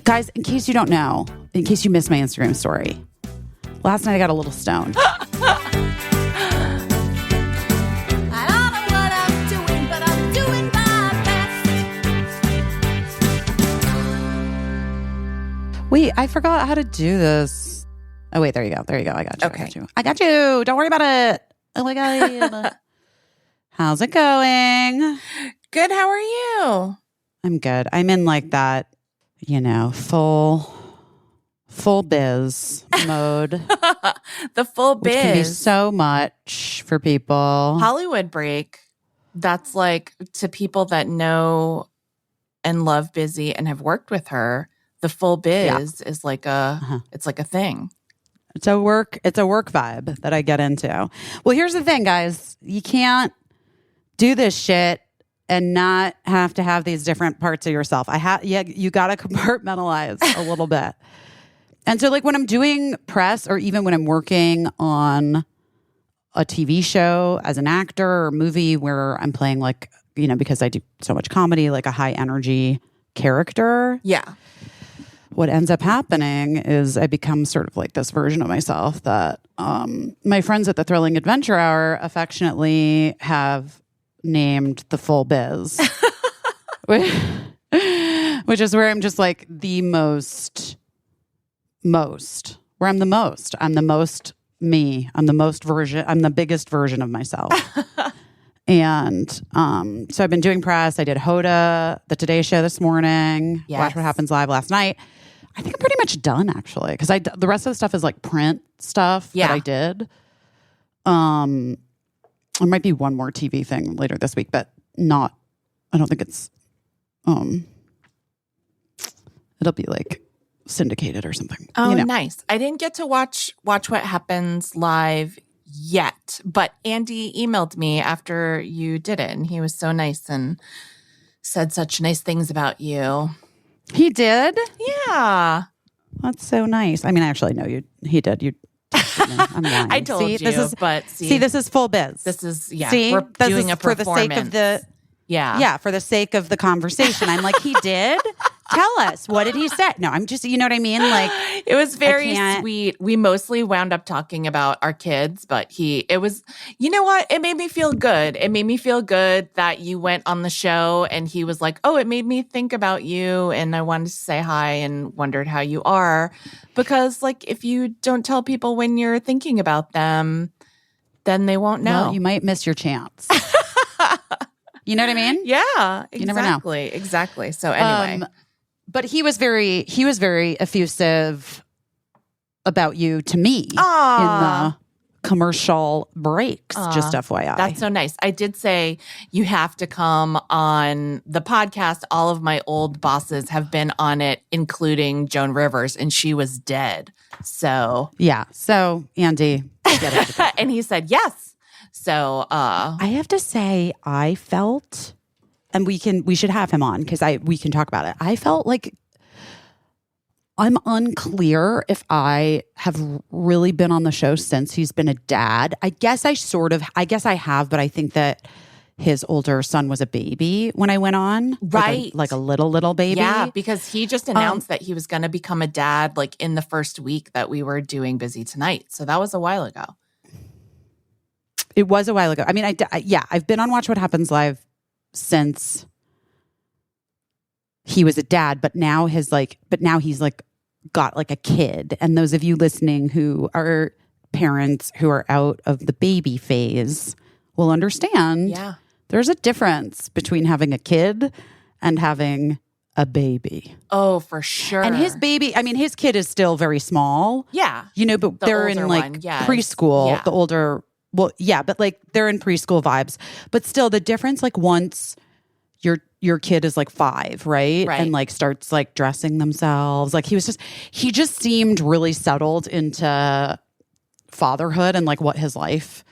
Guys, in case you don't know, in case you missed my Instagram story, last night I got a little stoned. Wait, I forgot how to do this. Oh, wait, there you go. There you go. I got you. Okay. I got you. Don't worry about it. Oh, my God. How's it going? Good. How are you? I'm good. I'm in like that, full biz mode. The full biz. Which can be so much for people. Hollywood break. That's like, to people that know and love Busy and have worked with her, the full biz is like it's like a thing. It's a work vibe that I get into. Well, here's the thing, guys. You can't do this shit and not have to have these different parts of yourself. You got to compartmentalize a little bit. And so like when I'm doing press or even when I'm working on a TV show as an actor or movie where I'm playing like, because I do so much comedy, like a high energy character. Yeah. What ends up happening is I become sort of like this version of myself that my friends at the Thrilling Adventure Hour affectionately have named the full biz, which is where I'm just like the most, where I'm the most. I'm the most me. I'm the biggest version of myself. And so I've been doing press. I did Hoda, the Today Show this morning. Yes. Watch What Happens Live last night. I think I'm pretty much done, actually, because the rest of the stuff is like print stuff that I did. There might be one more TV thing later this week, but I don't think it's, it'll be like syndicated or something. Oh, nice. I didn't get to watch What Happens Live yet, but Andy emailed me after you did it, and he was so nice and said such nice things about you. He did? Yeah. That's so nice. I mean, I actually know he did. You I'm lying. I told you, this is full biz. This is, see, we're doing a performance. For the sake of the, for the sake of the conversation. I'm like, he did? Tell us. What did he say? No, I'm just, you know what I mean? Like, it was very sweet. We mostly wound up talking about our kids, but it was, you know what? It made me feel good. It made me feel good that you went on the show and he was like, oh, it made me think about you. And I wanted to say hi and wondered how you are. Because like, if you don't tell people when you're thinking about them, then they won't know. Well, you might miss your chance. You know what I mean? Yeah, exactly. You never know. Exactly. So anyway. But he was very effusive about you to me in the commercial breaks, just FYI. That's so nice. I did say you have to come on the podcast. All of my old bosses have been on it, including Joan Rivers, and she was dead. So yeah. So Andy, get it. And he said yes. So I have to say, I felt, and we should have him on because we can talk about it. I felt like I'm unclear if I have really been on the show since he's been a dad. I guess I have, but I think that his older son was a baby when I went on. Right. Like a little baby. Yeah, because he just announced that he was going to become a dad like in the first week that we were doing Busy Tonight. So that was a while ago. It was a while ago. I mean, I've been on Watch What Happens Live since he was a dad, but now he's got like a kid. And those of you listening who are parents who are out of the baby phase will understand. Yeah. There's a difference between having a kid and having a baby. Oh, for sure. And his baby, I mean, his kid is still very small. Yeah. But they're in like preschool. Yeah. The older, but like they're in preschool vibes. But still the difference, like once your kid is like 5, right? And like starts like dressing themselves. Like he just seemed really settled into fatherhood and like what his life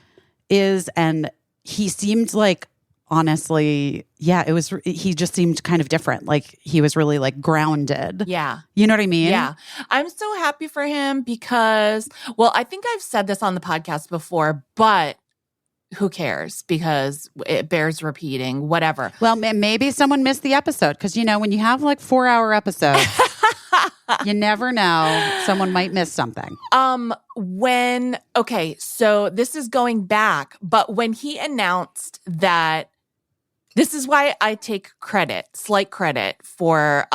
is. And he seemed like, honestly, he just seemed kind of different. Like he was really like grounded. Yeah. You know what I mean? Yeah. I'm so happy for him because, I think I've said this on the podcast before, but who cares? Because it bears repeating, whatever. Well, maybe someone missed the episode because, when you have like 4-hour episodes, You never know. Someone might miss something. So this is going back, but when he announced that, this is why I take slight credit for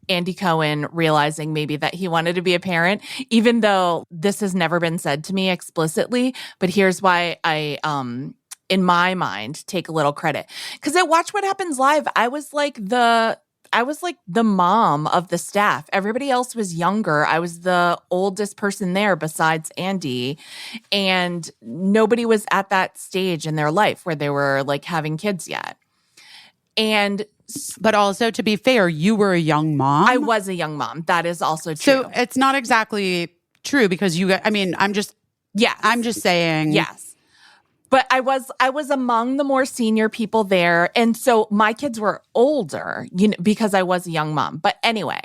Andy Cohen realizing maybe that he wanted to be a parent, even though this has never been said to me explicitly. But here's why I, in my mind, take a little credit. Because at Watch What Happens Live, I was like the mom of the staff. Everybody else was younger. I was the oldest person there besides Andy. And nobody was at that stage in their life where they were like having kids yet. But also, to be fair, you were a young mom. I was a young mom. That is also true. So it's not exactly true because I'm just saying. Yes. But I was among the more senior people there. And so my kids were older, because I was a young mom. But anyway,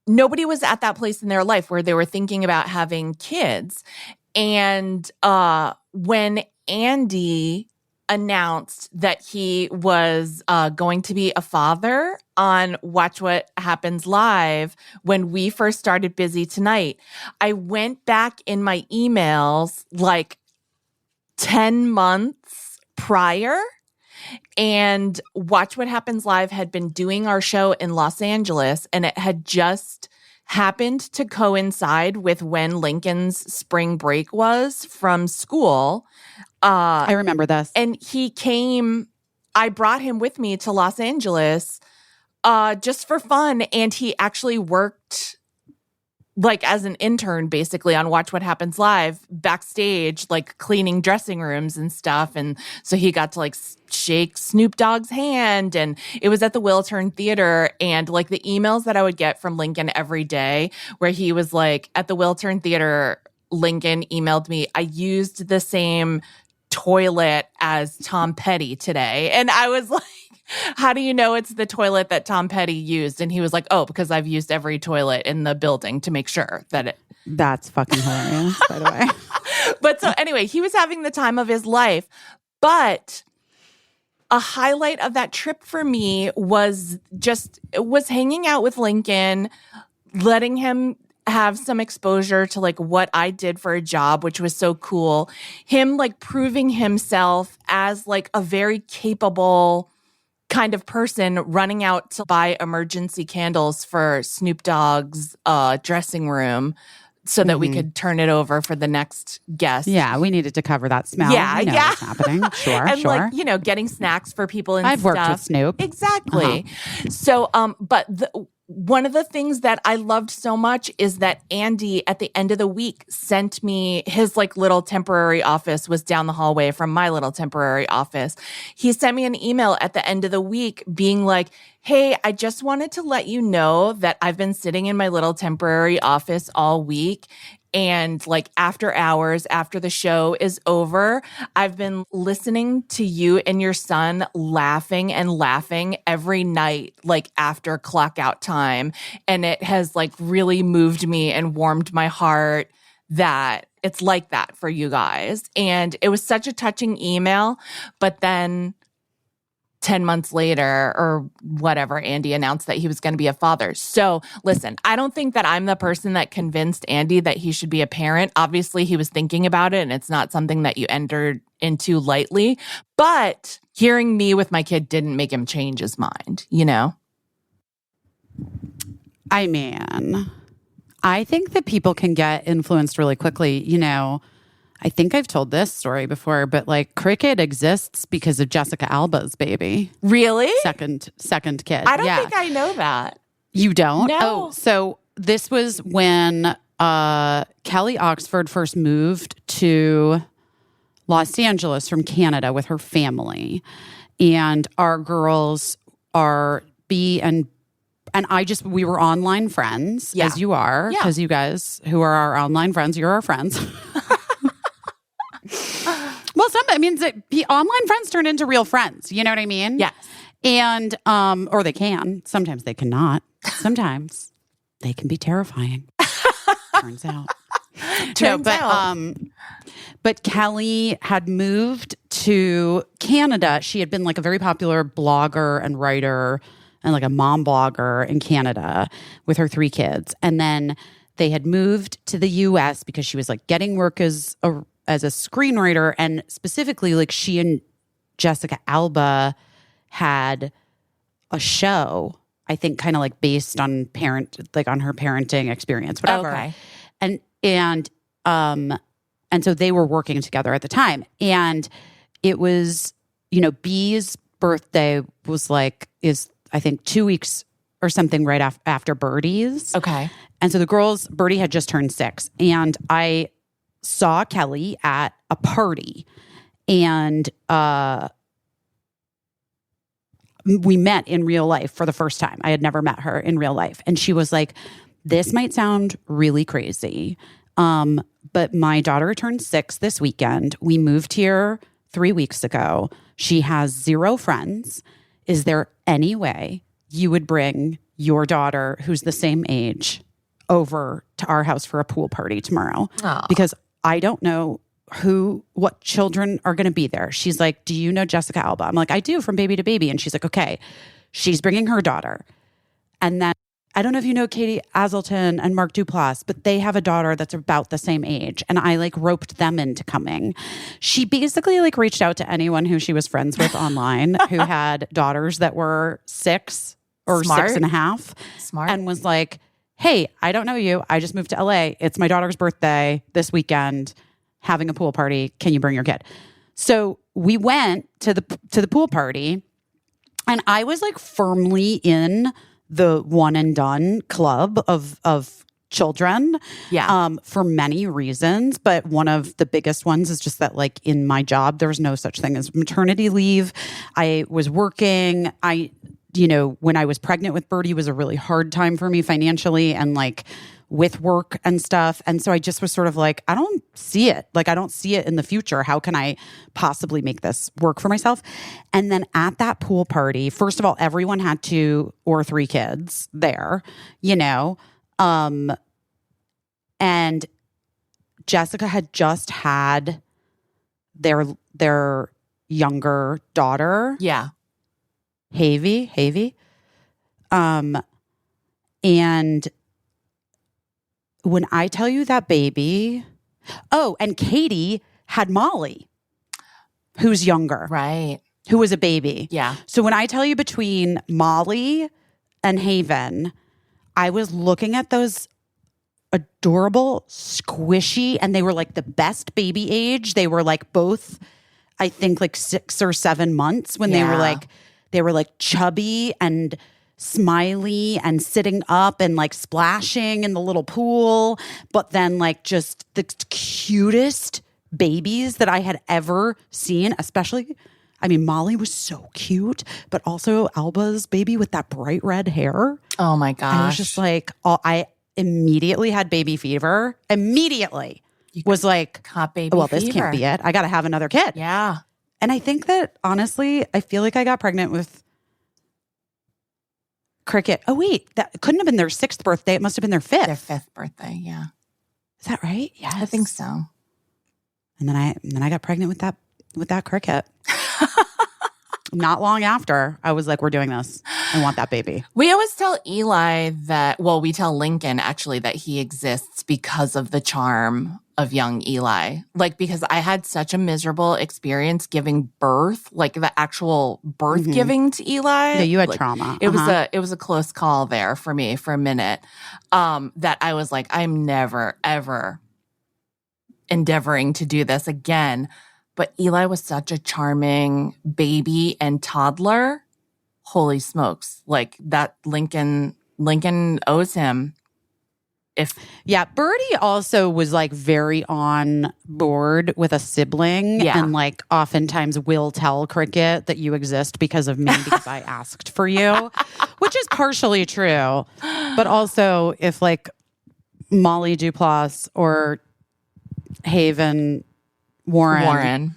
nobody was at that place in their life where they were thinking about having kids. And when Andy announced that he was going to be a father on Watch What Happens Live when we first started Busy Tonight, I went back in my emails like 10 months prior, and Watch What Happens Live had been doing our show in Los Angeles, and it had just happened to coincide with when Lincoln's spring break was from school. I remember this. And I brought him with me to Los Angeles just for fun. And he actually worked like as an intern basically on Watch What Happens Live backstage, like cleaning dressing rooms and stuff. And so he got to like shake Snoop Dogg's hand, and it was at the Wiltern Theater. And like the emails that I would get from Lincoln every day where he was like, at the Wiltern Theater, Lincoln emailed me, I used the same toilet as Tom Petty today. And I was like, how do you know it's the toilet that Tom Petty used? And he was like, oh, because I've used every toilet in the building to make sure that it. That's fucking hilarious, by the way. But so anyway, he was having the time of his life. But a highlight of that trip for me was hanging out with Lincoln, letting him have some exposure to like what I did for a job, which was so cool. Him like proving himself as like a very capable kind of person, running out to buy emergency candles for Snoop Dogg's dressing room so that we could turn it over for the next guest. Yeah, we needed to cover that smell. Yeah, what's happening. Sure, and sure. like, getting snacks for people and I've stuff. worked with Snoop. Exactly. So, but one of the things that I loved so much is that Andy at the end of the week sent me his like little temporary office was down the hallway from my little temporary office. He sent me an email at the end of the week being like, hey, I just wanted to let you know that I've been sitting in my little temporary office all week. And like after hours, after the show is over, I've been listening to you and your son laughing every night, like after clock out time. And it has like really moved me and warmed my heart that it's like that for you guys. And it was such a touching email. But then 10 months later or whatever, Andy announced that he was going to be a father. So listen, I don't think that I'm the person that convinced Andy that he should be a parent. Obviously, he was thinking about it and it's not something that you entered into lightly. But hearing me with my kid didn't make him change his mind, I mean, I think that people can get influenced really quickly. I think I've told this story before, but like Cricket exists because of Jessica Alba's baby. Really? Second kid. I don't think I know that. You don't? No. Oh, so this was when Kelly Oxford first moved to Los Angeles from Canada with her family. And our girls are B and we were online friends, as you are, because you guys who are our online friends, you're our friends. Well, online friends turn into real friends. You know what I mean? Yes. And, or they can. Sometimes they cannot. Sometimes they can be terrifying. Turns out. But Kelly had moved to Canada. She had been like a very popular blogger and writer and like a mom blogger in Canada with her 3 kids. And then they had moved to the US because she was like getting work as a screenwriter. And specifically, like she and Jessica Alba had a show, I think kind of like based on on her parenting experience, whatever. Okay. And so they were working together at the time. And it was, B's birthday was is I think 2 weeks or something right after Birdie's. Okay. And so Birdie had just turned 6. And I saw Kelly at a party. And we met in real life for the first time. I had never met her in real life. And she was like, this might sound really crazy, but my daughter turned 6 this weekend. We moved here 3 weeks ago. She has 0 friends. Is there any way you would bring your daughter, who's the same age, over to our house for a pool party tomorrow? Aww. Because I don't know what children are going to be there. She's like, do you know Jessica Alba? I'm like, I do, from Baby to Baby. And she's like, okay. She's bringing her daughter. And then I don't know if you know Katie Aselton and Mark Duplass, but they have a daughter that's about the same age. And I roped them into coming. She basically reached out to anyone who she was friends with online who had daughters that were 6 or Smart. 6.5. Smart. And was like, hey, I don't know you. I just moved to LA. It's my daughter's birthday this weekend, having a pool party. Can you bring your kid? So we went to the pool party, and I was firmly in the one and done club of children. Yeah. For many reasons, but one of the biggest ones is just that in my job there was no such thing as maternity leave. I was working. When I was pregnant with Birdie, was a really hard time for me financially and with work and stuff. And so I just was sort of I don't see it. I don't see it in the future. How can I possibly make this work for myself? And then at that pool party, first of all, everyone had 2 or 3 kids there, and Jessica had just had their younger daughter. Yeah. Havy. And when I tell you that baby, and Katie had Molly, who's younger. Right. Who was a baby. Yeah. So when I tell you between Molly and Haven, I was looking at those adorable, squishy, and they were the best baby age. They were both, I think 6 or 7 months when they were chubby and smiley and sitting up and splashing in the little pool, but then just the cutest babies that I had ever seen. Especially, Molly was so cute, but also Alba's baby with that bright red hair. Oh my gosh. I was just I immediately had baby fever. Immediately was caught baby well, fever. this can't be it. I got to have another kid. Yeah. And I think that, honestly, I feel I got pregnant with Cricket. Oh, wait. That couldn't have been their 6th birthday. It must have been their 5th. Their 5th birthday, yeah. Is that right? Yes. I think so. And then I got pregnant with that Cricket. Not long after, I was like, we're doing this. I want that baby. We always tell Eli we tell Lincoln actually that he exists because of the charm of young Eli. Because I had such a miserable experience giving birth, the actual birth giving to Eli. Yeah, you had trauma. It was a close call there for me for a minute. That I was I'm never, ever endeavoring to do this again. But Eli was such a charming baby and toddler. Holy smokes. That Lincoln owes him. Birdie also was very on board with a sibling, and oftentimes will tell Cricket that you exist because of me, because I asked for you, which is partially true. But also if Molly Duplass or Haven Warren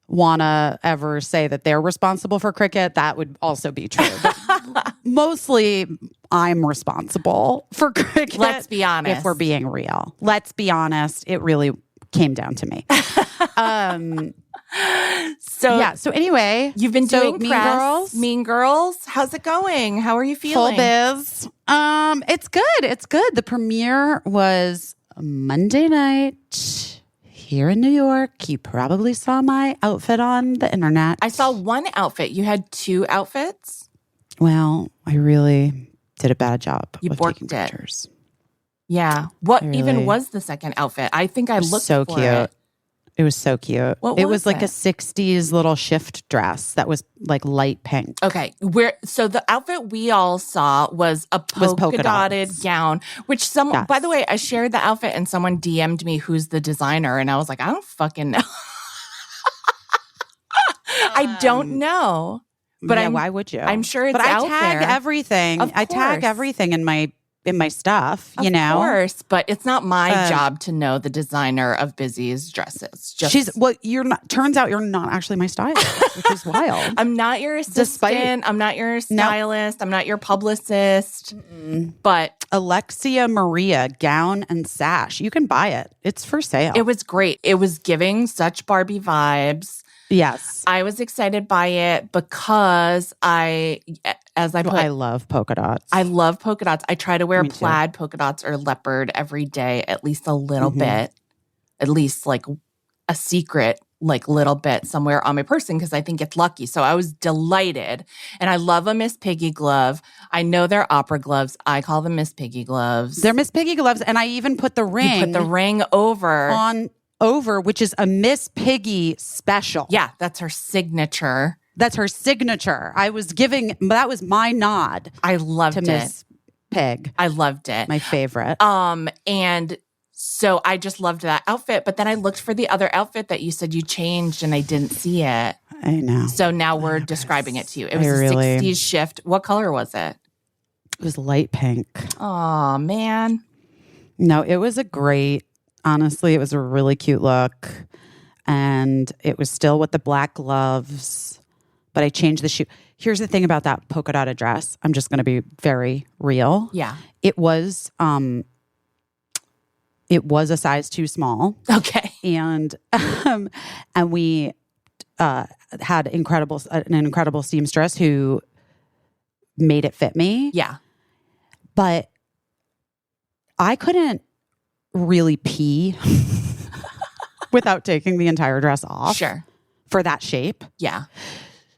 wanna ever say that they're responsible for Cricket, that would also be true. But mostly I'm responsible for Cricket. Let's be honest. If we're being real. Let's be honest. It really came down to me. So anyway, you've been doing Mean press. Girls. Mean Girls. How's it going? How are you feeling? Full biz. It's good. It's good. The premiere was Monday night here in New York. You probably saw my outfit on the internet. I saw one outfit. You had two outfits? Well, I really did a bad job of taking pictures. Yeah. What even was the second outfit? I think I looked so for cute. it. It was so cute. It was like a 60s little shift dress that was like light pink. Okay. So the outfit we all saw was a polka dotted gown, which by the way, I shared the outfit and someone DM'd me who's the designer. And I was like, I don't fucking know. I don't know. But why would you? I'm sure it's out there. But I tag everything. I tag everything in my stuff, you know? Of course, but it's not my job to know the designer of Busy's dresses. Turns out you're not actually my stylist, which is wild. I'm not your assistant. I'm not your stylist. I'm not your publicist. But Alexia Maria gown and sash. You can buy it. It's for sale. It was great. It was giving such Barbie vibes. Yes. I was excited by it because I love polka dots. I love polka dots. I try to wear plaid polka dots or leopard every day, at least a little bit, at least like a secret, like little bit somewhere on my person because I think it's lucky. So I was delighted. And I love a Miss Piggy glove. I know they're opera gloves. I call them Miss Piggy gloves. They're Miss Piggy gloves. And I even put the ring. You put the ring over, which is a Miss Piggy special. Yeah, that's her signature. That's her signature. That was my nod. I loved it. Miss Pig. I loved it. My favorite. And so I just loved that outfit. But then I looked for the other outfit that you said you changed and I didn't see it. I know. So now we're describing it to you. It was a 60s shift. What color was it? It was light pink. Oh, man. No, it was honestly, it was a really cute look. And it was still with the black gloves. But I changed the shoe. Here's the thing about that polka dotted dress. I'm just going to be very real. Yeah. It was a size too small. Okay. And we had an incredible seamstress who made it fit me. Yeah. But I couldn't really pee without taking the entire dress off. Sure. For that shape. Yeah.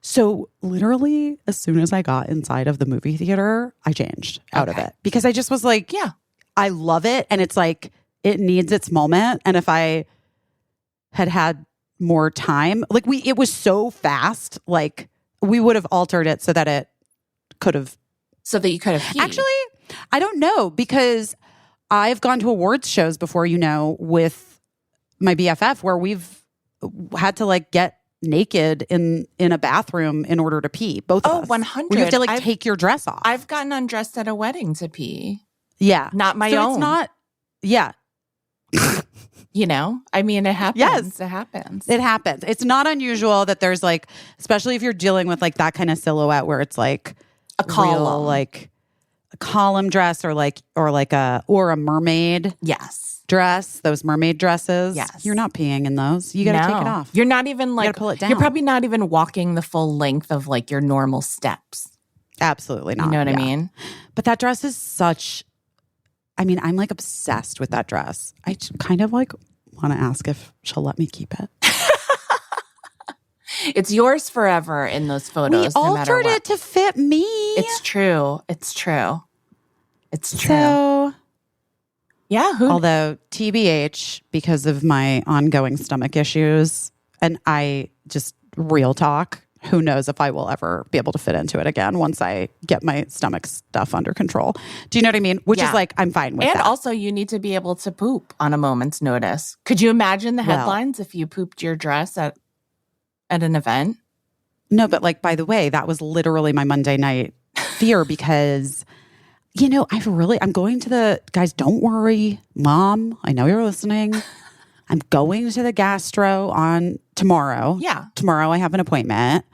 So literally, as soon as I got inside of the movie theater, I changed out of it because I just was like, yeah, I love it. And it's like, it needs its moment. And if I had more time, it was so fast, like we would have altered it so that you could have peed. Actually, I don't know because I've gone to awards shows before, with my BFF where we've had to get naked in a bathroom in order to pee. Both of us. 100. Where you have to take your dress off. I've gotten undressed at a wedding to pee. Yeah. Not my own. It's not, yeah. I mean, it happens. Yes. It happens. It happens. It's not unusual that there's especially if you're dealing with that kind of silhouette where it's a column. Real, a column dress or a mermaid. Yes. Dress, those mermaid dresses. Yes. You're not peeing in those. You got to take it off. You're not even you pull it down. You're probably not even walking the full length of your normal steps. Absolutely not. You know what I mean? But that dress is I'm obsessed with that dress. I kind of want to ask if she'll let me keep it. It's yours forever in those photos. We altered it to fit me. It's true. It's true. It's true. So, yeah. Although TBH, because of my ongoing stomach issues, and I just real talk, who knows if I will ever be able to fit into it again once I get my stomach stuff under control. Do you know what I mean? Which is I'm fine with that. And also you need to be able to poop on a moment's notice. Could you imagine the headlines if you pooped your dress at an event? No, but by the way, that was literally my Monday night fear because, I'm going to the, guys, don't worry, Mom, I know you're listening. I'm going to the gastro on tomorrow. Yeah. Tomorrow I have an appointment.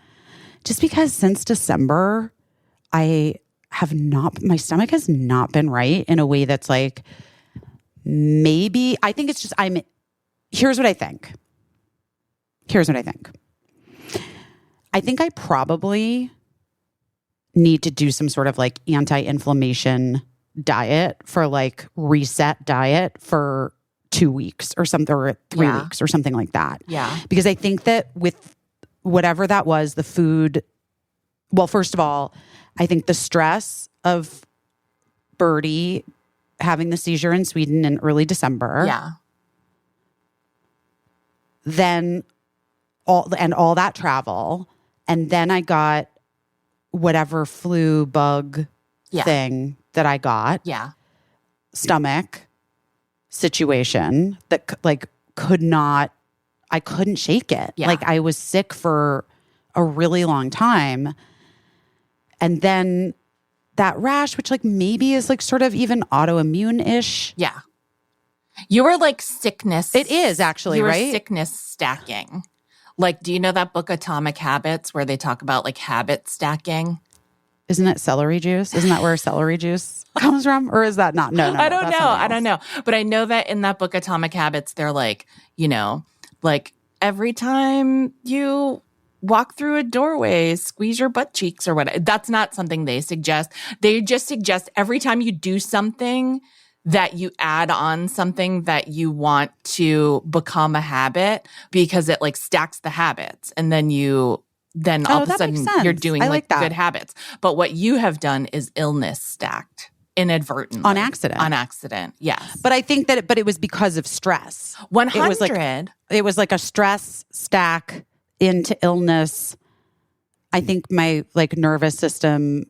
Just because since December, my stomach has not been right in a way that's maybe, I think it's just, here's what I think. Here's what I think. I think I probably need to do some sort of like anti-inflammation diet for like reset diet for 2 weeks or something, or 3 weeks or something like that. Yeah. Because I think that with whatever that was, the food, well, first of all, I think the stress of Birdie having the seizure in Sweden in early December. Yeah. Then all that travel. And then I got whatever flu bug thing that I got. Yeah. Stomach situation that like I couldn't shake it. Yeah. Like I was sick for a really long time. And then that rash, which like maybe is like sort of even autoimmune-ish. Yeah. You were like sickness. It is actually, you were right? Sickness stacking. Like, do you know that book Atomic Habits where they talk about like habit stacking? Isn't it celery juice? Isn't that where celery juice comes from? Or is that not? No. I don't know. But I know that in that book Atomic Habits, they're like, you know, like every time you walk through a doorway, squeeze your butt cheeks or whatever. That's not something they suggest. They just suggest every time you do something that you add on something that you want to become a habit, because it like stacks the habits. And then all of a sudden you're doing like good habits. But what you have done is illness stacked inadvertently. On accident. On accident, yes. But I think that it was because of stress. 100. It was like a stress stack into illness. I think my like nervous system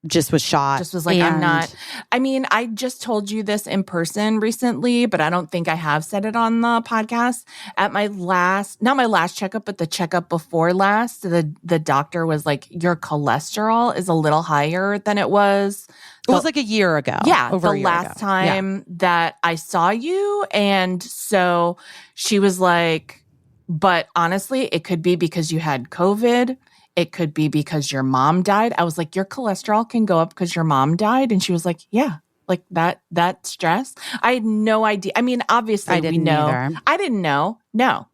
just was shot. Just was like, I just told you this in person recently, but I don't think I have said it on the podcast. At not my last checkup, but the checkup before last, the doctor was like, your cholesterol is a little higher than it was. It was like a year ago. Yeah, the last time that I saw you. And so she was like, but honestly, it could be because you had COVID. It could be because your mom died. I was like, your cholesterol can go up because your mom died. And she was like, yeah, like that stress. I had no idea. I mean, obviously we know. Either. I didn't know. No.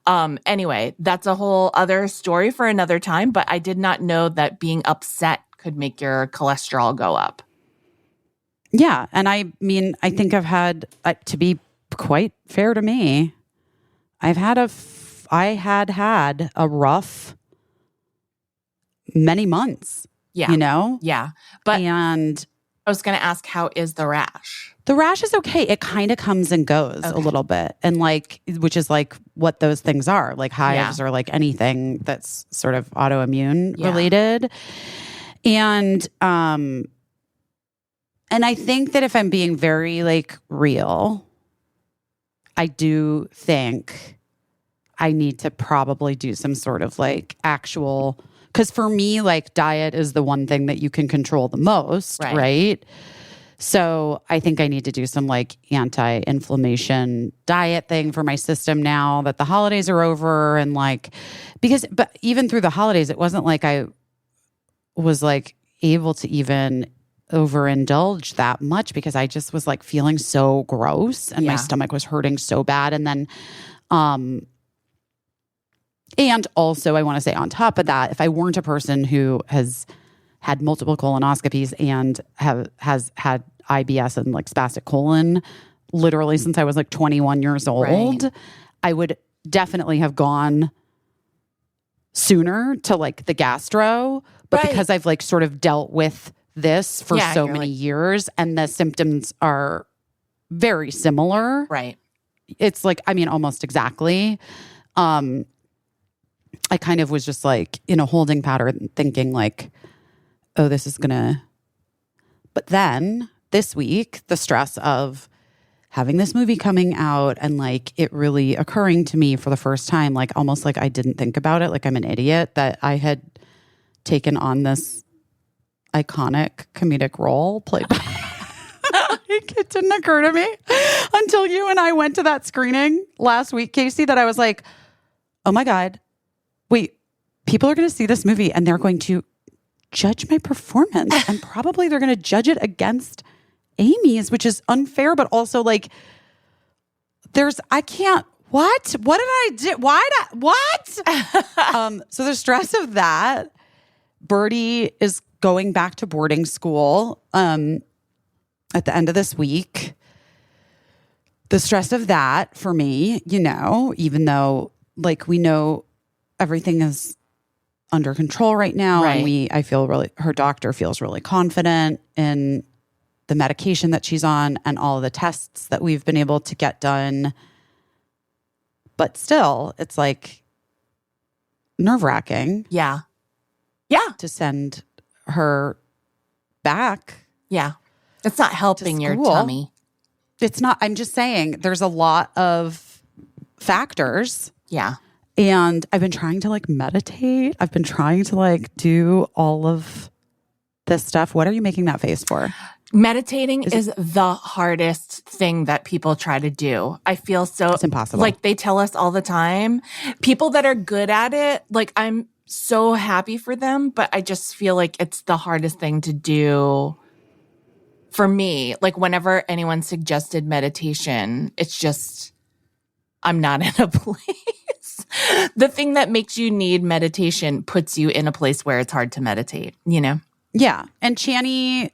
Anyway, that's a whole other story for another time. But I did not know that being upset could make your cholesterol go up. Yeah. And I mean, I think I've had, to be quite fair to me, I had had a rough many months. Yeah. You know? Yeah. And I was going to ask, how is the rash? The rash is okay. It kind of comes and goes a little bit. And like, which is like what those things are, like hives or like anything that's sort of autoimmune related. And I think that if I'm being very like real, I do think I need to probably do some sort of like actual, because for me, like diet is the one thing that you can control the most, right? So I think I need to do some like anti-inflammation diet thing for my system now that the holidays are over. And like, but even through the holidays, it wasn't like I was like able to even overindulge that much because I just was like feeling so gross and my stomach was hurting so bad. And then, and also I want to say on top of that, if I weren't a person who has had multiple colonoscopies and has had IBS and like spastic colon literally since I was like 21 years old, I would definitely have gone sooner to like the gastro. But because I've like sort of dealt with this for so many years and the symptoms are very similar. Right. It's like, I mean, almost exactly. I kind of was just like in a holding pattern thinking like, oh, this is gonna. But then this week, the stress of having this movie coming out and like it really occurring to me for the first time, like almost like I didn't think about it, like I'm an idiot that I had taken on this iconic comedic role played by it didn't occur to me until you and I went to that screening last week, Casey, that I was like, oh my God, wait, people are going to see this movie and they're going to judge my performance and probably they're going to judge it against Amy's, which is unfair, but also like What? What did I do? What? So the stress of that, Birdie is going back to boarding school at the end of this week. The stress of that for me, even though like we know everything is under control right now. Right. And I feel really, her doctor feels really confident in the medication that she's on and all of the tests that we've been able to get done. But still, it's like nerve-wracking. Yeah. To send her back. Yeah. It's not helping your tummy. It's not. I'm just saying there's a lot of factors. Yeah. And I've been trying to like meditate. I've been trying to like do all of this stuff. What are you making that face for? Meditating is the hardest thing that people try to do. I feel so it's impossible. Like they tell us all the time, people that are good at it, like I'm so happy for them, but I just feel like it's the hardest thing to do for me. Like whenever anyone suggested meditation, it's just, I'm not in a place. The thing that makes you need meditation puts you in a place where it's hard to meditate, Yeah. And Chani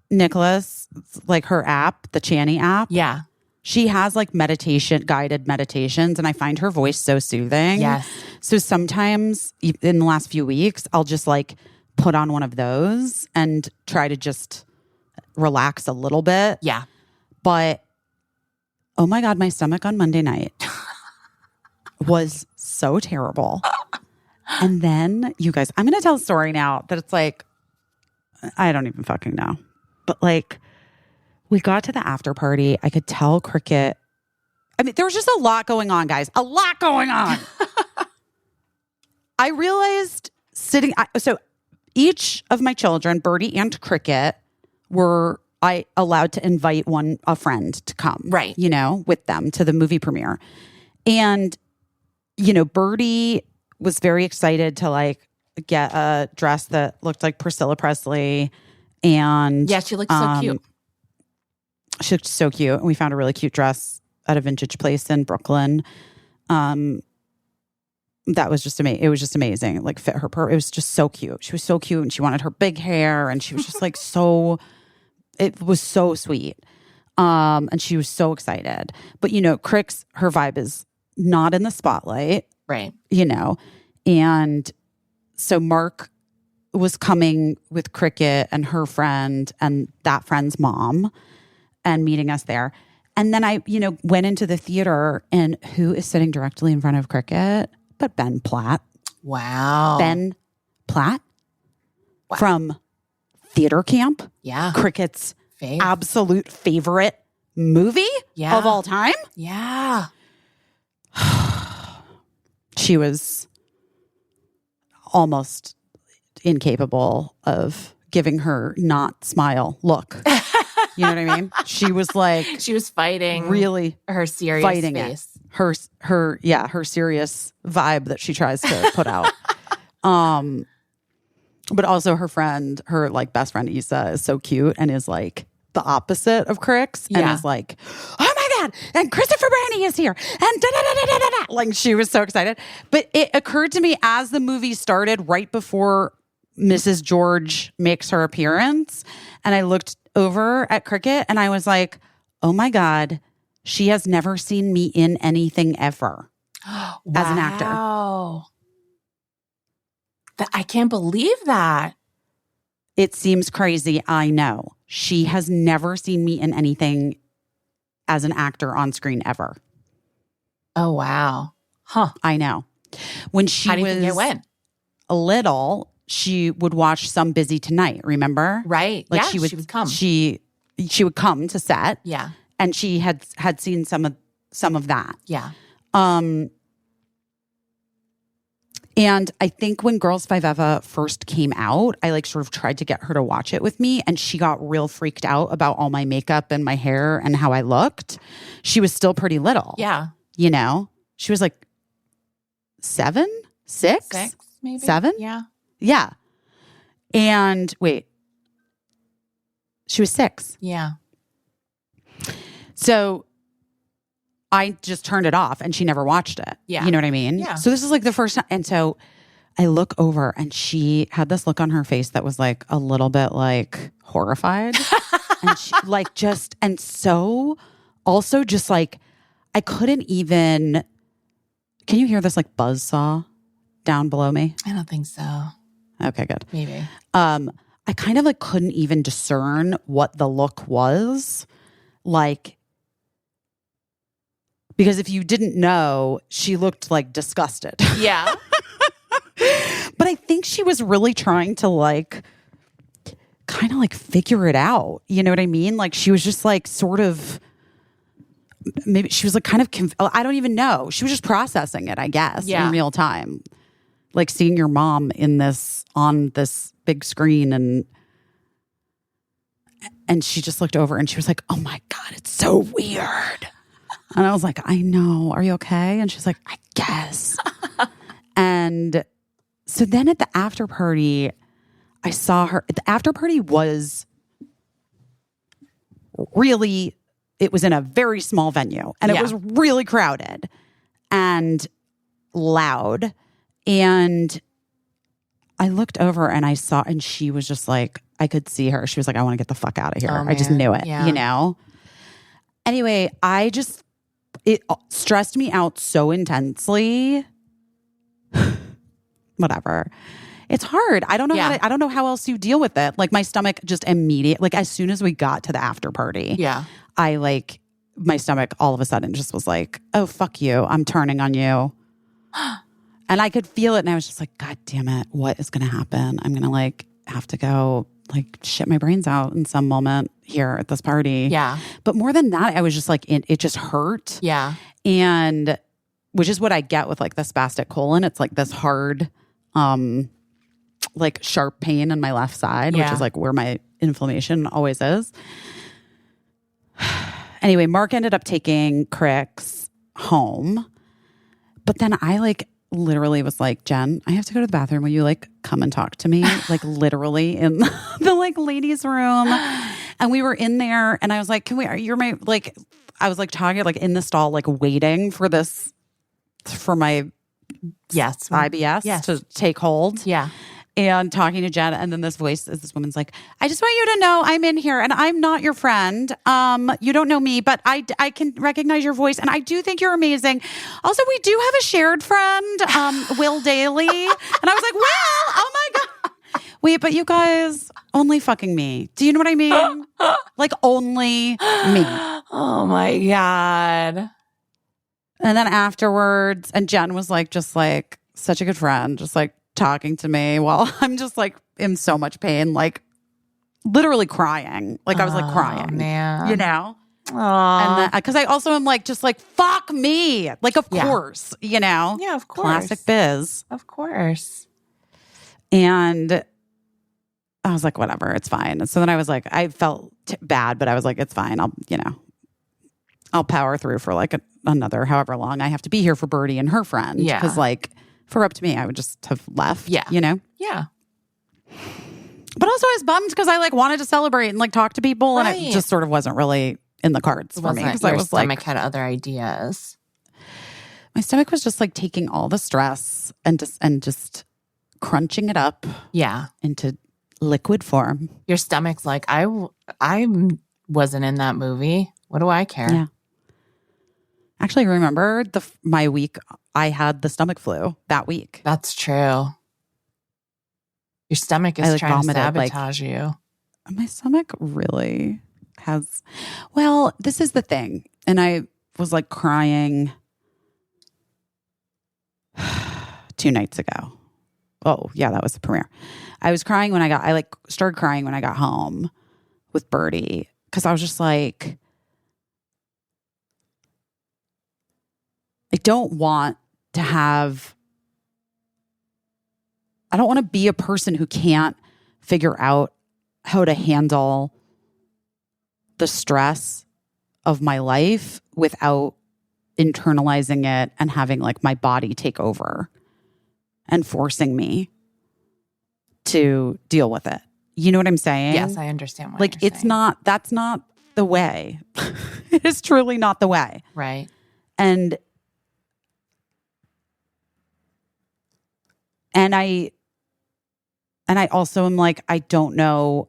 Nicholas, like her app, the Chani app. Yeah. She has like guided meditations, and I find her voice so soothing. Yes. So sometimes in the last few weeks, I'll just like put on one of those and try to just relax a little bit. Yeah. But oh my God, my stomach on Monday night was so terrible. And then you guys, I'm going to tell a story now that it's like, I don't even fucking know. But like, we got to the after party. I could tell Cricket. I mean, there was just a lot going on, guys. A lot going on. I realized so each of my children, Birdie and Cricket, were allowed to invite a friend to come, right? With them to the movie premiere. And, Birdie was very excited to like get a dress that looked like Priscilla Presley. And yeah, she looked so cute. She looked so cute. We found a really cute dress at a vintage place in Brooklyn. That was just amazing. It was just amazing. Like fit her. It was just so cute. She was so cute, and she wanted her big hair, and she was just like so. It was so sweet, and she was so excited. But Crix, her vibe is not in the spotlight, right? And so Mark was coming with Cricket and her friend and that friend's mom and meeting us there. And then I, went into the theater, and who is sitting directly in front of Cricket but Ben Platt. Wow. Ben Platt from theater camp. Yeah. Cricket's absolute favorite movie of all time. Yeah. She was almost incapable of giving her not smile look. You know what I mean? She was like, she was fighting really her serious fighting face. Her serious vibe that she tries to put out. But also her friend, her like best friend Issa, is so cute and is like the opposite of Crix and is like, oh my God, and Christopher Brandy is here. And da-da-da-da-da-da. Like she was so excited. But it occurred to me as the movie started, right before Mrs. George makes her appearance, and I looked over at Cricket and I was like, oh my God, she has never seen me in anything ever as an actor. Wow. I can't believe that. It seems crazy, I know. She has never seen me in anything as an actor on screen ever. Oh, wow. Huh. I know. When she How do you was think it went? little, she would watch Some Busy Tonight, remember? Right. Like yeah, she would come. She would come to set. Yeah. And she had seen some of that. Yeah. And I think when Girls Five Eva first came out, I like sort of tried to get her to watch it with me, and she got real freaked out about all my makeup and my hair and how I looked. She was still pretty little. Yeah. She was like 7, 6, 6 maybe 7. Yeah. Yeah. And wait, she was 6. Yeah. So I just turned it off and she never watched it. Yeah. You know what I mean? Yeah. So this is like the first time. And so I look over and she had this look on her face that was like a little bit like horrified. And she like just, and so also just like, I couldn't even, can you hear this like buzzsaw down below me? I don't think so. Okay, good. Maybe. I kind of like couldn't even discern what the look was. Like, because if you didn't know, she looked like disgusted. Yeah. But I think she was really trying to like kind of like figure it out. You know what I mean? Like she was just like sort of, maybe she was like kind of, I don't even know. She was just processing it, I guess, in real time. Like seeing your mom in this, on this big screen, and she just looked over and she was like, oh my God, it's so weird. And I was like, I know. Are you okay? And she's like, I guess. And so then at the after party, I saw her. The after party was really, it was in a very small venue and it was really crowded and loud. And I looked over and I saw, and she was just like, I could see her. She was like, I want to get the fuck out of here. I just knew it, you know? Anyway, it stressed me out so intensely. Whatever. It's hard. I don't know I don't know how else you deal with it. Like my stomach just like as soon as we got to the after party, I like, my stomach all of a sudden just was like, oh, fuck you. I'm turning on you. And I could feel it. And I was just like, God damn it. What is going to happen? I'm going to like have to go like shit my brains out in some moment here at this party. Yeah. But more than that, I was just like, it just hurt. Yeah. And which is what I get with like the spastic colon. It's like this hard, like sharp pain in my left side, which is like where my inflammation always is. Anyway, Mark ended up taking Crix home. But then I like literally was like, Jen, I have to go to the bathroom. Will you like come and talk to me? Like literally in the like ladies' room. And we were in there and I was like, you're my, like, I was like talking like in the stall, like waiting for this, for my IBS to take hold. Yeah. And talking to Jen, and then this woman's like, I just want you to know I'm in here and I'm not your friend. You don't know me, but I can recognize your voice and I do think you're amazing. Also, we do have a shared friend, Will Daly. And I was like, Will, oh my God. Wait, but you guys, only fucking me. Do you know what I mean? Like only me. Oh my God. And then afterwards, and Jen was like, just like such a good friend, just like talking to me while I'm just like in so much pain, like literally crying. Like I was like crying, man. You know? Aww. And because I also am like, just like, fuck me. Like, of course, you know? Yeah, of course. Classic biz. Of course. And I was like, whatever, it's fine. And so then I was like, I felt bad, but I was like, it's fine. I'll power through for like another however long I have to be here for Birdie and her friend. Yeah. Because like, if it were up to me, I would just have left. Yeah. You know? Yeah. But also I was bummed because I like wanted to celebrate and like talk to people. Right. And it just sort of wasn't really in the cards for me. Because I was stomach had other ideas. My stomach was just like taking all the stress and just crunching it up. Yeah. Into liquid form. Your stomach's like, I wasn't in that movie. What do I care? Yeah. Actually, remember my week, I had the stomach flu that week. That's true. Your stomach is trying to sabotage you. My stomach really has... Well, this is the thing. And I was like crying 2 nights ago. Oh, yeah, that was the premiere. I was crying I started crying when I got home with Birdie. Because I was just like... I don't want to be a person who can't figure out how to handle the stress of my life without internalizing it and having like my body take over and forcing me to deal with it. You know what I'm saying? Yes, I understand what you're saying. That's not the way. It is truly not the way. Right. And I also am like, I don't know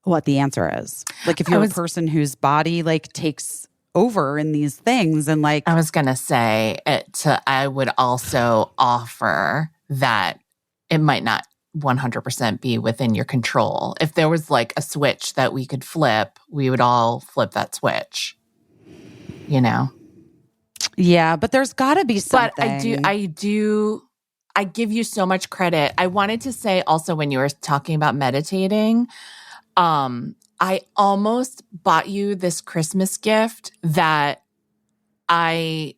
what the answer is. Like, if you're a person whose body like takes over in these things, and like, I was gonna say I would also offer that it might not 100% be within your control. If there was like a switch that we could flip, we would all flip that switch. You know? Yeah, but there's got to be something. But I give you so much credit. I wanted to say also, when you were talking about meditating, I almost bought you this Christmas gift that I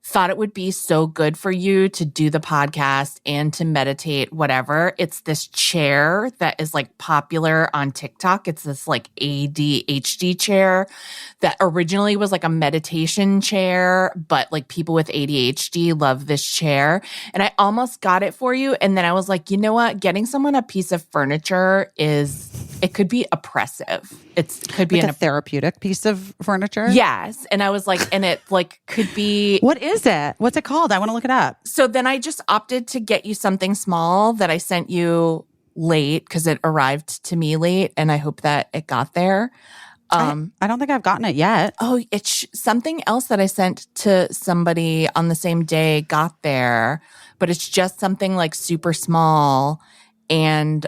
thought it would be so good for you to do the podcast and to meditate, whatever. It's this chair that is like popular on TikTok. It's this like ADHD chair that originally was like a meditation chair, but like people with ADHD love this chair. And I almost got it for you. And then I was like, you know what? Getting someone a piece of furniture it could be oppressive. It could be like a therapeutic piece of furniture. Yes. And I was like, and it like could be. What is it? What's it called? I want to look it up. So then I just opted to get you something small that I sent you late because it arrived to me late, and I hope that it got there. I don't think I've gotten it yet. Oh, it's something else that I sent to somebody on the same day got there, but it's just something like super small. And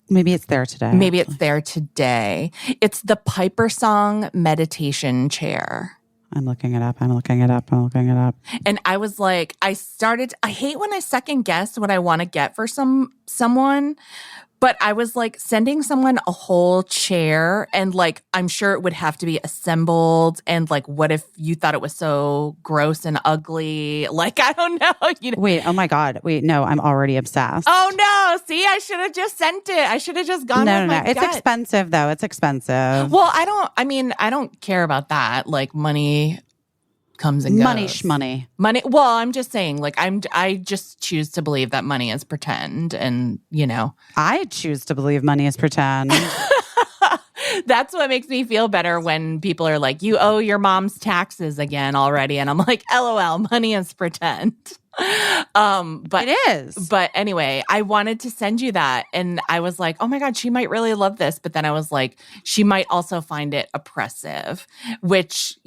maybe it's there today. Maybe it's there today. It's the Piper Song meditation chair. I'm looking it up. I'm looking it up. And I was like, I hate when I second guess what I want to get for someone. But I was like sending someone a whole chair, and like, I'm sure it would have to be assembled. And like, what if you thought it was so gross and ugly? Like, I don't know. Wait, oh my God. Wait, no, I'm already obsessed. Oh no. See, I should have just sent it. I should have just gone with my gut. It's expensive though. It's expensive. Well, I don't care about that. Like, money comes and goes. Money. Well, I'm just saying, like, I just choose to believe that money is pretend, and I choose to believe money is pretend. That's what makes me feel better when people are like, you owe your mom's taxes again already, and I'm like, LOL, money is pretend. But it is. But anyway, I wanted to send you that, and I was like, oh my God, she might really love this. But then I was like, she might also find it oppressive, which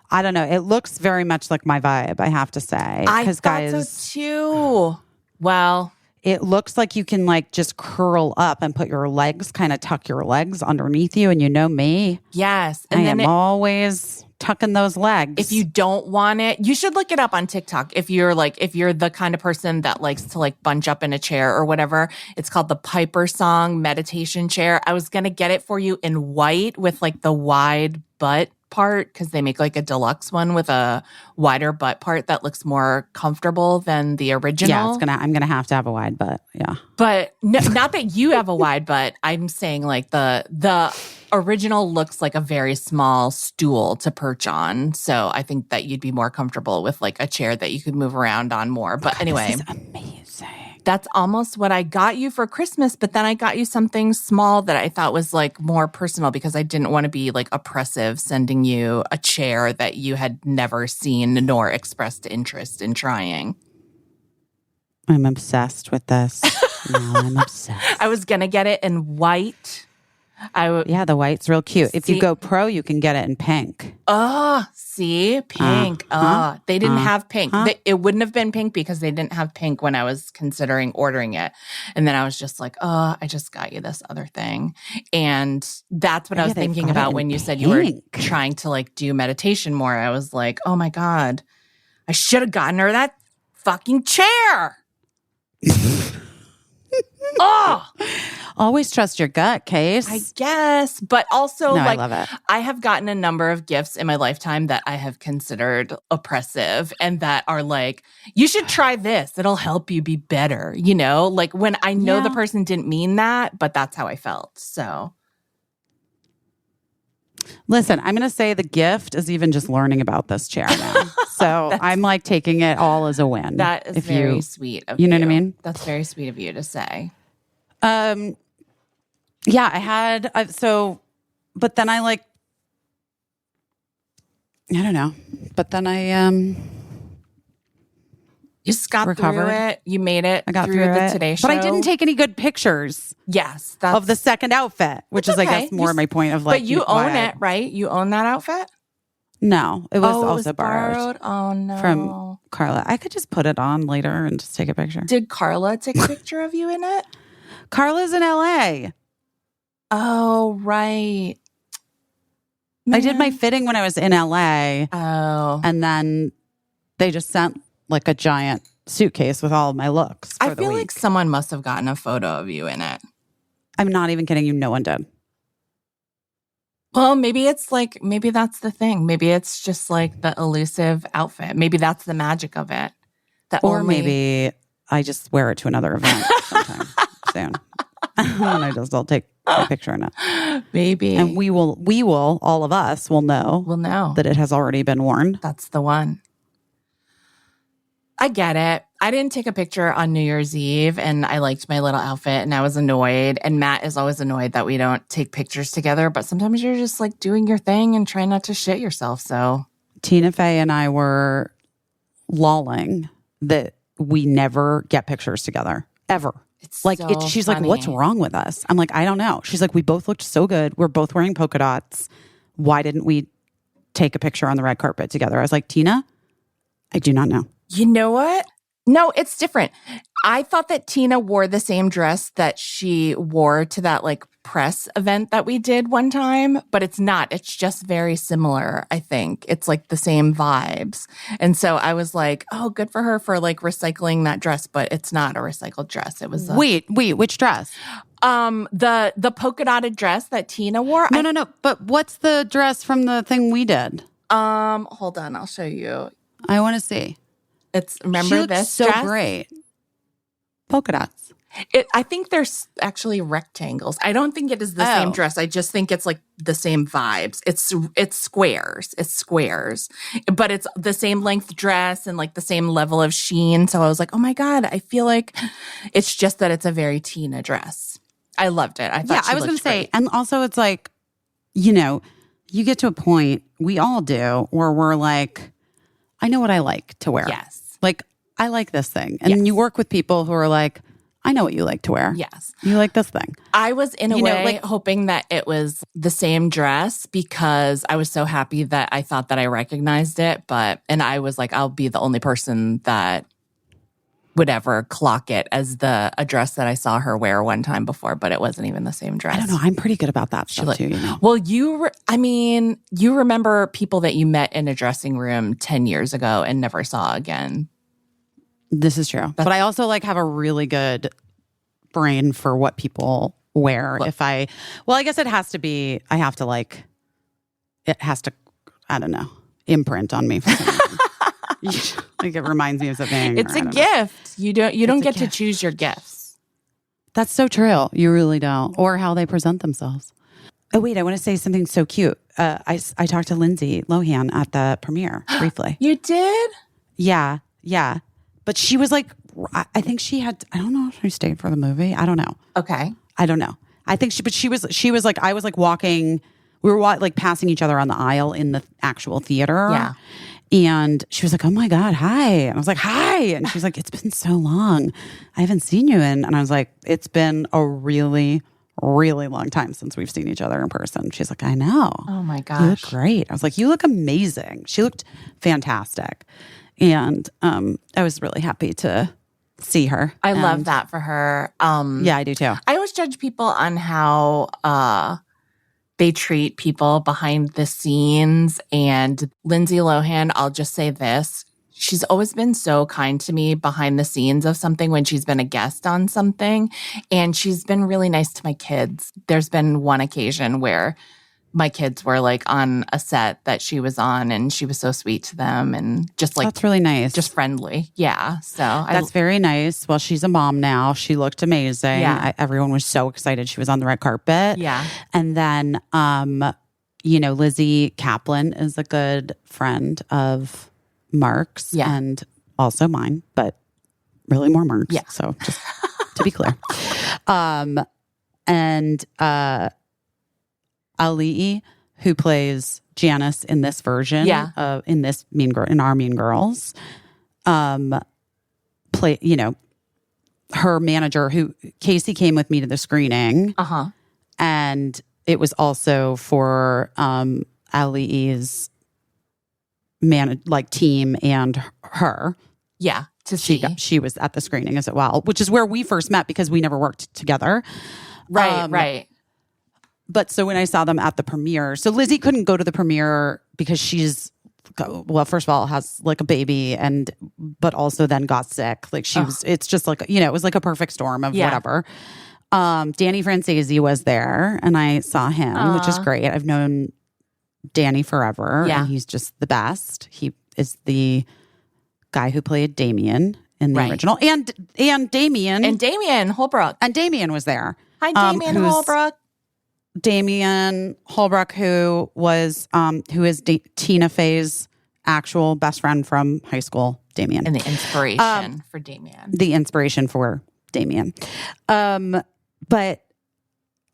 I don't know. It looks very much like my vibe, I have to say. I thought so too. Well, it looks like you can like just curl up and put your legs, kind of tuck your legs underneath you. And you know me. Yes. And I am always tucking those legs. If you don't want it, you should look it up on TikTok. If you're the kind of person that likes to like bunch up in a chair or whatever, it's called the Piper Song meditation chair. I was going to get it for you in white with like the wide butt part, because they make like a deluxe one with a wider butt part that looks more comfortable than the original. Yeah, I'm gonna have to have a wide butt. Yeah, but no, not that you have a wide butt. I'm saying like the original looks like a very small stool to perch on. So I think that you'd be more comfortable with like a chair that you could move around on more. But anyway, this is amazing. That's almost what I got you for Christmas, but then I got you something small that I thought was like more personal, because I didn't want to be like oppressive sending you a chair that you had never seen nor expressed interest in trying. I'm obsessed with this. No, I'm obsessed. I was going to get it in white. Yeah, the white's real cute. If you go pro, you can get it in pink. Oh, see? Pink. They didn't have pink. It wouldn't have been pink because they didn't have pink when I was considering ordering it. And then I was just like, I just got you this other thing. And that's what I was thinking about when you said you were trying to like do meditation more. I was like, oh my God, I should have gotten her that fucking chair. Oh, always trust your gut, Case. I guess. But also, I love it. I have gotten a number of gifts in my lifetime that I have considered oppressive and that are like, you should try this. It'll help you be better. Like when I know the person didn't mean that, but that's how I felt. So. Listen, I'm going to say the gift is even just learning about this chair now. So I'm like taking it all as a win. That is very sweet of you. You know what I mean? That's very sweet of you to say. Yeah, I had, but then I like, I don't know. But then I You just got recovered. through it. You made it. I got through through the it. Today Show. But I didn't take any good pictures. Yes, of the second outfit, which is, I guess, more my point of like. But you own it, right? You own that outfit? No, it was also borrowed. Oh no, from Carla. I could just put it on later and just take a picture. Did Carla take a picture of you in it? Carla's in LA. Oh right. Man. I did my fitting when I was in LA. Oh, and then they just sent like a giant suitcase with all of my looks. I feel like someone must have gotten a photo of you in it. I'm not even kidding you. No one did. Well, maybe that's the thing. Maybe it's just like the elusive outfit. Maybe that's the magic of it. Maybe I just wear it to another event sometime soon. And I'll take a picture in it. Maybe. And we will, all of us will know. We'll know. That it has already been worn. That's the one. I get it. I didn't take a picture on New Year's Eve and I liked my little outfit and I was annoyed. And Matt is always annoyed that we don't take pictures together. But sometimes you're just like doing your thing and trying not to shit yourself. So Tina Fey and I were lolling that we never get pictures together. Ever. It's like so she's funny. like, what's wrong with us? I'm like, I don't know. She's like, we both looked so good. We're both wearing polka dots. Why didn't we take a picture on the red carpet together? I was like, Tina, I do not know. You know what? No, it's different. I thought that Tina wore the same dress that she wore to that like press event that we did one time, but it's not. It's just very similar, I think. It's like the same vibes. And so I was like, oh, good for her for like recycling that dress, but it's not a recycled dress. It was Wait, which dress? The polka dotted dress that Tina wore. No. But what's the dress from the thing we did? Hold on, I'll show you. I want to see. Remember this so dress? Great. Polka dots. I think there's actually rectangles. I don't think it is the same dress. I just think it's like the same vibes. It's squares. It's squares. But it's the same length dress and like the same level of sheen. So I was like, oh my God, I feel like it's just that it's a very Tina dress. I loved it. I thought I was going to say, and also it's like, you know, you get to a point, we all do, where we're like, I know what I like to wear. Yes. Like, I like this thing. And you work with people who are like, I know what you like to wear. Yes. You like this thing. I was in a way hoping that it was the same dress because I was so happy that I thought that I recognized it. And I was like, I'll be the only person that would ever clock it as a dress that I saw her wear one time before, but it wasn't even the same dress. I don't know. I'm pretty good about that stuff too, you know? Well, you remember people that you met in a dressing room 10 years ago and never saw again. This is true. But I also like have a really good brain for what people wear. I guess it has to be, I don't know, imprint on me for some reason. Like it reminds me of something. It's a gift. You don't get to choose your gifts. That's so true. You really don't. Or how they present themselves. Oh, wait, I want to say something so cute. I talked to Lindsay Lohan at the premiere briefly. You did? Yeah. But she was like, I think she had, I don't know if she stayed for the movie. I don't know. Okay. I don't know. I think she was like, I was like walking, we were like passing each other on the aisle in the actual theater. Yeah. And she was like, oh my God, hi. And I was like, hi. And she's like, it's been so long. I haven't seen you in. And I was like, it's been a really, really long time since we've seen each other in person. She's like, I know. Oh my gosh. You look great. I was like, you look amazing. She looked fantastic. And I was really happy to see her. I love that for her. Yeah, I do too. I always judge people on how they treat people behind the scenes. And Lindsay Lohan, I'll just say this. She's always been so kind to me behind the scenes of something when she's been a guest on something. And she's been really nice to my kids. There's been one occasion where my kids were like on a set that she was on and she was so sweet to them and just like that's really nice, just friendly. Yeah, so that's very nice. Well, she's a mom now. She looked amazing. Yeah. Everyone was so excited she was on the red carpet. Yeah. And then Lizzie Kaplan is a good friend of Mark's and also mine, but really more Mark's. Yeah. So just to be clear. Ali, who plays Janice in this version, in this in our Mean Girls, play, her manager, who Casey came with me to the screening, and it was also for Ali's team and her. Yeah, she was at the screening as well, which is where we first met because we never worked together. Right. But so when I saw them at the premiere, so Lizzie couldn't go to the premiere because she's, well, first of all, has like a baby but also then got sick. Like it's just like, it was like a perfect storm of whatever. Danny Francesi was there and I saw him, which is great. I've known Danny forever and he's just the best. He is the guy who played Damien in the original and Damien. And Damien Holbrook. And Damien was there. Hi, Damien Holbrook. Damien Holbrook, who is Tina Fey's actual best friend from high school, Damien. And the inspiration for Damien. The inspiration for Damien. But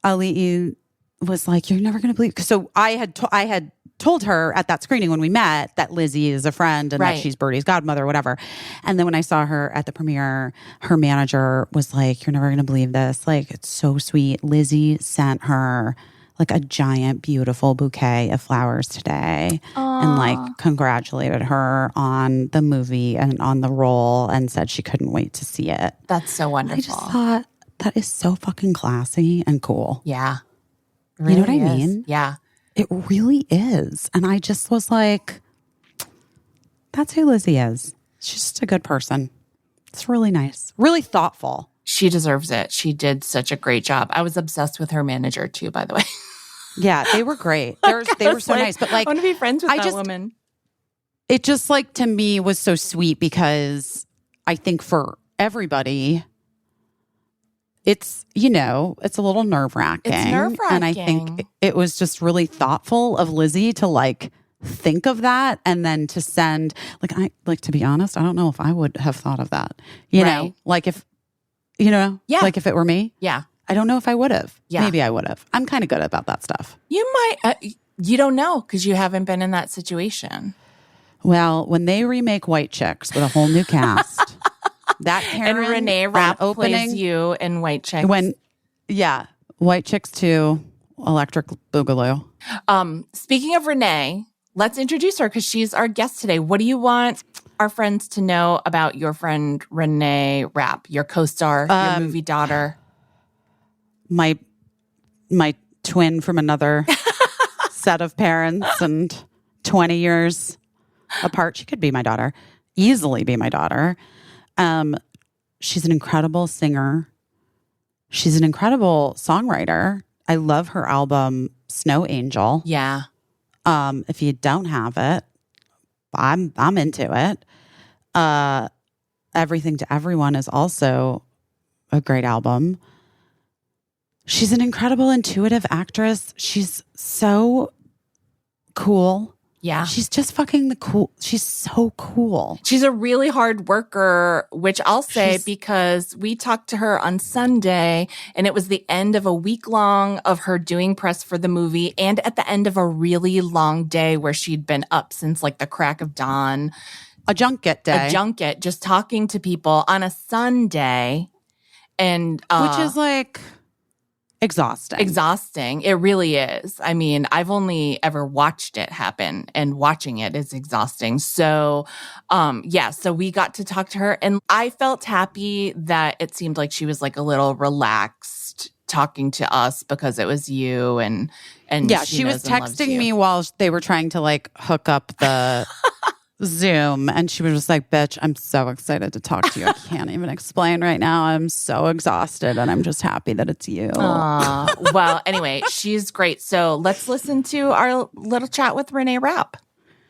Ali was like, you're never going to believe. So I had told her at that screening when we met that Lizzie is a friend and that she's Birdie's godmother, whatever. And then when I saw her at the premiere, her manager was like, you're never going to believe this. Like, it's so sweet. Lizzie sent her like a giant, beautiful bouquet of flowers today. Aww. And like congratulated her on the movie and on the role and said she couldn't wait to see it. That's so wonderful. I just thought that is so fucking classy and cool. Yeah. Really, you know what I mean? Yeah. It really is. And I just was like, that's who Lizzie is. She's just a good person. It's really nice. Really thoughtful. She deserves it. She did such a great job. I was obsessed with her manager too, by the way. Yeah, they were great. They were so nice. But like, I want to be friends with that woman. It just like to me was so sweet because I think for everybody, it's a little nerve-wracking. It's nerve-wracking. And I think it was just really thoughtful of Lizzie to like think of that and then to send to be honest, I don't know if I would have thought of that. You know, like if like if it were me. Yeah. I don't know if I would have. Yeah. Maybe I would have. I'm kind of good about that stuff. You might you don't know because you haven't been in that situation. Well, when they remake White Chicks with a whole new cast, that Karen and Reneé Rapp plays you in White Chicks. White Chicks 2, Electric Boogaloo. Speaking of Reneé, let's introduce her because she's our guest today. What do you want our friends to know about your friend Reneé Rapp, your co-star, your movie daughter? My twin from another set of parents and 20 years apart. She could be my daughter, easily be my daughter. She's an incredible singer. She's an incredible songwriter. I love her album Snow Angel. Yeah. If you don't have it, I'm into it. Everything to Everyone is also a great album. She's an incredible intuitive actress. She's so cool. Yeah. She's just fucking cool. She's so cool. She's a really hard worker, which I'll say because we talked to her on Sunday and it was the end of a week long of her doing press for the movie and at the end of a really long day where she'd been up since like the crack of dawn. A junket day. Just talking to people on a Sunday. And which is like exhausting. It really is. I mean, I've only ever watched it happen and watching it is exhausting. So, so we got to talk to her and I felt happy that it seemed like she was like a little relaxed talking to us because it was you and yeah, she was texting me while they were trying to like hook up the Zoom and she was just like, bitch, I'm so excited to talk to you. I can't even explain right now. I'm so exhausted and I'm just happy that it's you. Well, anyway, she's great. So let's listen to our little chat with Reneé Rapp,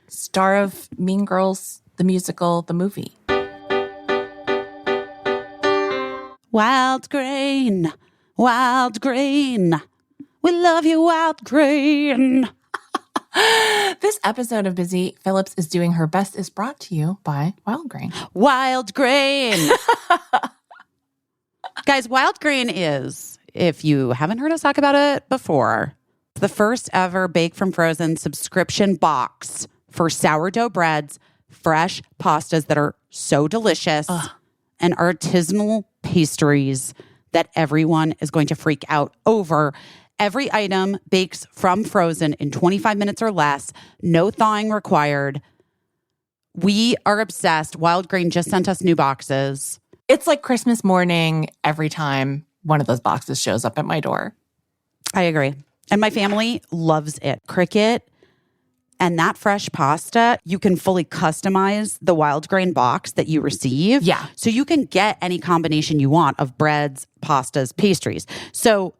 star of Mean Girls, the musical, the movie. Wild green, we love you, wild green. This episode of Busy Phillips is Doing Her Best is brought to you by Wild Grain. Wild Grain. Guys, Wild Grain is, if you haven't heard us talk about it before, the first ever Bake from Frozen subscription box for sourdough breads, fresh pastas that are so delicious, and artisanal pastries that everyone is going to freak out over. Every item bakes from frozen in 25 minutes or less. No thawing required. We are obsessed. Wild Grain just sent us new boxes. It's like Christmas morning every time one of those boxes shows up at my door. I agree. And my family loves it. Cricket and that fresh pasta, you can fully customize the Wild Grain box that you receive. Yeah. So you can get any combination you want of breads, pastas, pastries. So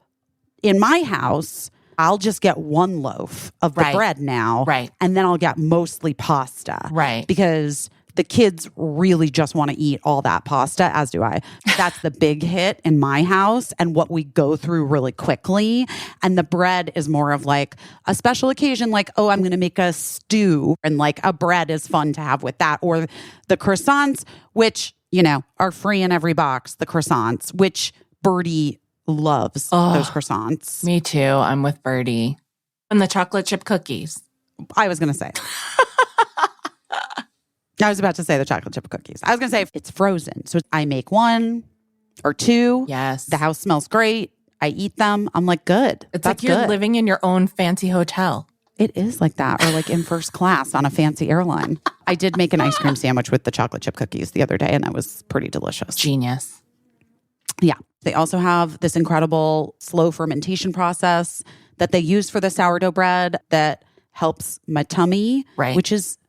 in my house, I'll just get one loaf of the bread now. Right. And then I'll get mostly pasta. Right. Because the kids really just want to eat all that pasta, as do I. That's the big hit in my house and what we go through really quickly. And the bread is more of like a special occasion, like, oh, I'm going to make a stew. And like a bread is fun to have with that. Or the croissants, which, you know, are free in every box. The croissants, which Birdie loves those croissants. Me too. I'm with Birdie. And the chocolate chip cookies. I was going to say. I was about to say the chocolate chip cookies. I was going to say it's frozen. So I make one or two. Yes. The house smells great. I eat them. I'm like, good. It's like you're living in your own fancy hotel. It is like that. Or like in first class on a fancy airline. I did make an ice cream sandwich with the chocolate chip cookies the other day, and that was pretty delicious. Genius. Yeah. They also have this incredible slow fermentation process that they use for the sourdough bread that helps my tummy, which is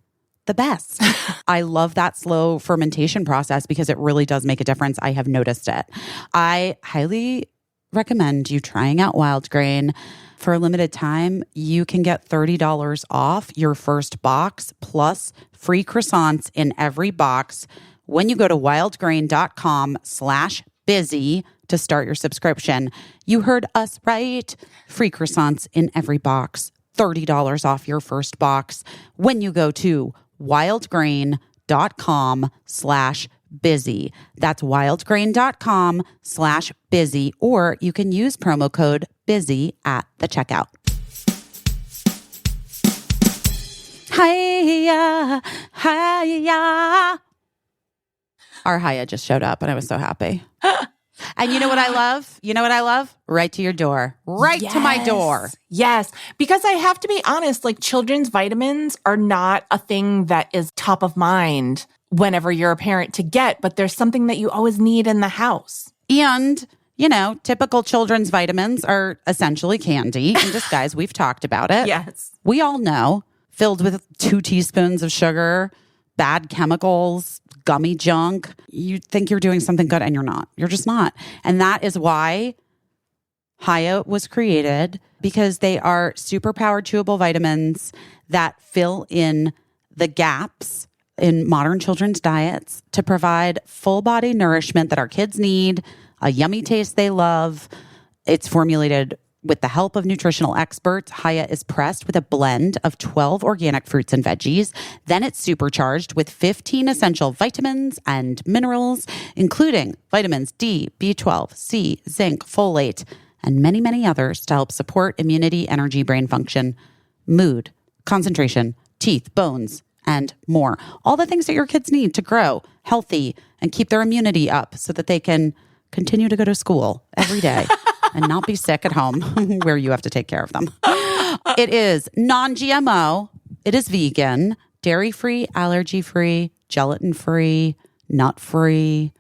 the best. I love that slow fermentation process because it really does make a difference. I have noticed it. I highly recommend you trying out Wild Grain. For a limited time, you can get $30 off your first box plus free croissants in every box when you go to wildgrain.com/busy to start your subscription. You heard us right. Free croissants in every box. $30 off your first box when you go to wildgrain.com/busy. That's wildgrain.com/busy, or you can use promo code busy at the checkout. Hiya, hiya. Our Hiya just showed up and I was so happy. And you know what I love? You know what I love? Right to your door. Right to my door. Yes. Because I have to be honest, like children's vitamins are not a thing that is top of mind whenever you're a parent to get, but there's something that you always need in the house. And, you know, typical children's vitamins are essentially candy in disguise. We've talked about it. Yes. We all know, filled with 2 teaspoons of sugar, bad chemicals, gummy junk. You think you're doing something good and you're not. You're just not. And that is why Hiya was created, because they are superpowered chewable vitamins that fill in the gaps in modern children's diets to provide full body nourishment that our kids need, a yummy taste they love. It's formulated with the help of nutritional experts. Hiya is pressed with a blend of 12 organic fruits and veggies. Then it's supercharged with 15 essential vitamins and minerals, including vitamins D, B12, C, zinc, folate, and many, many others to help support immunity, energy, brain function, mood, concentration, teeth, bones, and more. All the things that your kids need to grow healthy and keep their immunity up so that they can continue to go to school every day and not be sick at home where you have to take care of them. It is non-GMO. It is vegan, dairy-free, allergy-free, gelatin-free, nut-free,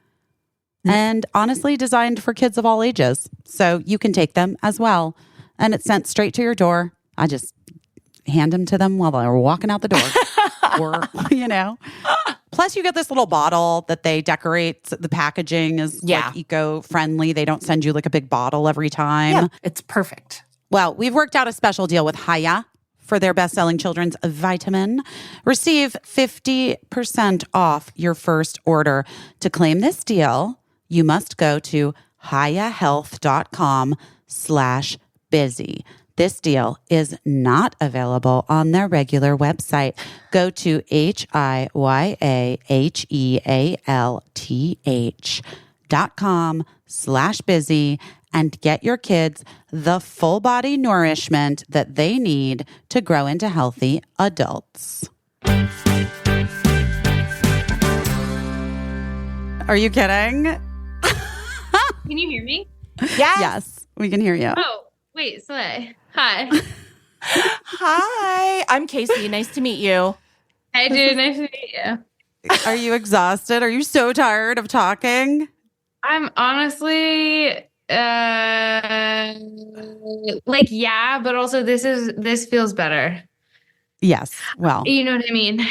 and honestly designed for kids of all ages. So you can take them as well. And it's sent straight to your door. I just hand them to them while they're walking out the door. Or, you know. Plus, you get this little bottle that they decorate. The packaging is like eco-friendly. They don't send you like a big bottle every time. Yeah, it's perfect. Well, we've worked out a special deal with Hiya for their best-selling children's vitamin. Receive 50% off your first order. To claim this deal, you must go to hiyahealth.com/busy. This deal is not available on their regular website. Go to hiyahealth.com Broadway.com/busy and get your kids the full body nourishment that they need to grow into healthy adults. Are you kidding? Can you hear me? Yes, we can hear you. Oh, wait, Slay. Hi. Hi, I'm Casey. Nice to meet you. Hey, dude. Nice to meet you. Are you exhausted? Are you so tired of talking? I'm honestly, yeah, but also this feels better. Yes. Well, You know what I mean?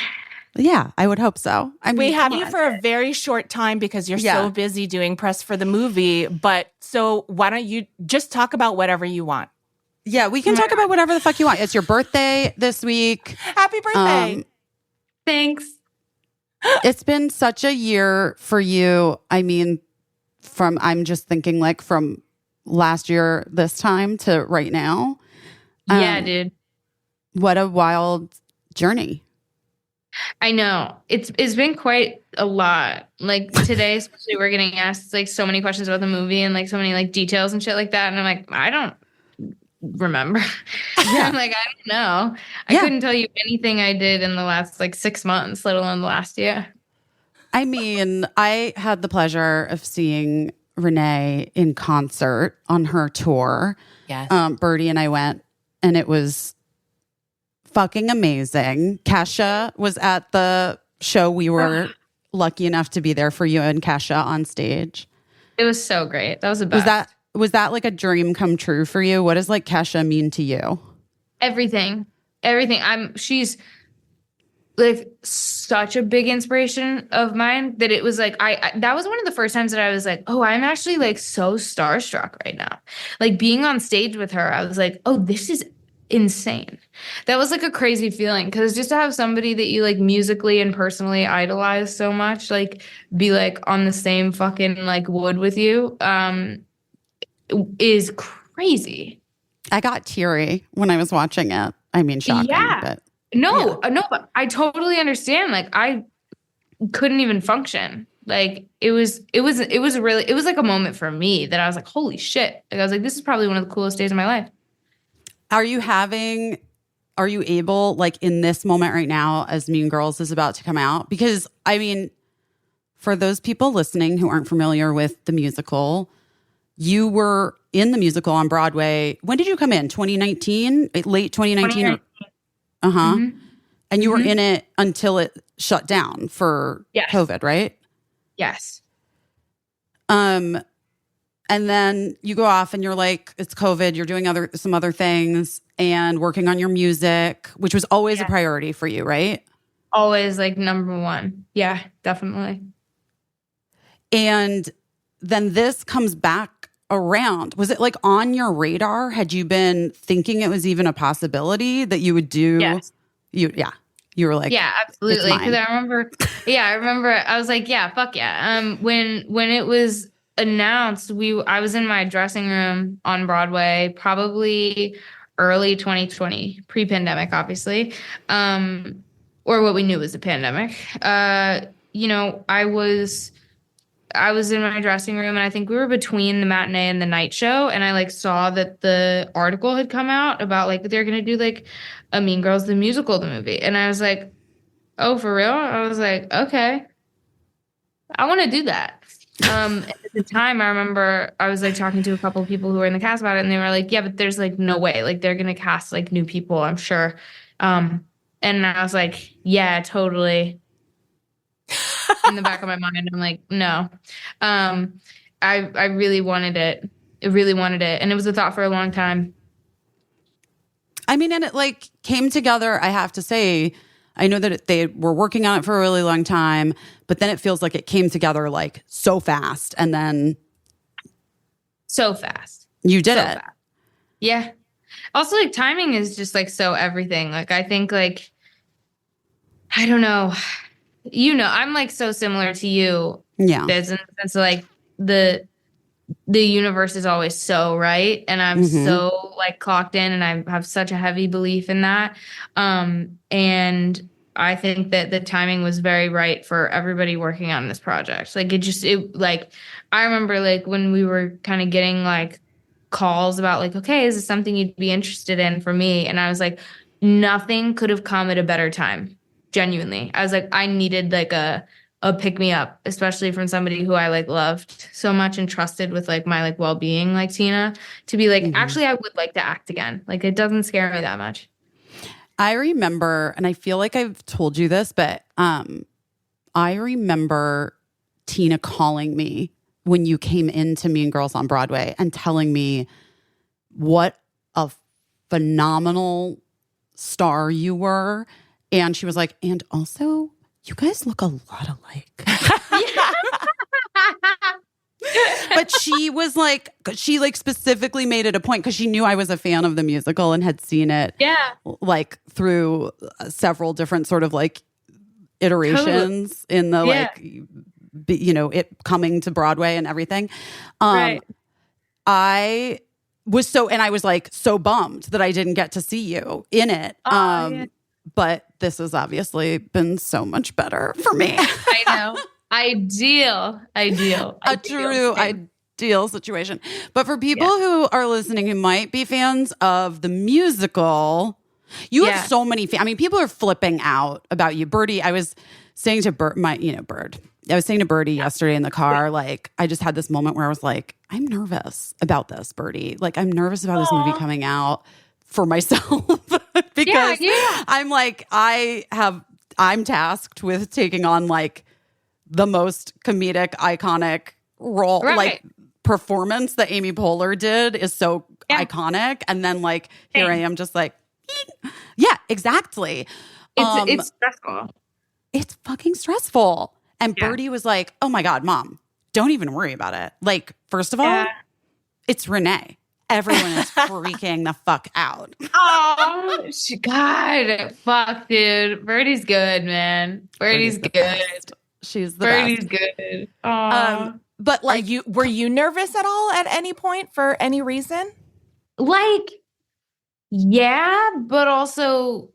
yeah, I would hope so. I mean, We have you for a very short time because you're so busy doing press for the movie. But so why don't you just talk about whatever you want? Yeah, we can talk about whatever the fuck you want. It's your birthday this week. Happy birthday. Thanks. It's been such a year for you. I mean, I'm just thinking like from last year, this time to right now. Yeah, dude. What a wild journey. I know. It's been quite a lot. Like today, especially we're getting asked like so many questions about the movie and like so many like details and shit like that. And I'm like, I don't remember. Yeah. I'm like, I don't know. I couldn't tell you anything I did in the last like 6 months, let alone the last year. I mean, I had the pleasure of seeing Reneé in concert on her tour. Yes. Birdie and I went, and it was fucking amazing. Kesha was at the show. We were lucky enough to be there for you and Kesha on stage. It was so great. That was the best. Was that like a dream come true for you? What does like Kesha mean to you? Everything. She's like such a big inspiration of mine that it was like, that was one of the first times that I was like, oh, I'm actually like so starstruck right now. Like being on stage with her, I was like, oh, this is insane. That was like a crazy feeling because just to have somebody that you like musically and personally idolize so much, like be like on the same fucking like wood with you, is crazy. I got teary when I was watching it. I mean, shocking. Yeah. But no, but I totally understand. Like I couldn't even function. Like it was like a moment for me that I was like, holy shit. Like I was like, this is probably one of the coolest days of my life. Are you able, like in this moment right now, as Mean Girls is about to come out? Because, I mean, for those people listening who aren't familiar with the musical, you were in the musical on Broadway. When did you come in? 2019? Late 2019? Uh-huh. Mm-hmm. And you were in it until it shut down for COVID, right? Yes. And then you go off and you're like, it's COVID. You're doing some other things and working on your music, which was always a priority for you, right? Always like number one. Yeah, definitely. And then this comes back around. Was it like on your radar? Had you been thinking it was even a possibility that you would do? Yes. You were like, yeah, absolutely. Because I remember I was like, yeah, fuck yeah. When it was announced, I was in my dressing room on Broadway, probably early 2020, pre-pandemic, obviously, or what we knew was a pandemic. I was in my dressing room, and I think we were between the matinee and the night show, and I like saw that the article had come out about like they're gonna do like a Mean Girls the musical, the movie, and I was like, oh, for real? I was like, okay, I want to do that. At the time, I remember I was like talking to a couple of people who were in the cast about it, and they were like, yeah, but there's like no way, like they're gonna cast like new people, I'm sure. And I was like, yeah, totally. In the back of my mind, I'm like, no. I really wanted it. I really wanted it, and it was a thought for a long time. I mean, and it like came together, I have to say. I know that they were working on it for a really long time, but then it feels like it came together like so fast, and then so fast. You did it. Fast. Yeah. Also, like timing is just like so everything. Like I think like I don't know. I'm like so similar to you. Yeah. There's in the sense of like the universe is always so right, and I'm so like clocked in, and I have such a heavy belief in that. And I think that the timing was very right for everybody working on this project. Like I remember like when we were kind of getting like calls about like, okay, is this something you'd be interested in for me? And I was like, nothing could have come at a better time. Genuinely. I was like, I needed like a pick me up, especially from somebody who I like loved so much and trusted with like my like well-being, like Tina, to be like, actually, I would like to act again. Like it doesn't scare me that much. I remember, and I feel like I've told you this, but I remember Tina calling me when you came into Mean Girls on Broadway and telling me what a phenomenal star you were. And she was like, and also, you guys look a lot alike. But she was like, she like specifically made it a point because she knew I was a fan of the musical and had seen it like through several different sort of like iterations in the like, you know, it coming to Broadway and everything. I was I was like so bummed that I didn't get to see you in it. But this has obviously been so much better for me. I know. Ideal. A true ideal situation. But for people who are listening who might be fans of the musical, you have so many fans. I mean, people are flipping out about you. Birdie, I was saying to Bird. I was saying to Birdie yesterday in the car, like, I just had this moment where I was like, I'm nervous about this, Birdie. Like, I'm nervous about this movie coming out for myself because I'm like, I'm tasked with taking on like the most comedic, iconic role, like performance that Amy Poehler did is so iconic. And then like, here I am just like, yeah, exactly. It's stressful. It's fucking stressful. And Birdie was like, oh my God, Mom, don't even worry about it. Like, first of all, it's Reneé. Everyone is freaking the fuck out. Oh, God. Fuck, dude. Birdie's good, man. Birdie's good. Best. She's the Birdie's best. good. Oh. But like, were you nervous at all at any point for any reason? Like, yeah, but also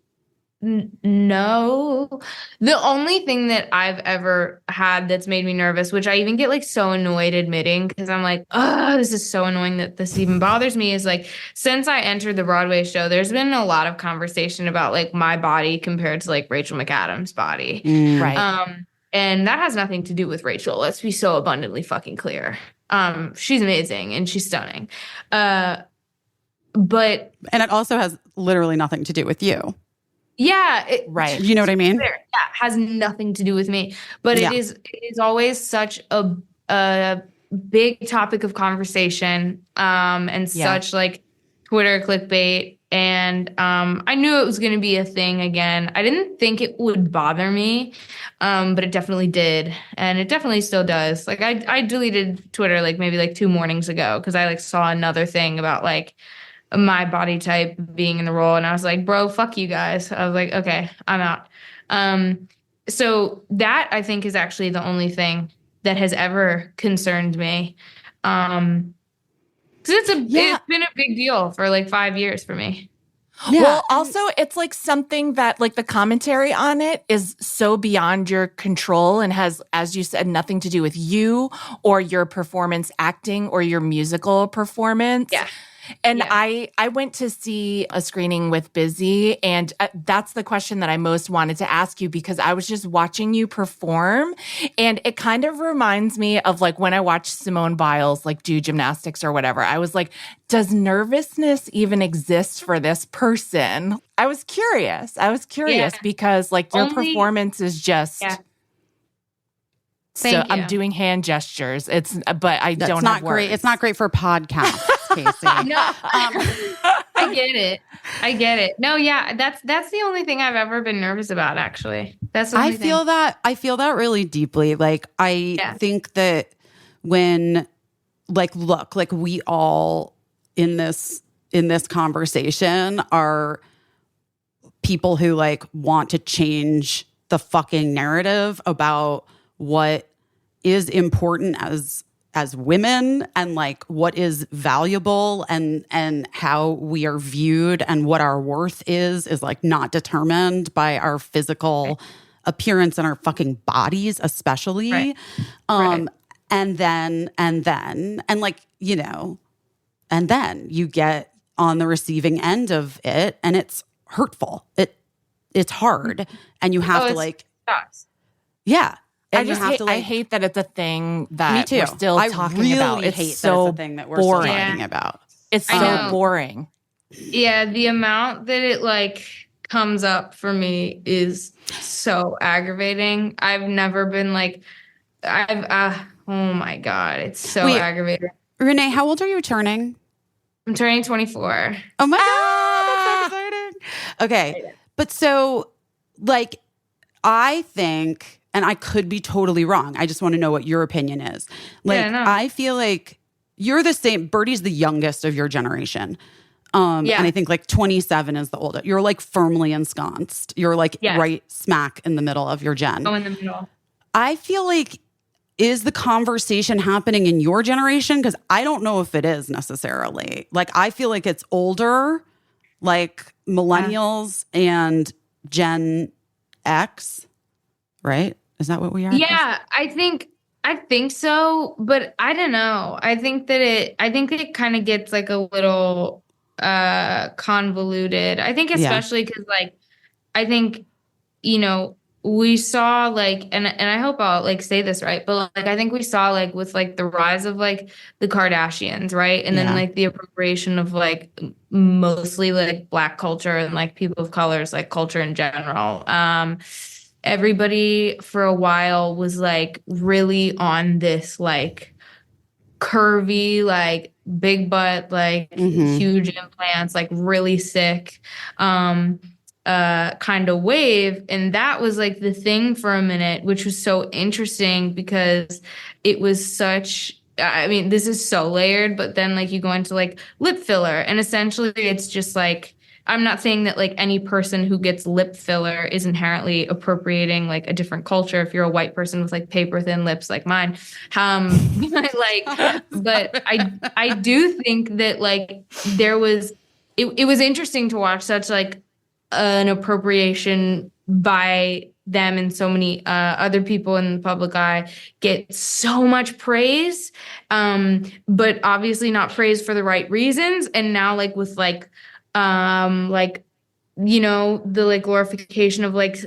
no. The only thing that I've ever had that's made me nervous, which I even get like so annoyed admitting because I'm like, oh, this is so annoying that this even bothers me, is like, since I entered the Broadway show, there's been a lot of conversation about like my body compared to like Rachel McAdams' body. Right. And that has nothing to do with Rachel. Let's be so abundantly fucking clear. She's amazing and she's stunning. And it also has literally nothing to do with you. Yeah. Right. You know what I mean? Yeah, it has nothing to do with me. But it is always such a big topic of conversation and such like Twitter clickbait. And I knew it was going to be a thing again. I didn't think it would bother me, but it definitely did. And it definitely still does. Like I deleted Twitter like maybe like 2 mornings ago because I like saw another thing about like my body type being in the role. And I was like, bro, fuck you guys. I was like, okay, I'm out. So that I think is actually the only thing that has ever concerned me. Cause it's been a big deal for like 5 years for me. Yeah. Well, also it's like something that like the commentary on it is so beyond your control and has, as you said, nothing to do with you or your performance acting or your musical performance. Yeah. And I went to see a screening with Busy, and that's the question that I most wanted to ask you because I was just watching you perform, and it kind of reminds me of like when I watched Simone Biles like do gymnastics or whatever. I was like, does nervousness even exist for this person? I was curious because like your performance is just... Yeah. So I'm doing hand gestures. But I don't have words. Great. It's not great for podcasts, Casey. No, I get it. No, yeah, that's the only thing I've ever been nervous about. Actually, that's the only thing. I feel that really deeply. Like I think that when, like, look, like we all in this conversation are people who like want to change the fucking narrative about what is important as as women and like what is valuable and how we are viewed and what our worth is like not determined by our physical appearance and our fucking bodies, especially. And then like, you know, and then you get on the receiving end of it and it's hurtful. It's hard and you have to like, yeah. And I hate that it's a thing that me too. we're still talking about. It's hate so that it's a thing that we're still talking about. It's so boring. Yeah, the amount that it like comes up for me is so aggravating. I've never been like, oh my God, it's so aggravating. Reneé, how old are you turning? I'm turning 24. Oh my God, that's so exciting. Okay, but so like I think, and I could be totally wrong. I just want to know what your opinion is. Like, I feel like you're the same. Birdie's the youngest of your generation. And I think like 27 is the oldest. You're like firmly ensconced. You're like right smack in the middle of your gen. Oh, in the middle. I feel like, is the conversation happening in your generation? Because I don't know if it is necessarily. Like, I feel like it's older, like millennials and Gen X. Right? Is that what we are? Yeah, I think so, but I don't know. I think it kind of gets like a little convoluted. I think especially because like I think, you know, we saw like and I hope I'll like say this right, but like I think we saw like with like the rise of like the Kardashians, right? And then like the appropriation of like mostly like Black culture and like people of colors, like culture in general. Everybody for a while was like really on this like curvy, like big butt, like huge implants, like really sick kind of wave. And that was like the thing for a minute, which was so interesting because it was such, I mean, this is so layered, but then like you go into like lip filler and essentially it's just like, I'm not saying that like any person who gets lip filler is inherently appropriating like a different culture. If you're a white person with like paper thin lips like mine, but I do think that like there was, it was interesting to watch such like an appropriation by them and so many other people in the public eye get so much praise, but obviously not praise for the right reasons. And now like with like you know, the like glorification of like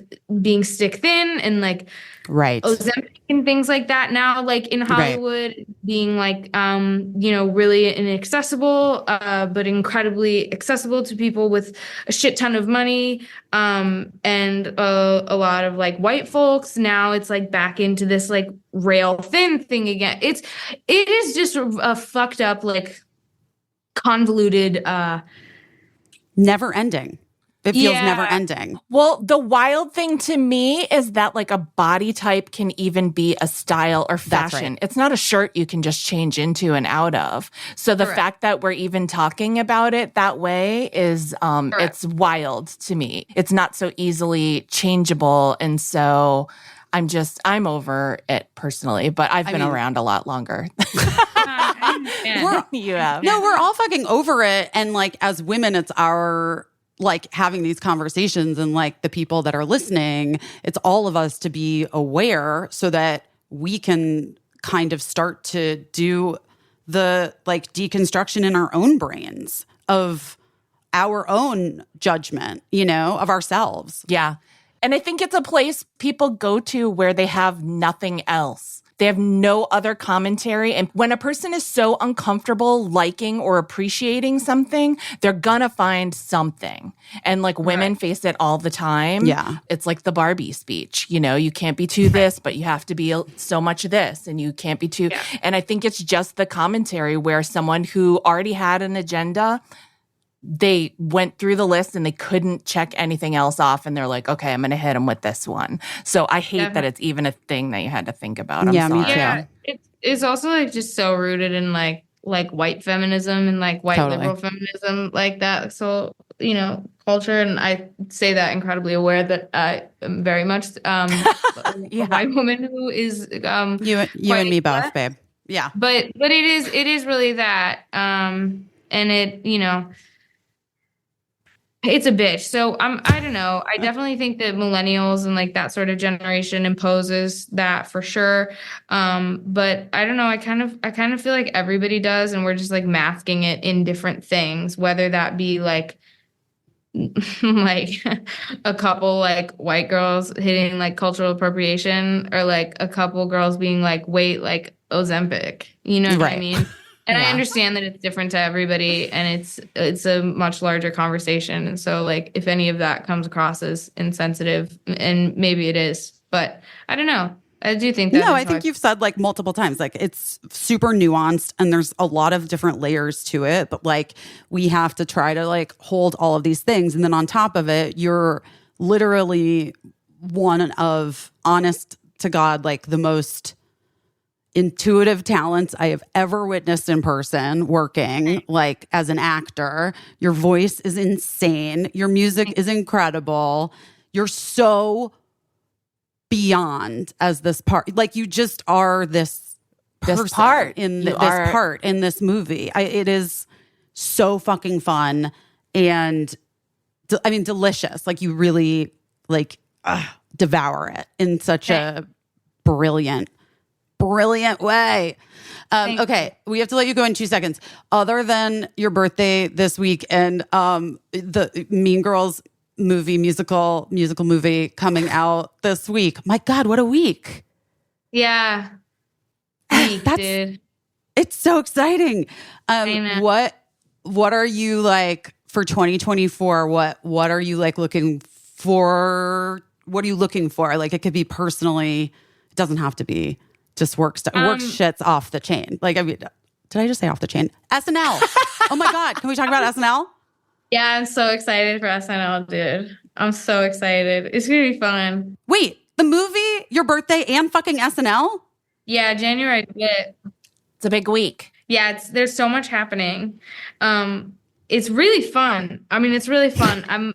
being stick thin and like Ozempic and things like that now like in Hollywood being like you know, really inaccessible but incredibly accessible to people with a shit ton of money and a lot of like white folks. Now it's like back into this like rail thin thing again. It is just a fucked up like convoluted never ending. It feels never ending. Well, the wild thing to me is that like a body type can even be a style or fashion. It's not a shirt you can just change into and out of. So the fact that we're even talking about it that way is it's wild to me. It's not so easily changeable. And so I'm over it personally, but I've been around a lot longer. You have. No, we're all fucking over it. And like as women, it's our like having these conversations and like the people that are listening, it's all of us to be aware so that we can kind of start to do the like deconstruction in our own brains of our own judgment, you know, of ourselves. Yeah. And I think it's a place people go to where they have nothing else. They have no other commentary. And when a person is so uncomfortable liking or appreciating something, they're gonna find something. And like women face it all the time. Yeah. It's like the Barbie speech. You know, you can't be too this, but you have to be so much this. And you can't be too. Yeah. And I think it's just the commentary where someone who already had an agenda, they went through the list and they couldn't check anything else off. And they're like, okay, I'm going to hit them with this one. So I hate that it's even a thing that you had to think about. I'm sorry. Me too. Yeah, it's also like just so rooted in like white feminism and like white liberal feminism like that. So, you know, culture. And I say that incredibly aware that I am very much a white woman who is you and me both, babe. Yeah. But it is really that. And it, it's a bitch. So I don't know. I definitely think that millennials and like that sort of generation imposes that for sure. But I don't know. I kind of feel like everybody does, and we're just like masking it in different things, whether that be like like a couple like white girls hitting like cultural appropriation, or like a couple girls being like, wait, like Ozempic. You know what I mean? And I understand that it's different to everybody, and it's a much larger conversation. And so like if any of that comes across as insensitive, and maybe it is, but I don't know. I do think that. No, I think you've said like multiple times, like it's super nuanced and there's a lot of different layers to it, but like we have to try to like hold all of these things. And then on top of it, you're literally one of, honest to God, like the most intuitive talents I have ever witnessed in person working, like as an actor. Your voice is insane. Your music is incredible. You're so beyond as this part, like you just are this part in this part in this movie. It is so fucking fun and delicious. Like you really like devour it in such a brilliant way. Okay, we have to let you go in 2 seconds. Other than your birthday this week and the Mean Girls musical movie coming out this week. My God, what a week. Yeah. Dude. It's so exciting. What are you like for 2024? What are you like looking for? What are you looking for? Like it could be personally, it doesn't have to be just work stuff. Work shit's off the chain. Like, I mean, did I just say off the chain? SNL. Oh my God. Can we talk about SNL? Yeah, I'm so excited for SNL, dude. I'm so excited. It's going to be fun. Wait, the movie, your birthday, and fucking SNL? Yeah, January 5th. It's a big week. Yeah, there's so much happening. It's really fun. I mean, it's really fun. I'm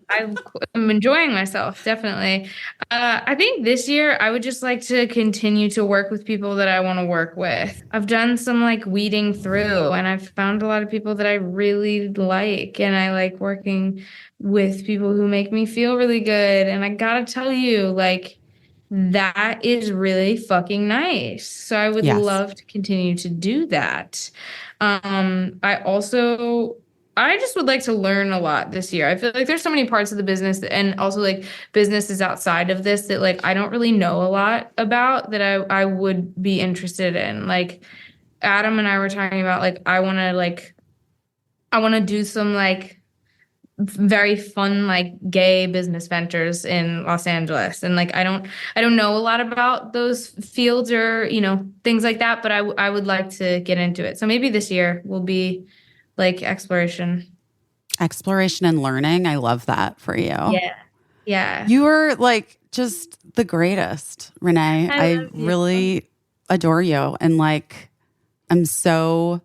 enjoying myself, definitely. I think this year I would just like to continue to work with people that I want to work with. I've done some like weeding through, and I've found a lot of people that I really like, and I like working with people who make me feel really good. And I gotta tell you, like, that is really fucking nice. So I would love to continue to do that. I just would like to learn a lot this year. I feel like there's so many parts of the business and also like businesses outside of this that like I don't really know a lot about that I would be interested in. Like Adam and I were talking about like I want to do some like very fun like gay business ventures in Los Angeles, and like I don't know a lot about those fields or things like that, but I would like to get into it. So maybe this year will be like exploration and learning. I love that for you. Yeah. You are like just the greatest, Reneé. I really adore you. And like, I'm so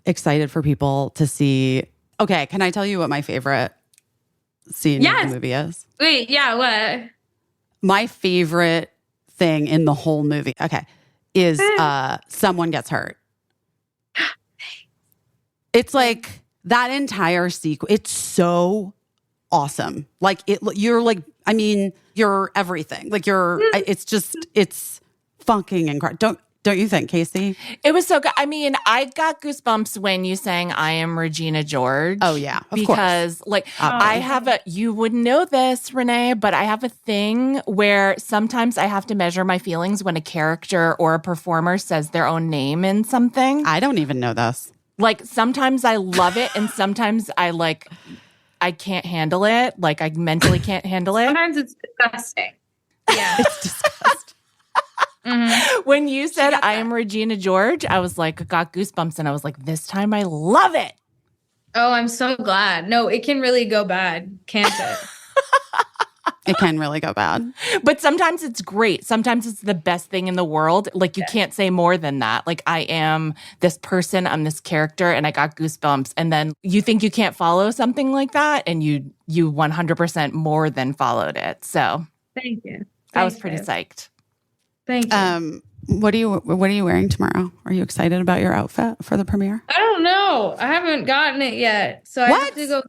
excited for people to see. Okay. Can I tell you what my favorite scene of the movie is? Wait, yeah. What? My favorite thing in the whole movie, is someone gets hurt. It's like that entire sequence. It's so awesome. Like you're like, I mean, you're everything. Like it's fucking incredible. Don't you think, Casey? It was so good. I mean, I got goosebumps when you sang "I Am Regina George." Oh yeah, of because course. like I have you wouldn't know this, Reneé, but I have a thing where sometimes I have to measure my feelings when a character or a performer says their own name in something. I don't even know this. Like sometimes I love it, and sometimes I can't handle it. Like I mentally can't handle it. Sometimes it's disgusting. Yeah, it's disgusting. Mm-hmm. When you said "I am Regina George," I was like, got goosebumps, and I was like, this time I love it. Oh, I'm so glad. No, it can really go bad, can't it? It can really go bad. But sometimes it's great. Sometimes it's the best thing in the world. Like you can't say more than that. Like I am this person, I'm this character, and I got goosebumps. And then you think you can't follow something like that, and you 100% more than followed it. So thank you. I was pretty psyched. Thank you. What are you wearing tomorrow? Are you excited about your outfit for the premiere? I don't know. I haven't gotten it yet. So I have to go.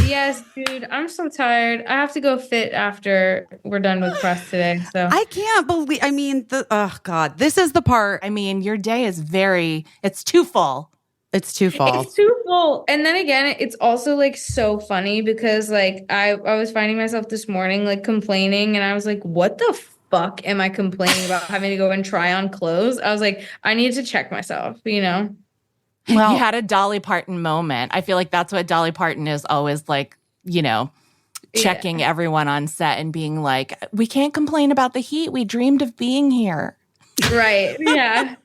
Yes, dude. I'm so tired. I have to go fit after we're done with press today. So I can't believe, I mean, oh God, this is the part. I mean, your day is it's too full. It's too full. It's too full. And then again, it's also like so funny because like I was finding myself this morning like complaining and I was like, what the fuck am I complaining about having to go and try on clothes? I was like, I need to check myself, you know? Well, you had a Dolly Parton moment. I feel like that's what Dolly Parton is always like, you know, checking everyone on set and being like, we can't complain about the heat. We dreamed of being here. Right. Yeah.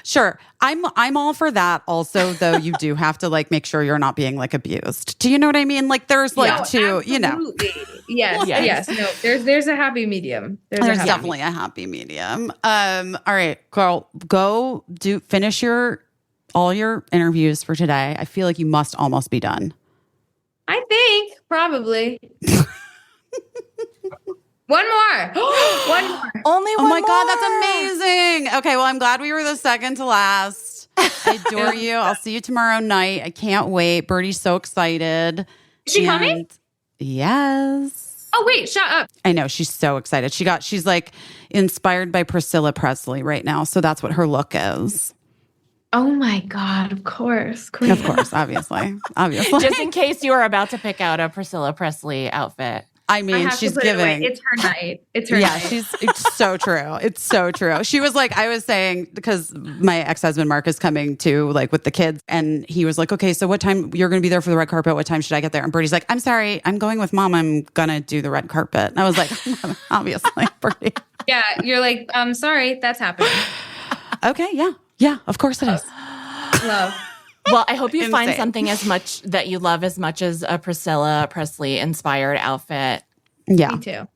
Sure. I'm all for that also, though you do have to like make sure you're not being like abused. Do you know what I mean? Like there's like two, absolutely. you know. Yes. No, there's a happy medium. There's definitely a happy medium. All right, girl, go finish all your interviews for today. I feel like you must almost be done. I think probably. One more. One more. Only one more. Oh my God, that's amazing. Okay, well, I'm glad we were the second to last. I adore you. I'll see you tomorrow night. I can't wait. Birdie's so excited. Is she coming? Yes. Oh, wait, shut up. I know. She's so excited. She's like inspired by Priscilla Presley right now. So that's what her look is. Oh my God, of course. Queen. Of course, obviously. Just in case you were about to pick out a Priscilla Presley outfit. I mean, she's giving. It's her night. It's her night. It's so true. It's so true. She was like, I was saying, because my ex-husband Mark is coming to like with the kids, and he was like, okay, so what time you're going to be there for the red carpet? What time should I get there? And Birdie's like, I'm sorry, I'm going with mom. I'm going to do the red carpet. And I was like, obviously, Birdie. Yeah, you're like, sorry, that's happening. Okay, yeah, of course it is. Love. Well, I hope you find something as much that you love as much as a Priscilla Presley inspired outfit. Yeah. Me too.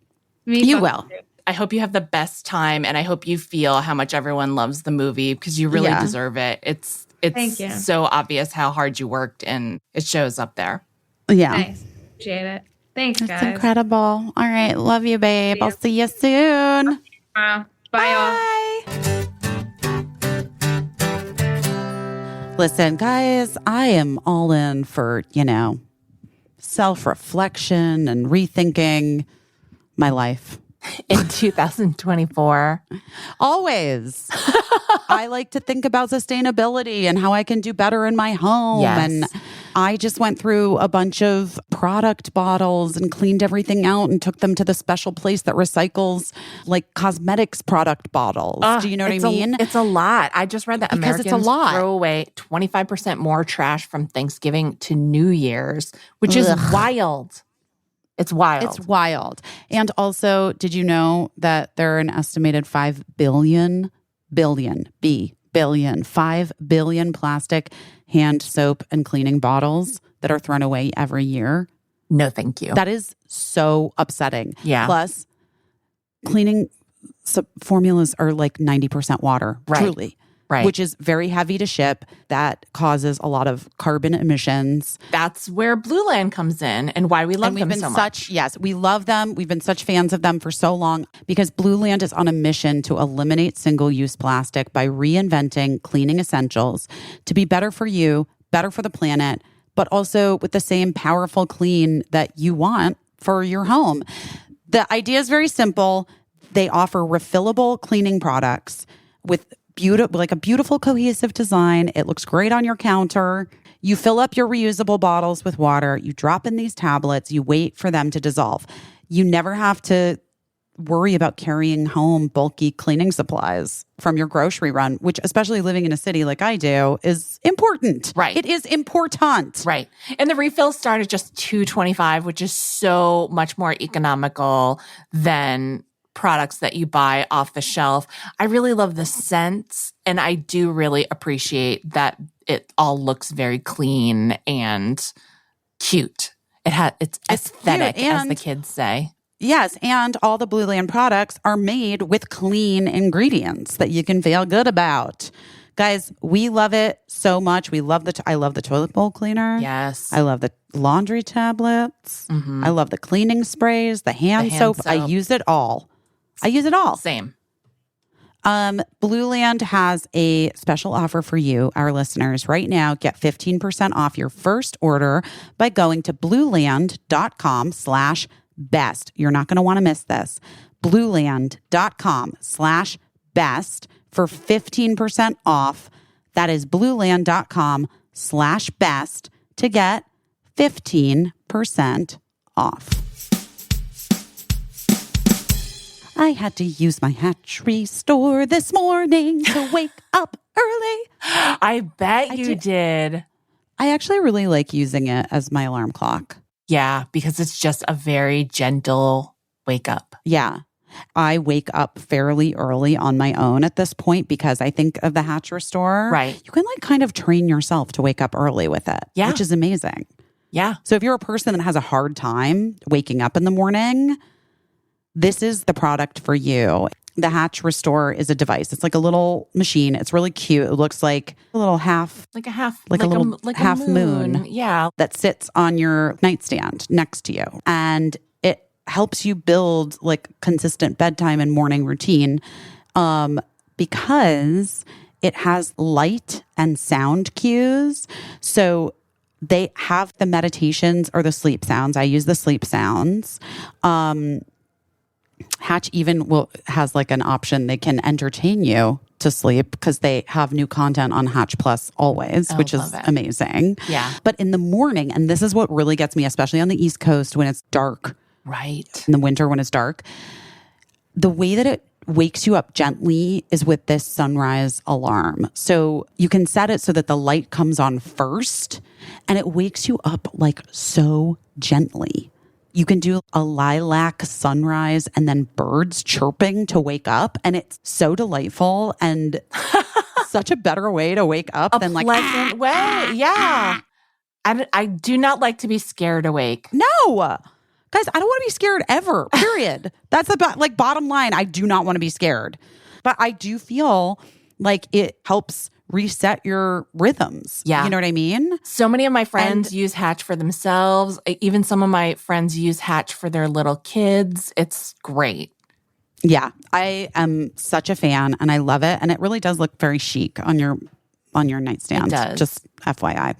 You will. Too. I hope you have the best time, and I hope you feel how much everyone loves the movie because you really deserve it. It's Thank you. So obvious how hard you worked, and it shows up there. Yeah. Nice. Appreciate it. Thanks, That's guys. incredible. All right. Love you, babe. I'll see you soon. Bye, y'all. Listen, guys, I am all in for, self-reflection and rethinking my life. In 2024. Always. I like to think about sustainability and how I can do better in my home. Yes. And I just went through a bunch of product bottles and cleaned everything out and took them to the special place that recycles like cosmetics product bottles. Do you know what I mean? It's a lot. I just read that Because Americans it's a lot. throw away 25% more trash from Thanksgiving to New Year's, which is wild. It's wild. It's wild. And also, did you know that there are an estimated 5 billion plastic hand soap and cleaning bottles that are thrown away every year? No, thank you. That is so upsetting. Yeah. Plus, cleaning formulas are like 90% water, truly. Right. Which is very heavy to ship. That causes a lot of carbon emissions. That's where Blue Land comes in and why we love them so much. Yes, we love them. We've been such fans of them for so long because Blue Land is on a mission to eliminate single-use plastic by reinventing cleaning essentials to be better for you, better for the planet, but also with the same powerful clean that you want for your home. The idea is very simple. They offer refillable cleaning products with a beautiful cohesive design. It looks great on your counter. You fill up your reusable bottles with water. You drop in these tablets. You wait for them to dissolve. You never have to worry about carrying home bulky cleaning supplies from your grocery run, which, especially living in a city like I do, is important. Right. It is important. Right. And the refills start at just $2.25, which is so much more economical than products that you buy off the shelf. I really love the scents, and I do really appreciate that it all looks very clean and cute. It's aesthetic, as the kids say. Yes, and all the Blue Land products are made with clean ingredients that you can feel good about. Guys, we love it so much. I love the toilet bowl cleaner. Yes. I love the laundry tablets. Mm-hmm. I love the cleaning sprays, the hand soap. I use it all. Same. Blue Land has a special offer for you, our listeners. Right now, get 15% off your first order by going to blueland.com/best. You're not going to want to miss this. Blueland.com/best for 15% off. That is blueland.com/best to get 15% off. I had to use my Hatch Restore this morning to wake up early. I bet you did. I actually really like using it as my alarm clock. Yeah, because it's just a very gentle wake up. Yeah. I wake up fairly early on my own at this point because I think of the Hatch Restore. Right. You can like kind of train yourself to wake up early with it, yeah, which is amazing. Yeah. So if you're a person that has a hard time waking up in the morning, this is the product for you. The Hatch Restore is a device. It's like a little machine. It's really cute. It looks like a little half, like a half, like a little half moon. Yeah. That sits on your nightstand next to you. And it helps you build like consistent bedtime and morning routine because it has light and sound cues. So they have the meditations or the sleep sounds. I use the sleep sounds. Hatch even has like an option they can entertain you to sleep because they have new content on Hatch Plus always, which is amazing. Yeah. But in the morning, and this is what really gets me, especially on the East Coast when it's dark. Right. In the winter when it's dark. The way that it wakes you up gently is with this sunrise alarm. So you can set it so that the light comes on first and it wakes you up like so gently. You can do a lilac sunrise and then birds chirping to wake up. And it's so delightful and such a better way to wake up than like a pleasant way. Yeah. I do not like to be scared awake. No. Guys, I don't want to be scared ever, period. That's the bottom line. I do not want to be scared. But I do feel like it helps reset your rhythms. Yeah. You know what I mean? So many of my friends use Hatch for themselves. Even some of my friends use Hatch for their little kids. It's great. Yeah. I am such a fan and I love it. And it really does look very chic on your nightstand. It does. Just FYI.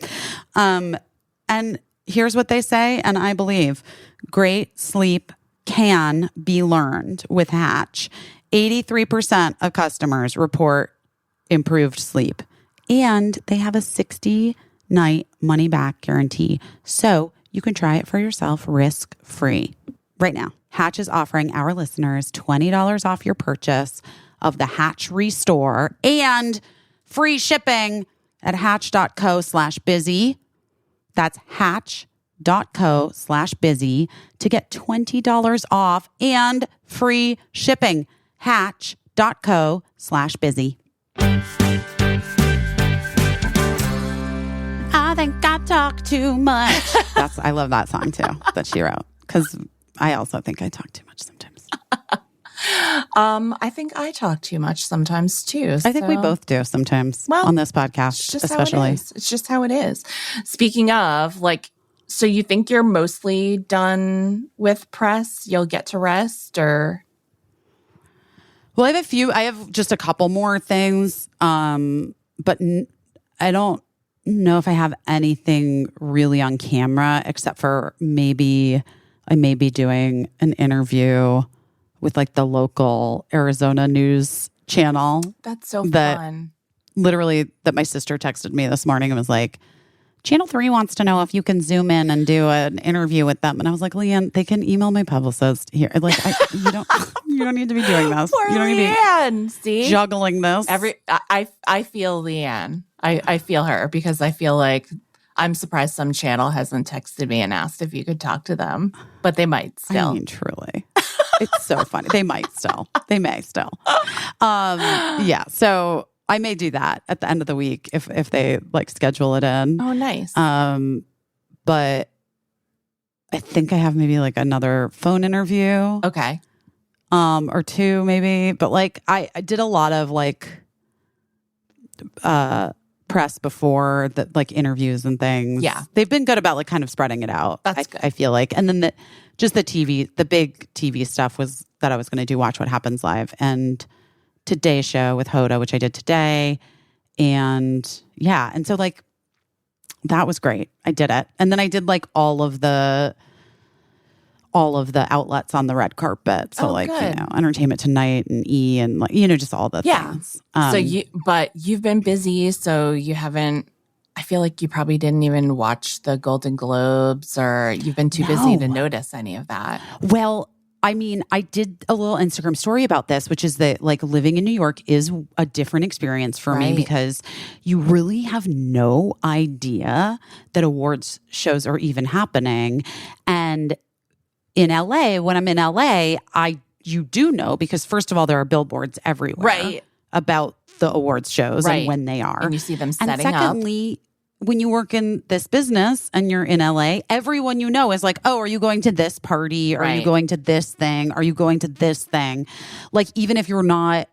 And here's what they say, and I believe great sleep can be learned with Hatch. 83% of customers report improved sleep, and they have a 60-night money-back guarantee. So you can try it for yourself risk-free. Right now, Hatch is offering our listeners $20 off your purchase of the Hatch Restore and free shipping at hatch.co/busy. That's hatch.co/busy to get $20 off and free shipping. Hatch.co/busy. I think I talk too much. I love that song too that she wrote because I also think I talk too much sometimes. I think I talk too much sometimes too. I think we both do sometimes on this podcast, especially. It's just how it is. Speaking of, so you think you're mostly done with press? You'll get to rest or? Well, I have just a couple more things, but I don't know if I have anything really on camera except for maybe I may be doing an interview with the local Arizona news channel. That's so fun. Literally, that my sister texted me this morning and was like, Channel 3 wants to know if you can zoom in and do an interview with them. And I was like, Leanne, they can email my publicist here. You don't need to be doing this. Poor you don't Leanne. need to be See? juggling this. I feel Leanne. I feel her because I feel like I'm surprised some channel hasn't texted me and asked if you could talk to them, but they might still. I mean, truly. It's so funny. They may still. Yeah. So I may do that at the end of the week if they schedule it in. Oh, nice. But I think I have maybe another phone interview. Okay. Or two maybe. But I did a lot of press before that, interviews and things. Yeah. They've been good about kind of spreading it out. That's good. I feel like. And then the big TV stuff was that I was going to do Watch What Happens Live. And Today Show with Hoda, which I did today. And yeah. And so like, that was great. I did it. And then I did like all of the outlets on the red carpet. So like, good. you know, Entertainment Tonight and E and like, you know, just all the things. But you've been busy, so you haven't, I feel like you probably didn't even watch the Golden Globes, or you've been too busy to notice any of that. Well, I mean, I did a little Instagram story about this, which is that like living in New York is a different experience for me because you really have no idea that awards shows are even happening. And in LA, when I'm in LA, you do know, because first of all, there are billboards everywhere about the awards shows and when they are. And you see them setting up. And secondly, when you work in this business and you're in LA, everyone you know is like, oh, are you going to this party? Are you going to this thing? Are you going to this thing? Like, even if you're not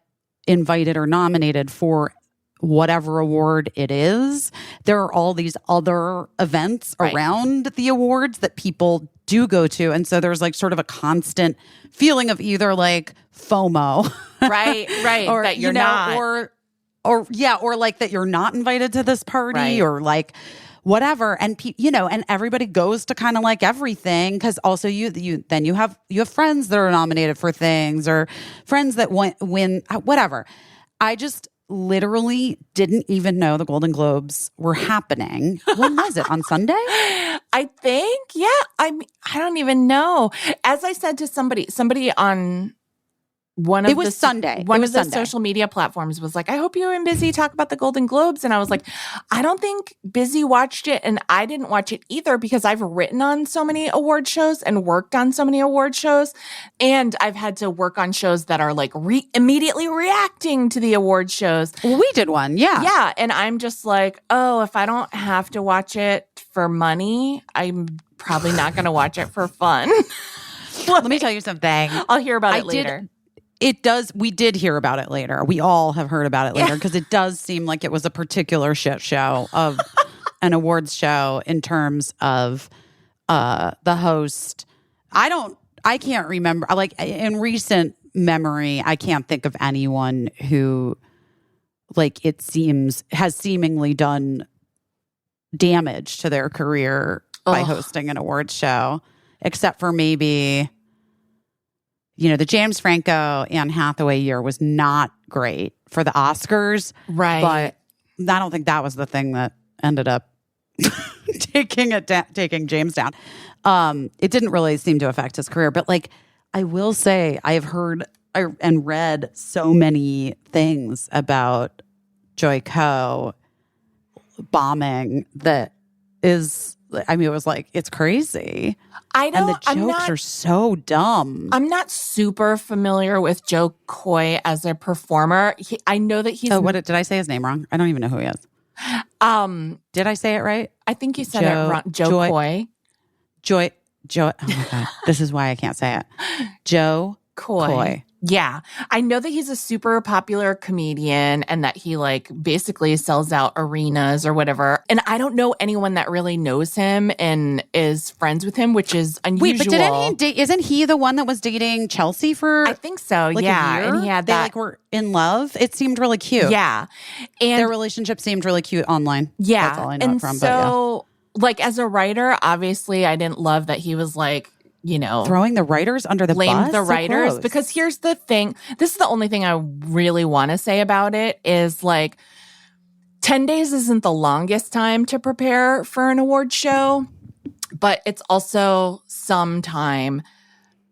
invited or nominated for whatever award it is, there are all these other events around the awards that people do go to. And so there's like sort of a constant feeling of either like FOMO. Right. Or that you're not. Or like that you're not invited to this party or like whatever. And and everybody goes to kind of like everything, because also you have friends that are nominated for things, or friends that win whatever. I just literally didn't even know the Golden Globes were happening. When was it? On Sunday? I think. Yeah. I don't even know. As I said to somebody on one of Sunday. One of the social media platforms was like, I hope you and Busy talk about the Golden Globes. And I was like, I don't think Busy watched it, and I didn't watch it either, because I've written on so many award shows and worked on so many award shows. And I've had to work on shows that are like immediately reacting to the award shows. Well, we did one. Yeah. Yeah. And I'm just like, oh, if I don't have to watch it for money, I'm probably not going to watch it for fun. Let me tell you something. I'll hear about it later. We did hear about it later. We all have heard about it later, because it does seem like it was a particular shit show of an awards show in terms of the host. I can't remember, like in recent memory, I can't think of anyone who like has seemingly done damage to their career by hosting an awards show, except for maybe, the James Franco, Anne Hathaway year was not great for the Oscars. Right. But I don't think that was the thing that ended up taking James down. It didn't really seem to affect his career. But like, I will say, I have heard and read so many things about Joy Coe bombing that is, I mean, it was like, it's crazy. I know. And the jokes are so dumb. I'm not super familiar with Joe Coy as a performer. I know that he's. Oh, what did I say his name wrong? I don't even know who he is. Did I say it right? I think you said it wrong. Joe Coy. Joy. Oh my God. This is why I can't say it. Joe Coy. Yeah. I know that he's a super popular comedian and that he like basically sells out arenas or whatever. And I don't know anyone that really knows him and is friends with him, which is unusual. Wait, but isn't he the one that was dating Chelsea for I think so, like yeah. a year? And he had they like were in love. It seemed really cute. Yeah. And their relationship seemed really cute online. Yeah. That's all I know and it from. So like as a writer, obviously I didn't love that he was like, throwing the writers under the bus? Blame the writers. So because here's the thing. This is the only thing I really want to say about it is like 10 days isn't the longest time to prepare for an award show, but it's also some time.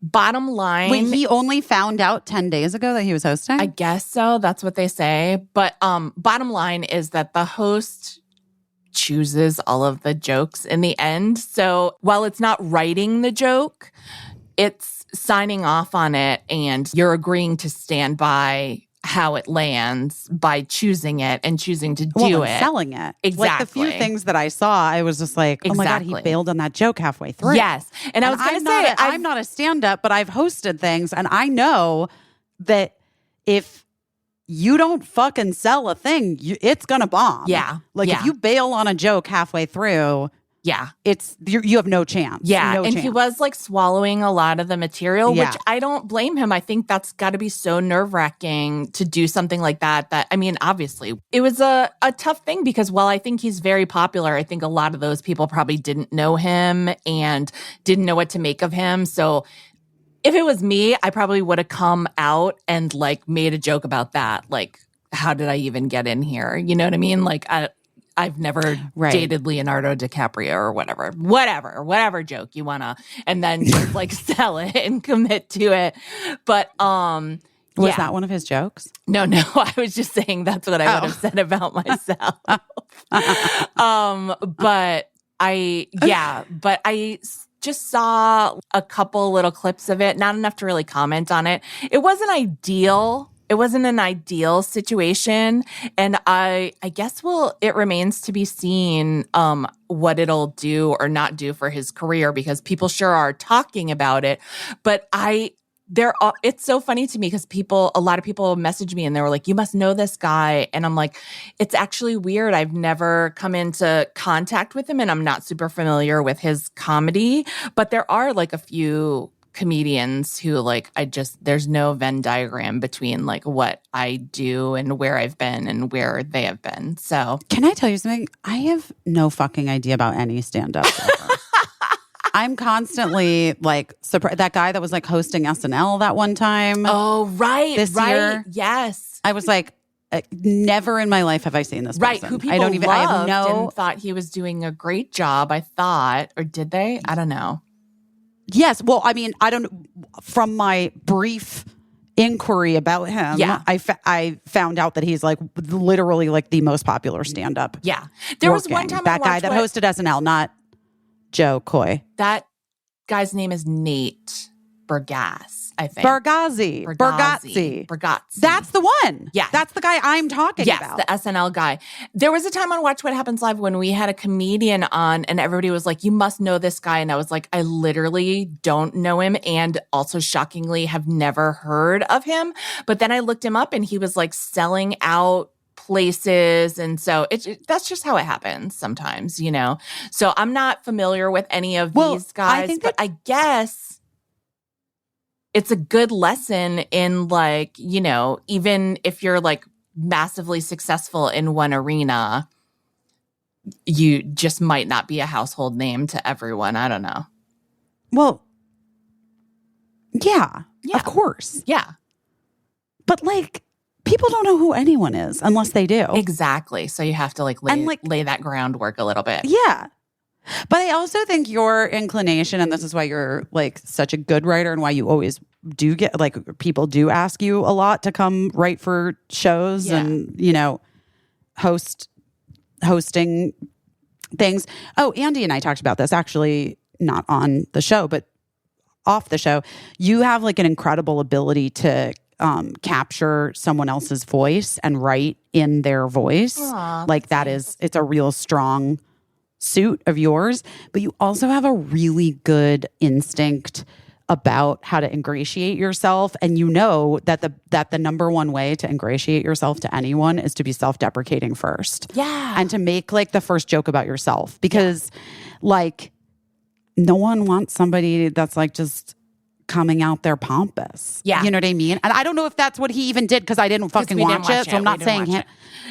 Bottom line. Wait, he only found out 10 days ago that he was hosting? I guess so. That's what they say. But bottom line is that the host chooses all of the jokes in the end. So while it's not writing the joke, it's signing off on it, and you're agreeing to stand by how it lands by choosing it and choosing to do it. Selling it. Exactly. Like the few things that I saw, I was just like, oh my God, he bailed on that joke halfway through. Yes. And I was going to say, I'm not a stand-up, but I've hosted things, and I know that if you don't fucking sell a thing, it's going to bomb. Yeah. Like if you bail on a joke halfway through, Yeah. You have no chance. Yeah. No and chance. he was like swallowing a lot of the material, Yeah. which I don't blame him. I think that's got to be so nerve-wracking to do something like that. I mean, obviously, it was a tough thing because while I think he's very popular, I think a lot of those people probably didn't know him and didn't know what to make of him. So if it was me, I probably would have come out and like made a joke about that. Like, how did I even get in here? You know what I mean? Like, I've never dated Leonardo DiCaprio or whatever joke you wanna, and then just like sell it and commit to it. But was that one of his jokes? No, I was just saying that's what I would have said about myself. But I just saw a couple little clips of it, not enough to really comment on it. It wasn't ideal. It wasn't an ideal situation. And I guess it remains to be seen what it'll do or not do for his career because people sure are talking about it. But it's so funny to me because a lot of people message me and they were like, you must know this guy. And I'm like, it's actually weird. I've never come into contact with him and I'm not super familiar with his comedy. But there are like a few comedians who like there's no Venn diagram between like what I do and where I've been and where they have been. So can I tell you something? I have no fucking idea about any stand-up. I'm constantly like surprised. That guy that was like hosting SNL that one time. Oh, right. This year. Yes. I was like, never in my life have I seen this person. Right. Who people loved and thought he was doing a great job, I thought. Or did they? I don't know. Yes. Well, I mean, I don't, from my brief inquiry about him, I found out that he's like literally like the most popular stand-up. Yeah. There was one time that guy that hosted SNL, not Joe Coy. That guy's name is Nate Bargatze, I think. Bargatze. That's the one. Yeah. That's the guy I'm talking about. Yes, the SNL guy. There was a time on Watch What Happens Live when we had a comedian on and everybody was like, you must know this guy. And I was like, I literally don't know him and also shockingly have never heard of him. But then I looked him up and he was like selling out places. And so that's just how it happens sometimes, you know? So I'm not familiar with any of these guys, but I guess it's a good lesson in like, you know, even if you're like massively successful in one arena, you just might not be a household name to everyone. I don't know. Well, yeah. Of course. Yeah. But like, people don't know who anyone is unless they do. Exactly. So you have to lay that groundwork a little bit. Yeah. But I also think your inclination, and this is why you're like such a good writer and why you always do get like people do ask you a lot to come write for shows and, you know, hosting things. Oh, Andy and I talked about this actually, not on the show, but off the show. You have like an incredible ability to capture someone else's voice and write in their voice. Aww, like it's a real strong suit of yours, but you also have a really good instinct about how to ingratiate yourself. And you know that the number one way to ingratiate yourself to anyone is to be self-deprecating first. Yeah. And to make like the first joke about yourself because like no one wants somebody that's like just coming out there pompous. Yeah. You know what I mean? And I don't know if that's what he even did because I didn't fucking watch it. So I'm not saying him.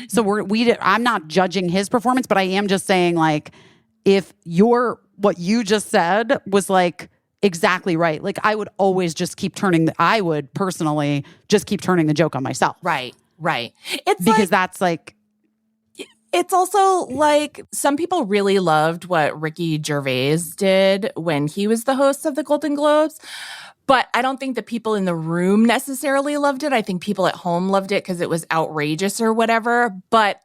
So I'm not judging his performance, but I am just saying like, if what you just said was like exactly right, like I would always just keep I would personally just keep turning the joke on myself. Right. It's because that's like, it's also like some people really loved what Ricky Gervais did when he was the host of the Golden Globes. But I don't think the people in the room necessarily loved it. I think people at home loved it because it was outrageous or whatever. But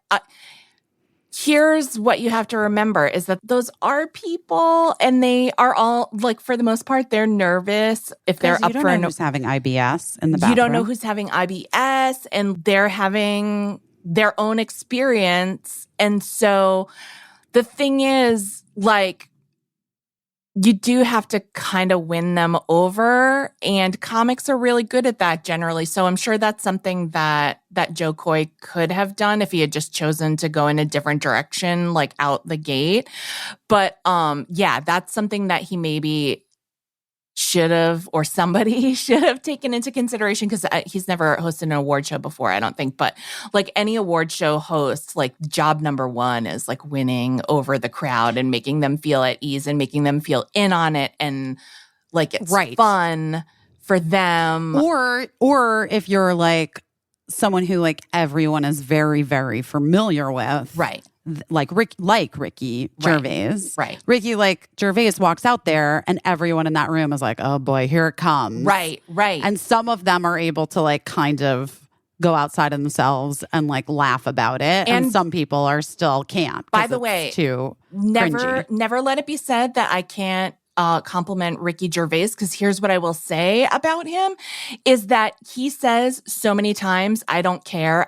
here's what you have to remember is that those are people and they are all like, for the most part, they're nervous if they're up for You don't know who's having IBS in the bathroom. You don't know who's having IBS and they're having their own experience. And so the thing is like, you do have to kind of win them over, and comics are really good at that generally. So I'm sure that's something that Joe Coy could have done if he had just chosen to go in a different direction, like out the gate. But yeah, that's something that he maybe should have, or somebody should have taken into consideration, because he's never hosted an award show before, I don't think. But like any award show host, like job number one is like winning over the crowd and making them feel at ease and making them feel in on it and like it's fun for them. Or if you're like someone who like everyone is very, very familiar with. Right. Like Ricky Gervais. Right. Ricky Gervais walks out there and everyone in that room is like, oh boy, here it comes. Right. And some of them are able to like kind of go outside of themselves and like laugh about it. And some people are still can't. By the way, too never let it be said that I can't compliment Ricky Gervais, because here's what I will say about him is that he says so many times, I don't care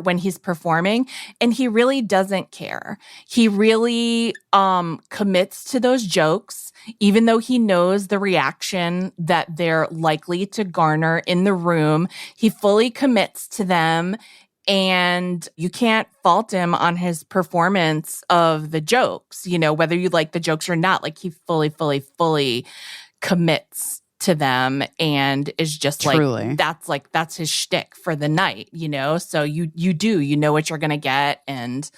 when he's performing, and he really doesn't care. He really commits to those jokes, even though he knows the reaction that they're likely to garner in the room. He fully commits to them. And you can't fault him on his performance of the jokes, you know, whether you like the jokes or not. Like he fully commits to them and is just Truly. that's his shtick for the night, you know? So you know what you're going to get. And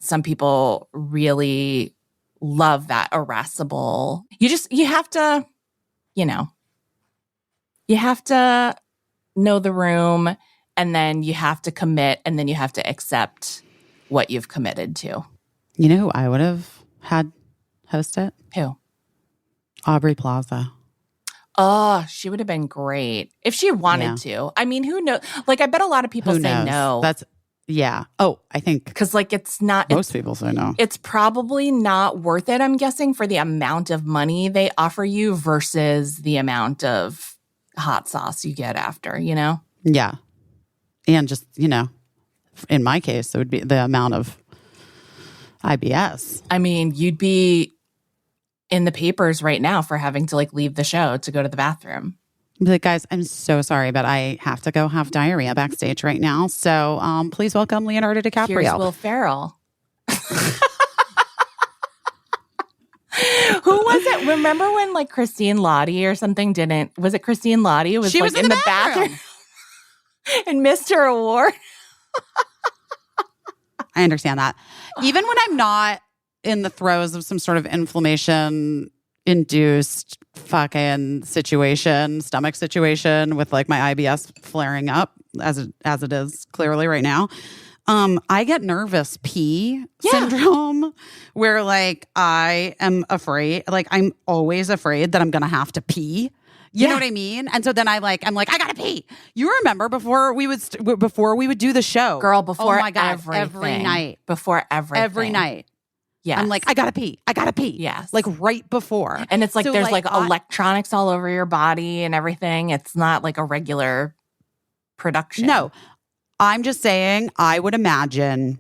some people really love that irascible. You have to know the room. And then you have to commit, and then you have to accept what you've committed to. You know who I would have had host it? Who? Aubrey Plaza. Oh, she would have been great if she wanted to. I mean, who knows? Like, I bet a lot of people say no. Oh, I think. Because, like, it's not. Most people say no. It's probably not worth it, I'm guessing, for the amount of money they offer you versus the amount of hot sauce you get after, you know? Yeah. And just, you know, in my case, it would be the amount of IBS. I mean, you'd be in the papers right now for having to like leave the show to go to the bathroom. Be like, guys, I'm so sorry, but I have to go have diarrhea backstage right now. So please welcome Leonardo DiCaprio. Here's Will Ferrell. Who was it? Remember when like Christine Lottie or something was it Christine Lottie? She was in the bathroom. And missed her award. I understand that. Even when I'm not in the throes of some sort of inflammation-induced fucking stomach situation with like my IBS flaring up as it is clearly right now, I get nervous pee syndrome where like I am afraid, like I'm always afraid that I'm going to have to pee. You know what I mean? And so then I'm like, I gotta pee. You remember before we would do the show, girl? Before oh my God, everything. every night, before everything, every night. Yeah, I'm like, I gotta pee. Yes, like right before. And it's like so there's like electronics all over your body and everything. It's not like a regular production. No, I'm just saying. I would imagine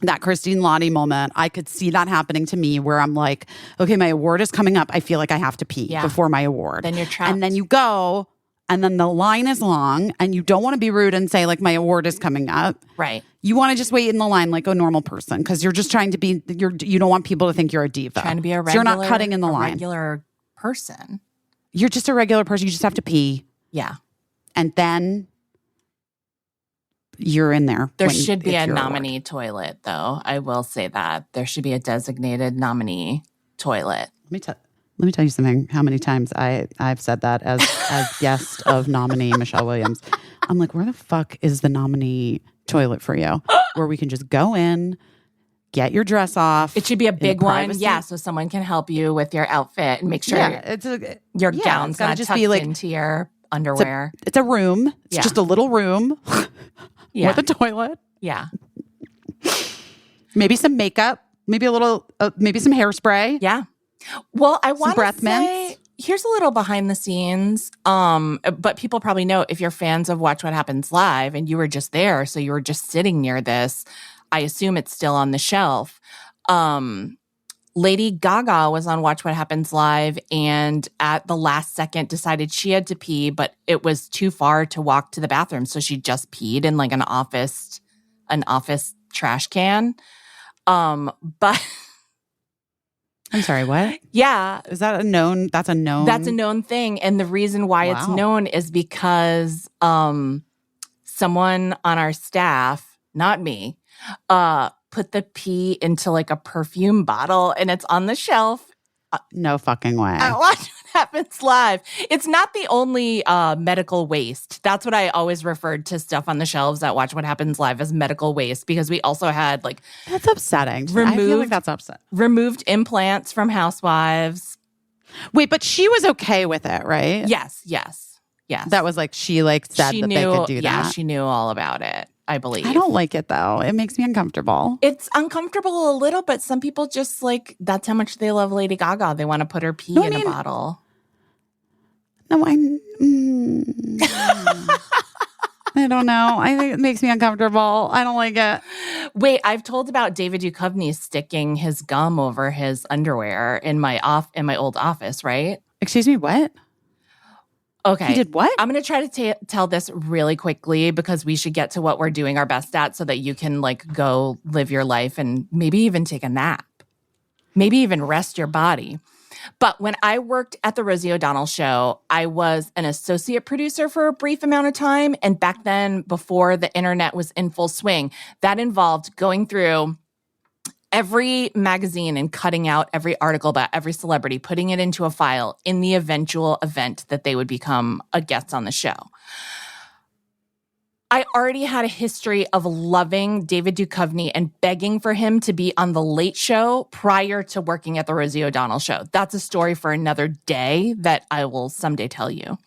that Christine Lottie moment, I could see that happening to me where I'm like, okay, my award is coming up. I feel like I have to pee before my award. Then you're trapped. And then you go, and then the line is long, and you don't want to be rude and say, like, my award is coming up. Right. You want to just wait in the line like a normal person because you're just trying to be, you don't want people to think you're a diva. Trying to be a regular, so you're not cutting in the line. Regular person. You're just a regular person. You just have to pee. Yeah. And then you're in there. There should be a nominee toilet, though. I will say that. There should be a designated nominee toilet. Let me tell you something. How many times I've said that as guest of nominee Michelle Williams. I'm like, where the fuck is the nominee toilet for you? Where we can just go in, get your dress off. It should be a big one. Yeah, so someone can help you with your outfit and make sure your gown's not just tucked into your underwear. It's a room. It's just a little room. Yeah. With a toilet. Yeah. Maybe some makeup. Maybe a little, maybe some hairspray. Yeah. Well, I want to say, mints. Here's a little behind the scenes. But people probably know if you're fans of Watch What Happens Live and you were just there, so you were just sitting near this, I assume it's still on the shelf. Lady Gaga was on Watch What Happens Live and at the last second decided she had to pee, but it was too far to walk to the bathroom. So she just peed in like an office trash can. But I'm sorry, what? Yeah. Is that a known? That's a known? That's a known thing. And the reason why it's known is because someone on our staff, not me, put the pee into like a perfume bottle and it's on the shelf. No fucking way. Watch What Happens Live. It's not the only medical waste. That's what I always referred to stuff on the shelves at Watch What Happens Live as medical waste, because we also had like... That's upsetting. I feel like that's upsetting. Removed implants from housewives. Wait, but she was okay with it, right? Yes. That was like, she like said they could do that. Yeah, she knew all about it, I believe. I don't like it though. It makes me uncomfortable. It's uncomfortable a little, but some people just like, that's how much they love Lady Gaga. They want to put her pee in a bottle. No, I don't know. I think it makes me uncomfortable. I don't like it. Wait, I've told about David Duchovny sticking his gum over his underwear in my old office, right? Excuse me, what? Okay. He did what? I'm going to try to tell this really quickly because we should get to what we're doing our best at so that you can like go live your life and maybe even take a nap. Maybe even rest your body. But when I worked at the Rosie O'Donnell show, I was an associate producer for a brief amount of time. And back then, before the internet was in full swing, that involved going through every magazine and cutting out every article about every celebrity, putting it into a file in the eventual event that they would become a guest on the show. I already had a history of loving David Duchovny and begging for him to be on The Late Show prior to working at the Rosie O'Donnell show. That's a story for another day that I will someday tell you.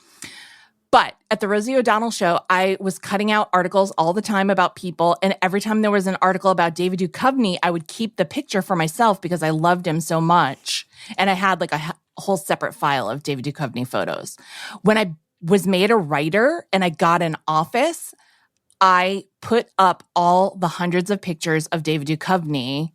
But at the Rosie O'Donnell show, I was cutting out articles all the time about people. And every time there was an article about David Duchovny, I would keep the picture for myself because I loved him so much. And I had like a whole separate file of David Duchovny photos. When I was made a writer and I got an office, I put up all the hundreds of pictures of David Duchovny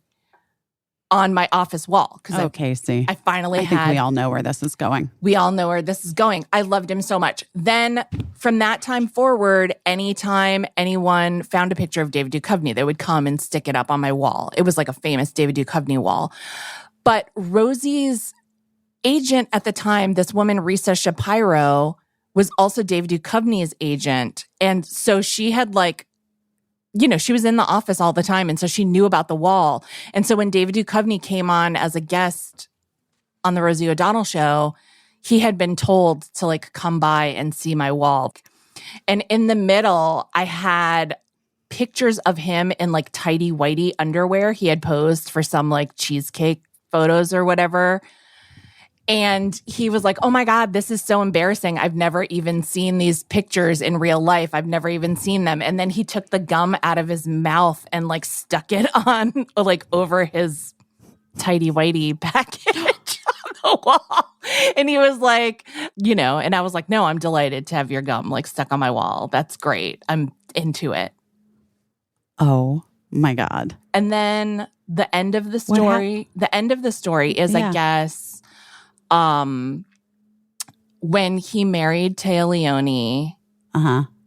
on my office wall. Casey. I finally think we all know where this is going. We all know where this is going. I loved him so much. Then from that time forward, anytime anyone found a picture of David Duchovny, they would come and stick it up on my wall. It was like a famous David Duchovny wall. But Rosie's agent at the time, this woman, Risa Shapiro, was also David Duchovny's agent. And so she had like, you know, she was in the office all the time. And so she knew about the wall. And so when David Duchovny came on as a guest on the Rosie O'Donnell show, he had been told to like come by and see my wall. And in the middle, I had pictures of him in like tidy whitey underwear. He had posed for some like cheesecake photos or whatever. And he was like, oh my God, this is so embarrassing. I've never even seen these pictures in real life. I've never even seen them. And then he took the gum out of his mouth and like stuck it on like over his tidy whitey package on the wall. And he was like, you know, and I was like, no, I'm delighted to have your gum like stuck on my wall. That's great. I'm into it. Oh my God. And then the end of the story, is, I guess, when he married Téa Leoni,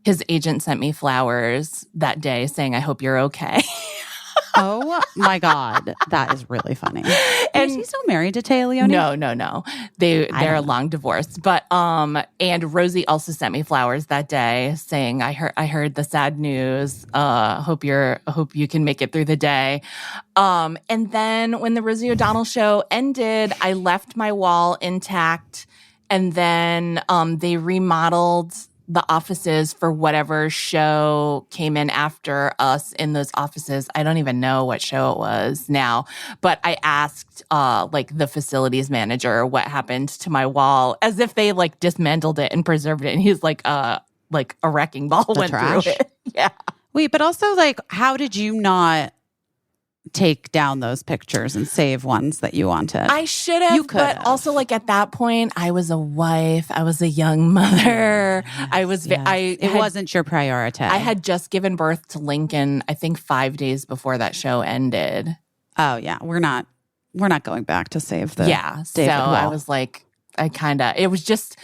his agent sent me flowers that day saying, I hope you're okay. Oh my God. That is really funny. And is he still married to Téa Leoni? No. They're a long divorce. But and Rosie also sent me flowers that day saying, I heard the sad news. Hope you can make it through the day. And then when the Rosie O'Donnell show ended, I left my wall intact. And then they remodeled the offices for whatever show came in after us in those offices. I don't even know what show it was now, but I asked like the facilities manager what happened to my wall, as if they like dismantled it and preserved it. And he's like a wrecking ball went through it. Yeah. Wait, but also like, how did you not take down those pictures and save ones that you wanted? I should have, but also like at that point, I was a wife. I was a young mother. It wasn't your priority. I had just given birth to Lincoln, I think 5 days before that show ended. Oh yeah. We're not we're not going back to save the David Wall. I was like, it was just,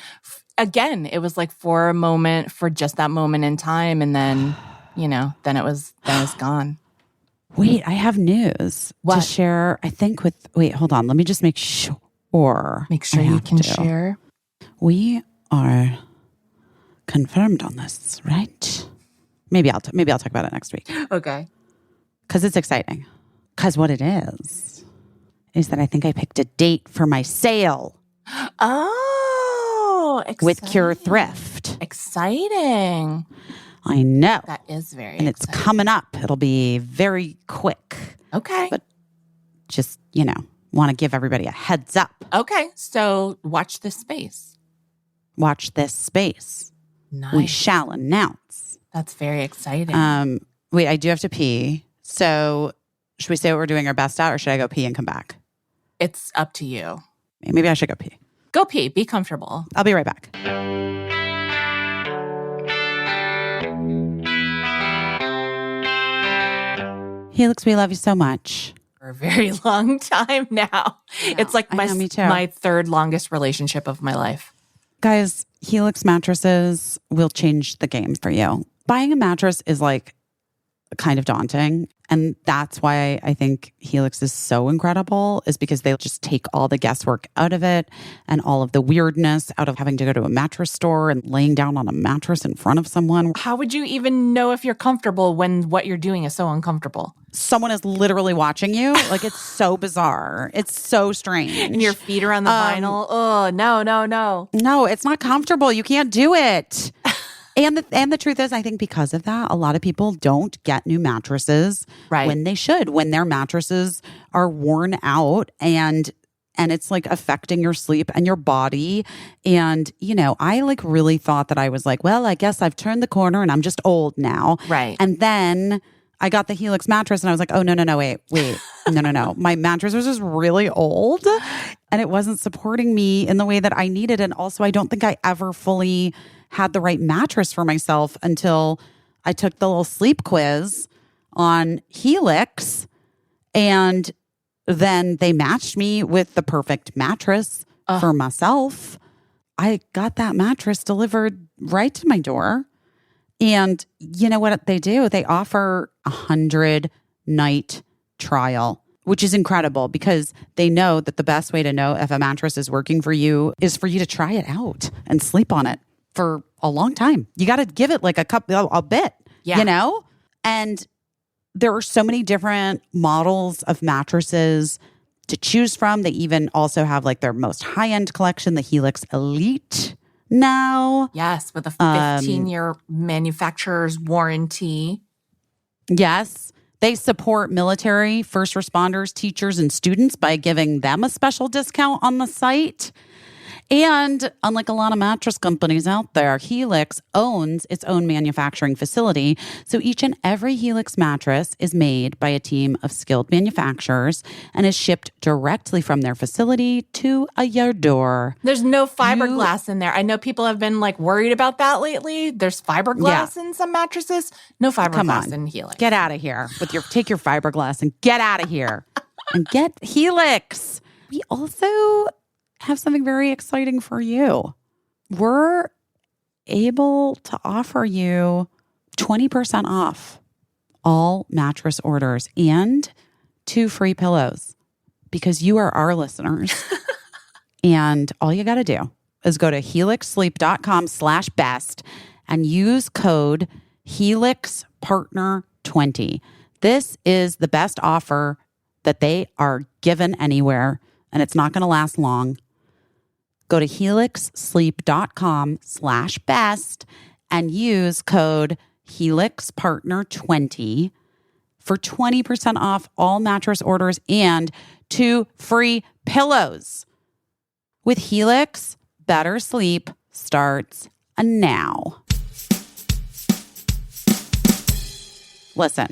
again, it was like for a moment, for just that moment in time. And then, then it was gone. Wait, I have news to share, I think wait, hold on. Let me just make sure. Make sure you can share. We are confirmed on this, right? Maybe I'll talk about it next week. Okay. Because it's exciting. Because what it is that I think I picked a date for my sale. Oh, exciting. With Cure Thrift. Exciting. I know. That is very And it's coming up. It'll be very quick. Okay. But just, want to give everybody a heads up. Okay. So watch this space. Watch this space. Nice. We shall announce. That's very exciting. Wait, I do have to pee. So should we say what we're doing our best at, or should I go pee and come back? It's up to you. Maybe I should go pee. Go pee. Be comfortable. I'll be right back. Helix, we love you so much. For a very long time now. It's like my third longest relationship of my life. Guys, Helix mattresses will change the game for you. Buying a mattress is like kind of daunting. And that's why I think Helix is so incredible, is because they just take all the guesswork out of it and all of the weirdness out of having to go to a mattress store and laying down on a mattress in front of someone. How would you even know if you're comfortable when what you're doing is so uncomfortable? Someone is literally watching you. Like, it's so bizarre. It's so strange. And your feet are on the vinyl. Oh, no. No, it's not comfortable. You can't do it. And the truth is, I think because of that, a lot of people don't get new mattresses when they should, when their mattresses are worn out and it's like affecting your sleep and your body. And, I like really thought that I was like, well, I guess I've turned the corner and I'm just old now. Right. And then I got the Helix mattress and I was like, oh, no, wait. No. My mattress was just really old and it wasn't supporting me in the way that I needed. And also, I don't think I ever fully had the right mattress for myself until I took the little sleep quiz on Helix, and then they matched me with the perfect mattress for myself. I got that mattress delivered right to my door. And you know what they do? They offer 100-night trial, which is incredible because they know that the best way to know if a mattress is working for you is for you to try it out and sleep on it for a long time. You got to give it like a bit, And there are so many different models of mattresses to choose from. They even also have like their most high-end collection, the Helix Elite now. Yes, with a 15-year manufacturer's warranty. Yes. They support military, first responders, teachers, and students by giving them a special discount on the site. And unlike a lot of mattress companies out there, Helix owns its own manufacturing facility. So each and every Helix mattress is made by a team of skilled manufacturers and is shipped directly from their facility to your door. There's no fiberglass in there. I know people have been like worried about that lately. There's fiberglass in some mattresses. No fiberglass in Helix. Get out of here with take your fiberglass and get out of here and get Helix. We also have something very exciting for you. We're able to offer you 20% off all mattress orders and 2 free pillows because you are our listeners. And all you got to do is go to helixsleep.com/best and use code HelixPartner20. This is the best offer that they are given anywhere, and it's not going to last long. Go to helixsleep.com/best and use code HelixPartner20 for 20% off all mattress orders and 2 free pillows. With Helix, better sleep starts now. Listen,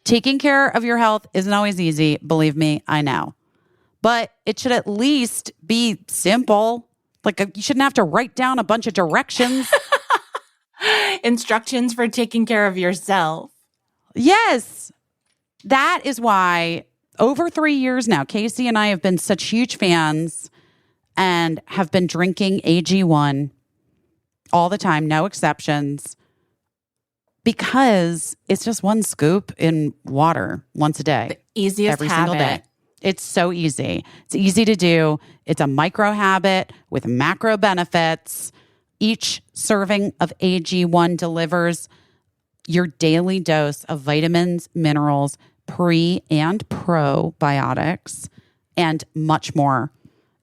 taking care of your health isn't always easy. Believe me, I know. But it should at least be simple. Like, you shouldn't have to write down a bunch of directions. Instructions for taking care of yourself. Yes. That is why over 3 years now, Casey and I have been such huge fans and have been drinking AG1 all the time, no exceptions, because it's just one scoop in water once a day. The easiest every habit. single day. It's so easy. It's easy to do. It's a micro habit with macro benefits. Each serving of AG1 delivers your daily dose of vitamins, minerals, pre and probiotics, and much more.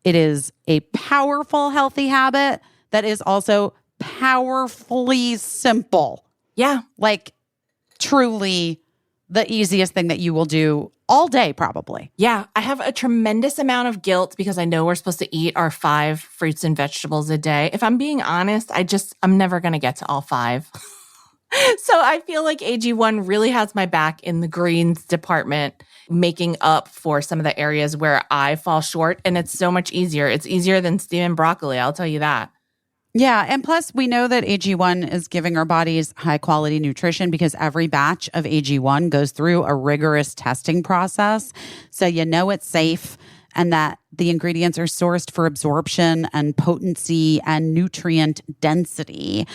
It is a powerful, healthy habit that is also powerfully simple. Yeah. Like truly the easiest thing that you will do all day, probably. Yeah. I have a tremendous amount of guilt because I know we're supposed to eat our 5 fruits and vegetables a day. If I'm being honest, I'm never going to get to all 5. So I feel like AG1 really has my back in the greens department, making up for some of the areas where I fall short. And it's so much easier. It's easier than steaming broccoli. I'll tell you that. Yeah. And plus, we know that AG1 is giving our bodies high quality nutrition because every batch of AG1 goes through a rigorous testing process. So you know it's safe and that the ingredients are sourced for absorption and potency and nutrient density.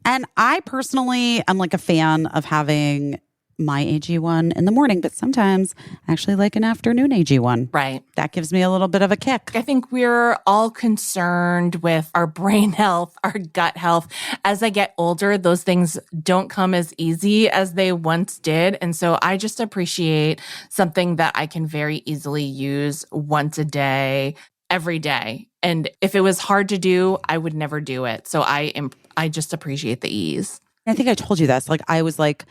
And I personally am like a fan of having my AG1 in the morning, but sometimes I actually like an afternoon AG1. Right. That gives me a little bit of a kick. I think we're all concerned with our brain health, our gut health. As I get older, those things don't come as easy as they once did. And so I just appreciate something that I can very easily use once a day, every day. And if it was hard to do, I would never do it. So I just appreciate the ease. I think I told you this. Like I was like,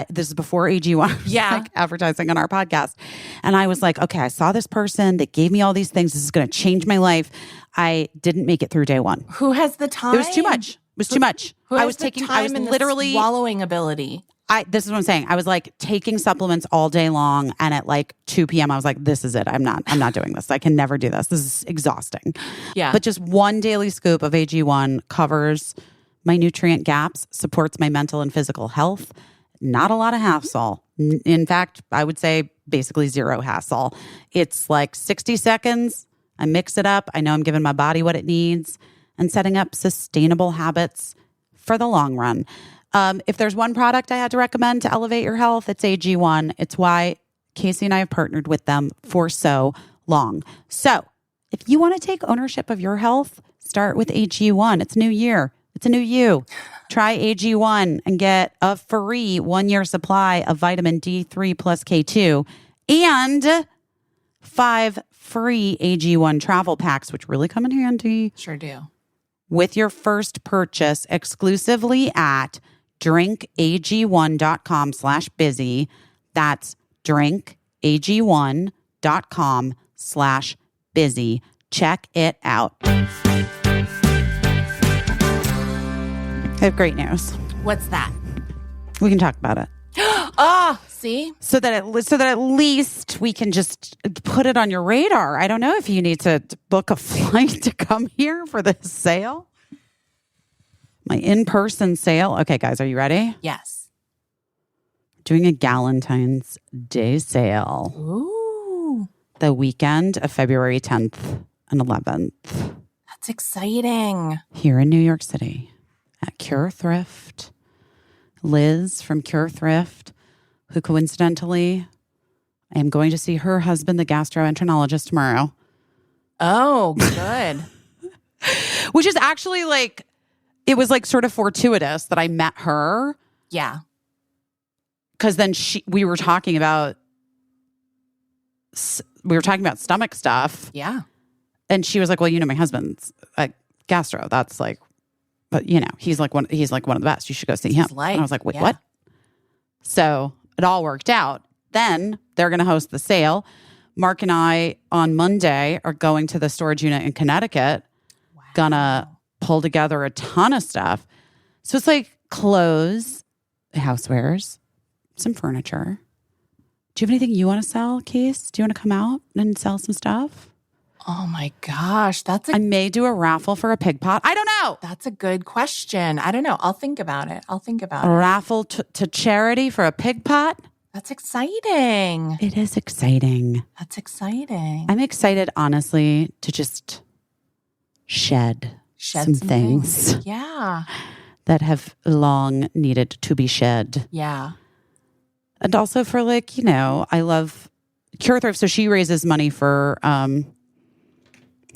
this is before AG1. Yeah. Like advertising on our podcast. And I was like, okay, I saw this person. They gave me all these things. This is going to change my life. I didn't make it through day 1. Who has the time? It was too much. It was too much. I was literally swallowing ability. This is what I'm saying. I was like taking supplements all day long. And at like 2 p.m., I was like, this is it. I'm not doing this. I can never do this. This is exhausting. Yeah. But just one daily scoop of AG1 covers my nutrient gaps, supports my mental and physical health. Not a lot of hassle. In fact, I would say basically zero hassle. It's like 60 seconds. I mix it up. I know I'm giving my body what it needs and setting up sustainable habits for the long run. If there's one product I had to recommend to elevate your health, it's AG1. It's why Casey and I have partnered with them for so long. So if you want to take ownership of your health, start with AG1. It's a new year. It's a new you. Try AG1 and get a free 1-year supply of vitamin D3 plus K2 and 5 free AG1 travel packs, which really come in handy. Sure do. With your first purchase exclusively at drinkag1.com/busy. That's drinkag1.com/busy. Check it out. I have great news. What's that? We can talk about it. See? So that at least we can just put it on your radar. I don't know if you need to book a flight to come here for this sale. My in-person sale. Okay, guys, are you ready? Yes. Doing a Galentine's Day sale. Ooh. The weekend of February 10th and 11th. That's exciting. Here in New York City at Cure Thrift. Liz from Cure Thrift, who coincidentally, I am going to see her husband, the gastroenterologist, tomorrow. Oh, good. Which is actually like, it was like sort of fortuitous that I met her. Yeah. Because then we were talking about stomach stuff. Yeah. And she was like, well, you know, my husband's gastro. That's like, but you know, he's like one of the best. You should go see him. And I was like, wait, what? So it all worked out. Then they're going to host the sale. Mark and I on Monday are going to the storage unit in Connecticut. Wow. Gonna pull together a ton of stuff. So it's like clothes, housewares, some furniture. Do you have anything you want to sell, Case? Do you want to come out and sell some stuff? Oh my gosh. I may do a raffle for a pig pot. I don't know. That's a good question. I don't know. I'll think about it. A raffle to charity for a pig pot? That's exciting. It is exciting. That's exciting. I'm excited, honestly, to just shed some things. Yeah. That have long needed to be shed. Yeah. And also for like, I love Cure Thrift. So she raises money for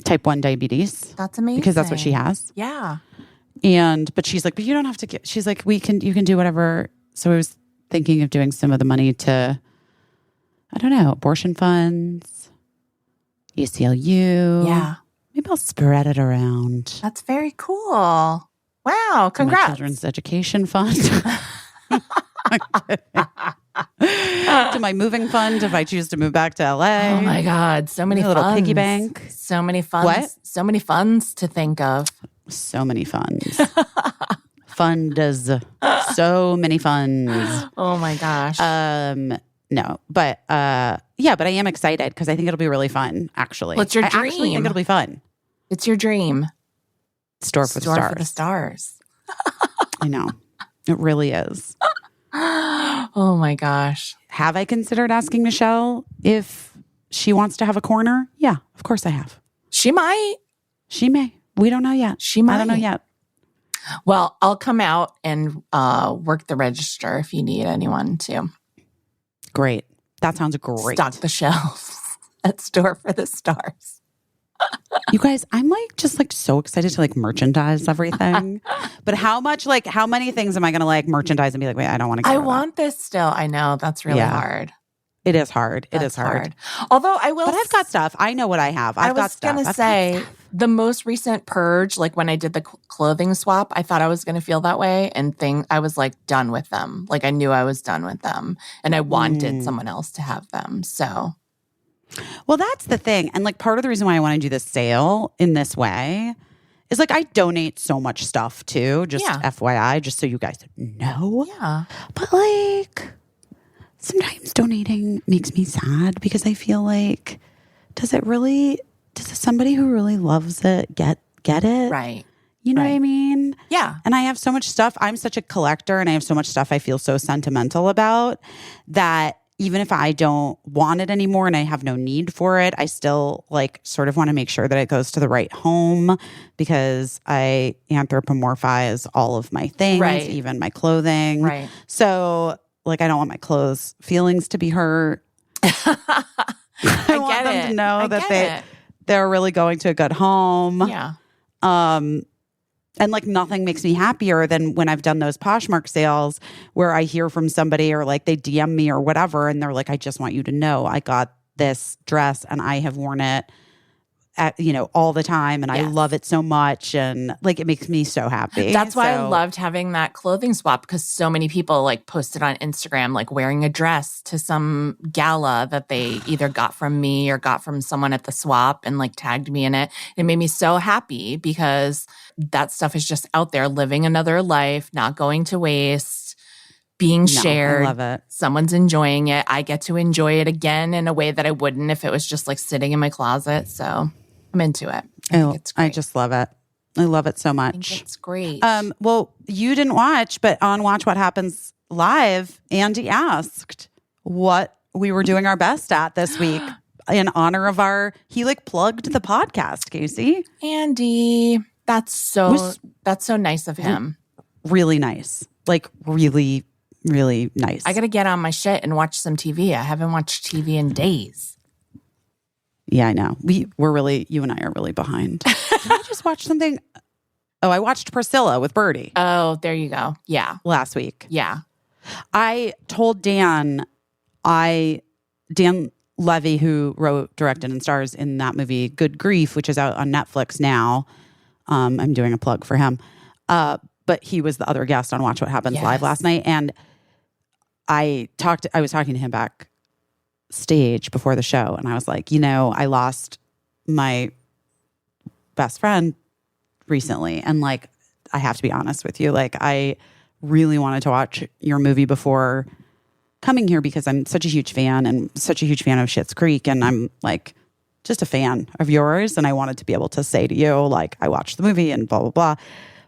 type 1 diabetes. That's amazing. Because that's what she has. Yeah. But she's like, but you don't have to she's like, you can do whatever. So I was thinking of doing some of the money to, I don't know, abortion funds, ACLU. Yeah. Maybe I'll spread it around. That's very cool. Wow. Congrats. My children's education fund. To my moving fund if I choose to move back to LA. Oh my God. So many little funds. piggy bank. So many funds. What? So many funds to think of. So many funds. Funds. So many funds. Oh my gosh. No, but but I am excited because I think it'll be really fun, actually. What's your I dream? actually think it'll be fun. It's your dream. Store for the stars. I know. It really is. Oh my gosh. Have I considered asking Michelle if she wants to have a corner? Yeah, of course I have. She might. She may. We don't know yet. She might. I don't know yet. Well, I'll come out and work the register if you need anyone to. Great. That sounds great. Stock the shelves at Store for the Stars. You guys, I'm just so excited to merchandise everything. But how many things am I going to merchandise and be like, wait, I don't want to I want this still. I know. That's really hard. It is hard. It is hard. Although I will. But I've got stuff. I know what I have. I was going to say the most recent purge, when I did the clothing swap, I thought I was going to feel that way and I was done with them. I knew I was done with them and I wanted someone else to have them. So. Well, that's the thing. And part of the reason why I want to do this sale in this way is I donate so much stuff too, just FYI, just so you guys know. Yeah. But sometimes donating makes me sad because I feel does somebody who really loves it get it? Right. You know what I mean? Yeah. And I have so much stuff. I'm such a collector and I have so much stuff I feel so sentimental about that even if I don't want it anymore and I have no need for it, I still sort of want to make sure that it goes to the right home because I anthropomorphize all of my things, even my clothing. Right. So I don't want my clothes feelings to be hurt. I want them to know that they're really going to a good home. Yeah. And nothing makes me happier than when I've done those Poshmark sales where I hear from somebody or they DM me or whatever. And they're like, I just want you to know I got this dress and I have worn it all the time. And I love it so much. And it makes me so happy. That's why I loved having that clothing swap because so many people posted on Instagram, wearing a dress to some gala that they either got from me or got from someone at the swap and tagged me in it. It made me so happy because that stuff is just out there living another life, not going to waste, being shared. I love it. Someone's enjoying it. I get to enjoy it again in a way that I wouldn't if it was just sitting in my closet. So I'm into it. I think it's great. I just love it. I love it so much. I think it's great. Well, you didn't watch, but on Watch What Happens Live, Andy asked what we were doing our best at this week in honor of he plugged the podcast, Casey. Andy, that's so nice of him. Really nice. Really, really nice. I got to get on my shit and watch some TV. I haven't watched TV in days. Yeah, I know. We're really, you and I are really behind. Did I just watch something? Oh, I watched Priscilla with Birdie. Oh, there you go. Yeah. Last week. Yeah. I told Dan Levy, who wrote, directed, and stars in that movie, Good Grief, which is out on Netflix now. I'm doing a plug for him. But he was the other guest on Watch What Happens Live last night. And I was talking to him backstage before the show. And I was like, I lost my best friend recently. And I have to be honest with you. I really wanted to watch your movie before coming here because I'm such a huge fan and such a huge fan of Schitt's Creek. And I'm just a fan of yours. And I wanted to be able to say to you, I watched the movie and blah, blah, blah.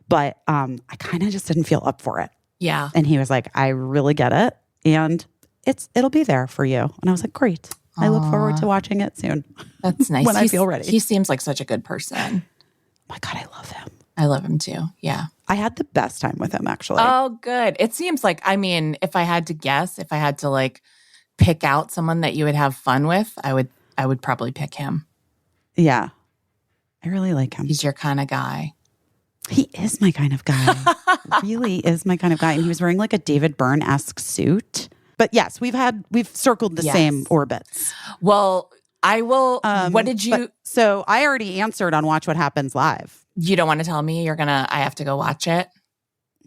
But I kind of just didn't feel up for it. Yeah. And he was like, I really get it. And it'll be there for you. And I was like, great. I look forward to watching it soon. That's nice. When I feel ready. He seems like such a good person. My God, I love him. I love him too. Yeah. I had the best time with him, actually. Oh, good. It seems like, I mean, if I had to guess, if I had to like pick out someone that you would have fun with, I would probably pick him. Yeah. I really like him. He's your kind of guy. He is my kind of guy. Really is my kind of guy. And he was wearing like a David Byrne-esque suit. But yes, we've circled the same orbits. Well, I will. What did you? So I already answered on Watch What Happens Live. You don't want to tell me I have to go watch it?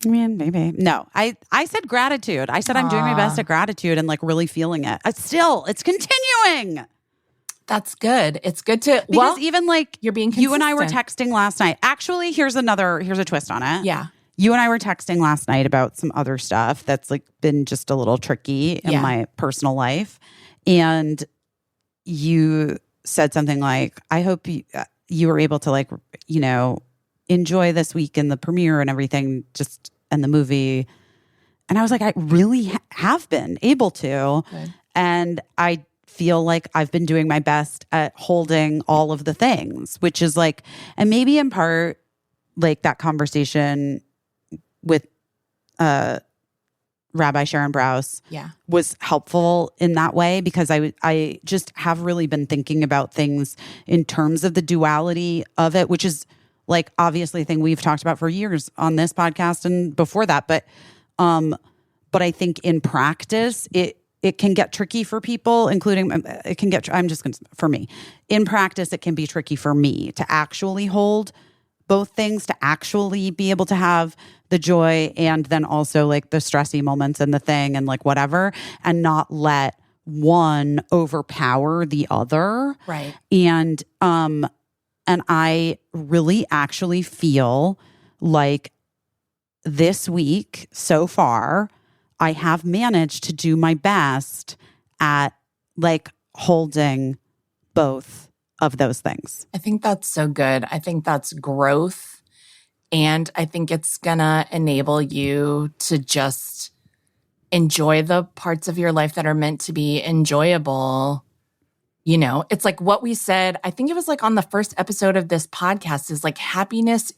I mean, maybe. No, I said gratitude. I said I'm doing my best at gratitude and like really feeling it. It's continuing. That's good. It's good to, because even like you're being you and I were consistent. texting last night. Actually, here's a twist on it. Yeah. You and I were texting last night about some other stuff that's like been just a little tricky in my personal life. And you said something like, I hope you were able to like, you know, enjoy this week in the premiere and everything, just and the movie. And I was like, I really have been able to. Good. And I feel like I've been doing my best at holding all of the things, which is like, and maybe in part, like that conversation with Rabbi Sharon Brous was helpful in that way, because I just have really been thinking about things in terms of the duality of it, which is like obviously a thing we've talked about for years on this podcast and before that. But I think in practice, it can get tricky for people, including it can get, for me, in practice, it can be tricky for me to actually hold both things, to actually be able to have the joy and then also like the stressy moments and the thing and like whatever, and not let one overpower the other. Right. And I really actually feel like this week so far, I have managed to do my best at like holding both of those things. I think that's so good. I think that's growth. And I think it's going to enable you to just enjoy the parts of your life that are meant to be enjoyable. You know, it's like what we said, I think it was like on the first episode of this podcast, is like happiness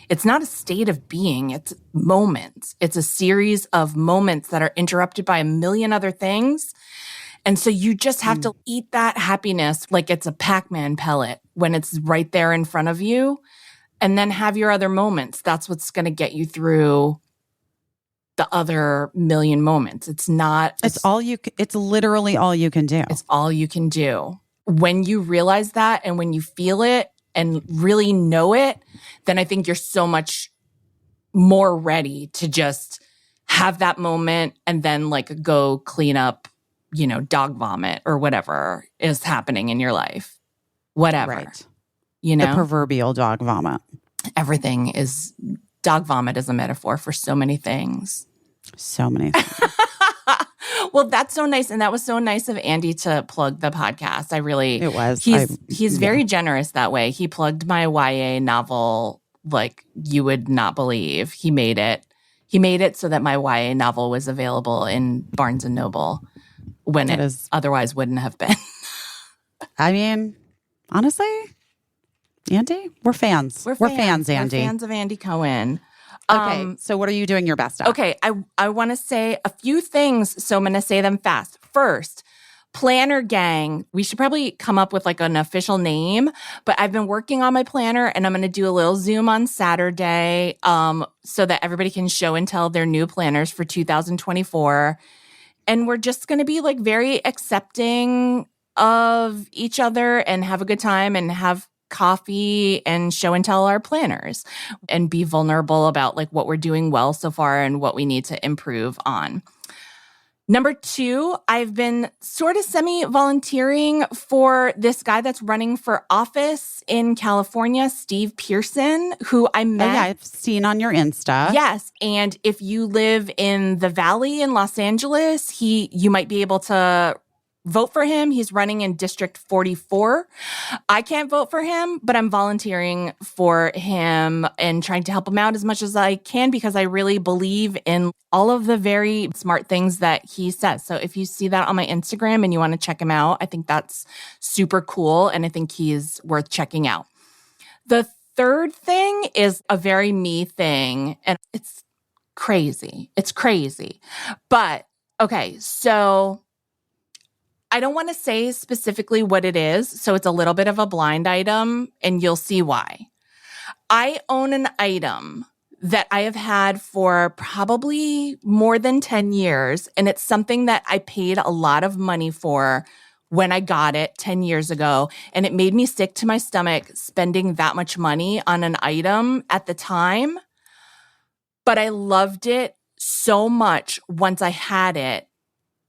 it's not a state of being, it's moments. It's a series of moments that are interrupted by a million other things. And so you just have to eat that happiness like it's a Pac-Man pellet when it's right there in front of you, and then have your other moments. That's what's going to get you through the other million moments. It's literally all you can do. It's all you can do. When you realize that and when you feel it and really know it, then I think you're so much more ready to just have that moment and then like go clean up, you know, dog vomit or whatever is happening in your life. Whatever. Right. You know? The proverbial dog vomit. Dog vomit is a metaphor for so many things. So many things. Well, that's so nice. And that was so nice of Andy to plug the podcast. It was. He's very generous that way. He plugged my YA novel like you would not believe. He made it. He made it so that my YA novel was available in Barnes & Noble when otherwise wouldn't have been. I mean, honestly, Andy, we're fans. We're fans, Andy. We're fans of Andy Cohen. Okay, so what are you doing your best at? Okay, I want to say a few things, so I'm going to say them fast. First, Planner Gang. We should probably come up with like an official name, but I've been working on my planner and I'm going to do a little Zoom on Saturday so that everybody can show and tell their new planners for 2024. And we're just going to be like very accepting of each other and have a good time and have coffee and show and tell our planners and be vulnerable about like what we're doing well so far and what we need to improve on. Number 2, I've been sort of semi-volunteering for this guy that's running for office in California, Steve Pearson, who I met. Oh, yeah, I've seen on your Insta. Yes. And if you live in the Valley in Los Angeles, you might be able to vote for him. He's running in District 44. I can't vote for him, but I'm volunteering for him and trying to help him out as much as I can because I really believe in all of the very smart things that he says. So if you see that on my Instagram and you want to check him out, I think that's super cool. And I think he's worth checking out. The third thing is a very me thing. And it's crazy. It's crazy. But okay, so I don't want to say specifically what it is, so it's a little bit of a blind item, and you'll see why. I own an item that I have had for probably more than 10 years, and it's something that I paid a lot of money for when I got it 10 years ago, and it made me sick to my stomach spending that much money on an item at the time. But I loved it so much once I had it,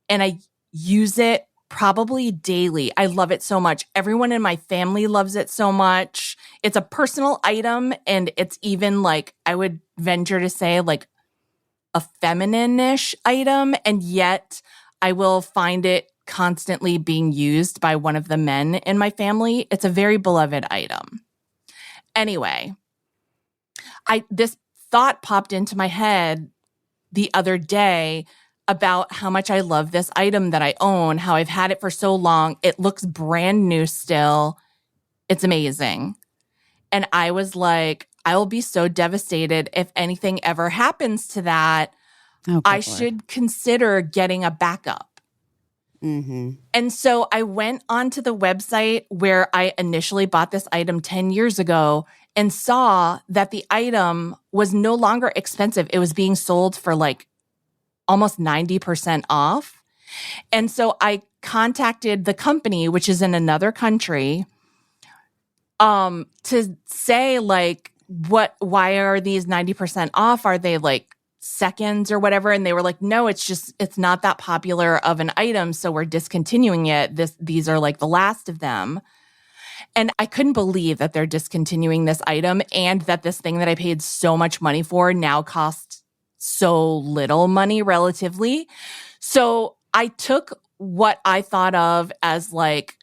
and I use it probably daily. I love it so much. Everyone in my family loves it so much. It's a personal item, and it's even like, I would venture to say, like a feminine-ish item, and yet I will find it constantly being used by one of the men in my family. It's a very beloved item. Anyway, this thought popped into my head the other day about how much I love this item that I own, how I've had it for so long. It looks brand new still. It's amazing. And I was like, I will be so devastated if anything ever happens to that. Oh, I Lord. should consider getting a backup. Mm-hmm. And so I went onto the website where I initially bought this item 10 years ago and saw that the item was no longer expensive. It was being sold for like almost 90% off. And so I contacted the company, which is in another country, to say like, why are these 90% off? Are they like seconds or whatever? And they were like, no, it's not that popular of an item. So we're discontinuing it. These are like the last of them. And I couldn't believe that they're discontinuing this item and that this thing that I paid so much money for now costs so little money relatively. So I took what I thought of as like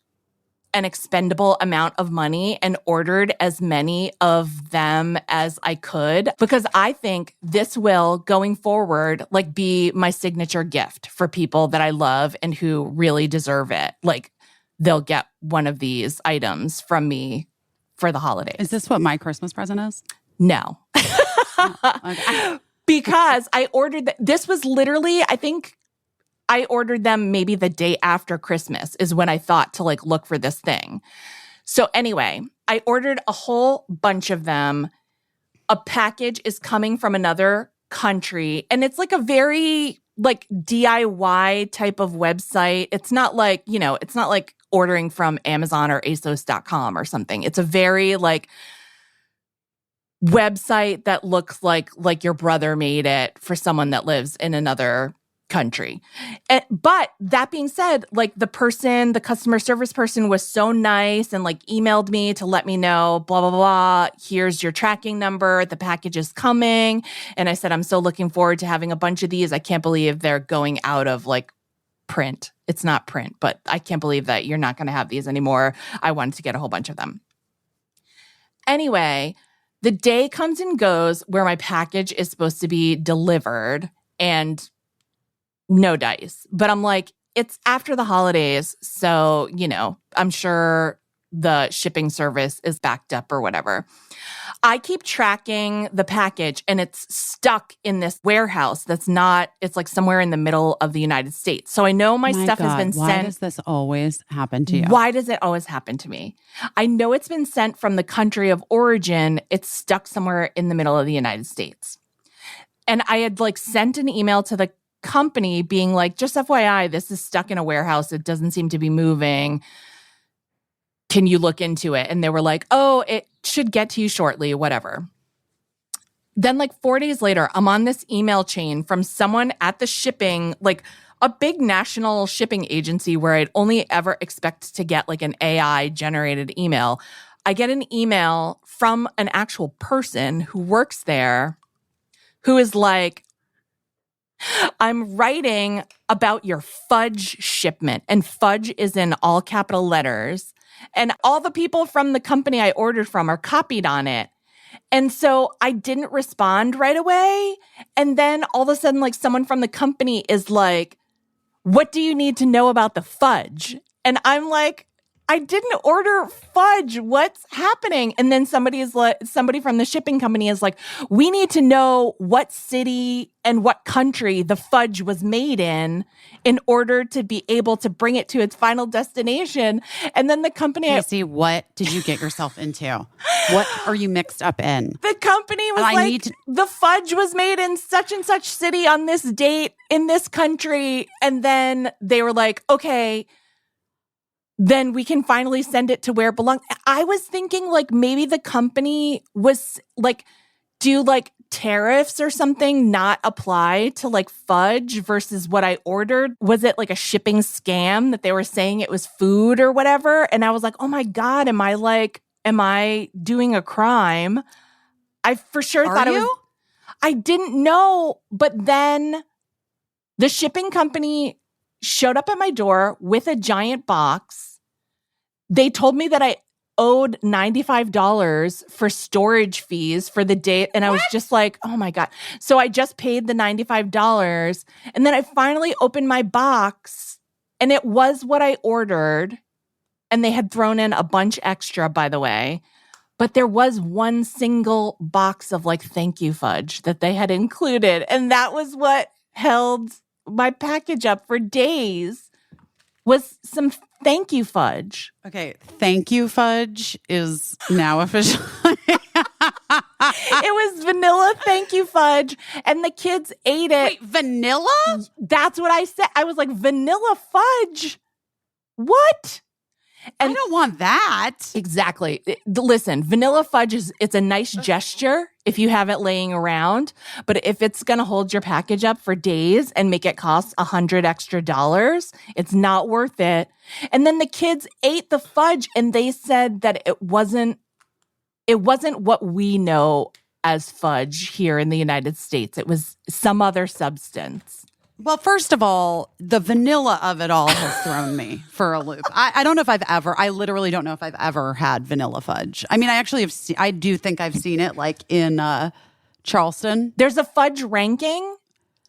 an expendable amount of money and ordered as many of them as I could, because I think this will, going forward, like be my signature gift for people that I love and who really deserve it. Like they'll get one of these items from me for the holidays. Is this what my Christmas present is? No. Oh, okay. Because I ordered this was literally, I think I ordered them maybe the day after Christmas is when I thought to like look for this thing. So anyway, I ordered a whole bunch of them. A package is coming from another country, and it's like a very like DIY type of website. It's not like, it's not like ordering from Amazon or ASOS.com or something. It's a very like website that looks like your brother made it for someone that lives in another country. But that being said, like the customer service person was so nice and like emailed me to let me know, blah, blah, blah, here's your tracking number. The package is coming. And I said, I'm so looking forward to having a bunch of these. I can't believe they're going out of like print. It's not print, but I can't believe that you're not going to have these anymore. I wanted to get a whole bunch of them. Anyway, the day comes and goes where my package is supposed to be delivered and no dice. But I'm like, it's after the holidays. So, I'm sure the shipping service is backed up or whatever. I keep tracking the package and it's stuck in this warehouse it's like somewhere in the middle of the United States. So I know my stuff has been sent. Why does this always happen to you? Why does it always happen to me? I know it's been sent from the country of origin. It's stuck somewhere in the middle of the United States. And I had like sent an email to the company being like, just FYI, this is stuck in a warehouse. It doesn't seem to be moving. Can you look into it? And they were like, oh, it should get to you shortly, whatever. Then like 4 days later, I'm on this email chain from someone at the shipping, like a big national shipping agency where I'd only ever expect to get like an AI generated email. I get an email from an actual person who works there who is like, I'm writing about your fudge shipment. And fudge is in all capital letters. And all the people from the company I ordered from are copied on it. And so I didn't respond right away. And then all of a sudden, like someone from the company is like, what do you need to know about the fudge? And I'm like, I didn't order fudge. What's happening? And then somebody from the shipping company is like, we need to know what city and what country the fudge was made in order to be able to bring it to its final destination. And then the company, Casey, what did you get yourself into? What are you mixed up in? The company was the fudge was made in such and such city on this date in this country. And then they were like, okay, then we can finally send it to where it belongs. I was thinking like maybe the company was like, do like tariffs or something not apply to like fudge versus what I ordered? Was it like a shipping scam that they were saying it was food or whatever? And I was like, oh my God, am I doing a crime? I for sure thought it was. I didn't know. But then the shipping company showed up at my door with a giant box. They told me that I owed $95 for storage fees for the date. And I was just like, oh my God. So I just paid the $95. And then I finally opened my box and it was what I ordered. And they had thrown in a bunch extra, by the way. But there was one single box of like thank you fudge that they had included. And that was what held my package up for days. Was some thank you fudge. Okay, thank you fudge is now official. It was vanilla thank you fudge, and the kids ate it. Wait, vanilla? That's what I said. I was like, vanilla fudge? What? And I don't want that. Exactly. Listen, vanilla fudge it's a nice gesture if you have it laying around, but if it's going to hold your package up for days and make it cost $100 extra, it's not worth it. And then the kids ate the fudge and they said that it wasn't what we know as fudge here in the United States. It was some other substance. Well, first of all, the vanilla of it all has thrown me for a loop. I don't know if I literally don't know if I've ever had vanilla fudge. I mean, I actually I do think I've seen it like in Charleston. There's a fudge ranking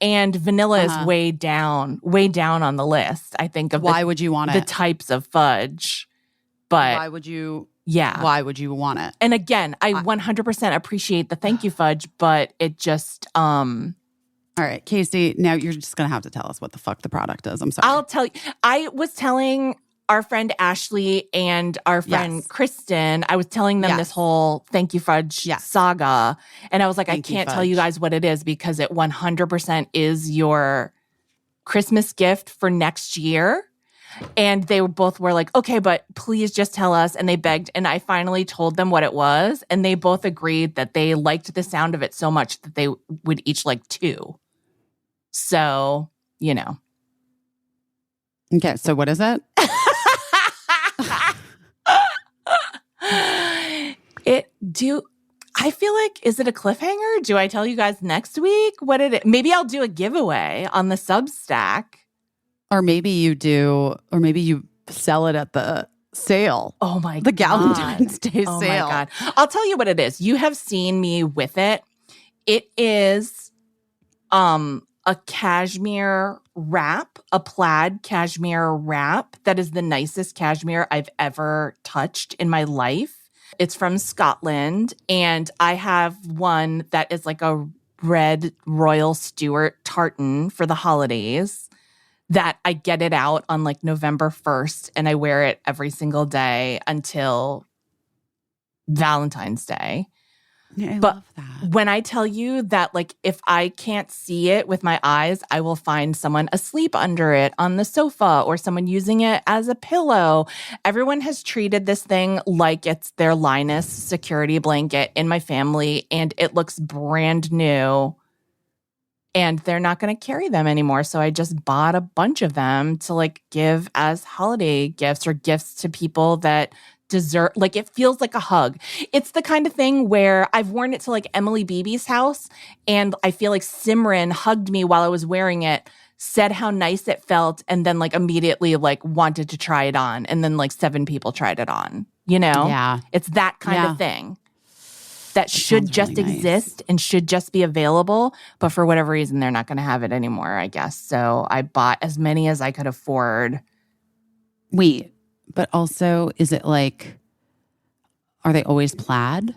and vanilla is way down on the list, I think, of why would you want it? The types of fudge. But why would you? Yeah. Why would you want it? And again, I 100% appreciate the thank you fudge, but it just, all right, Casey, now you're just going to have to tell us what the fuck the product is. I'm sorry. I'll tell you. I was telling our friend Ashley and our friend Kristen, I was telling them this whole thank you fudge saga. And I was like, I can't tell you guys what it is because it 100% is your Christmas gift for next year. And they both were like, okay, but please just tell us. And they begged. And I finally told them what it was. And they both agreed that they liked the sound of it so much that they would each like 2. So, you know. Okay, so what is it? I feel like, is it a cliffhanger? Do I tell you guys next week? Maybe I'll do a giveaway on the Substack. Or maybe you do, or maybe you sell it at the sale. Oh my God. The Valentine's Day sale. Oh my God. I'll tell you what it is. You have seen me with it. It is a cashmere wrap, a plaid cashmere wrap. That is the nicest cashmere I've ever touched in my life. It's from Scotland. And I have one that is like a red Royal Stewart tartan for the holidays. That I get it out on like November 1st and I wear it every single day until Valentine's Day. Yeah, I love that. When I tell you that like if I can't see it with my eyes, I will find someone asleep under it on the sofa or someone using it as a pillow. Everyone has treated this thing like it's their Linus security blanket in my family and it looks brand new. And they're not going to carry them anymore. So I just bought a bunch of them to like give as holiday gifts or gifts to people that deserve, like it feels like a hug. It's the kind of thing where I've worn it to like Emily Beebe's house, and I feel like Simran hugged me while I was wearing it, said how nice it felt, and then like immediately like wanted to try it on, and then like 7 people tried it on, Yeah. It's that kind of thing that should just really exist and should just be available, but for whatever reason they're not going to have it anymore, I guess. So I bought as many as I could afford. Wait, but also, is it like, are they always plaid?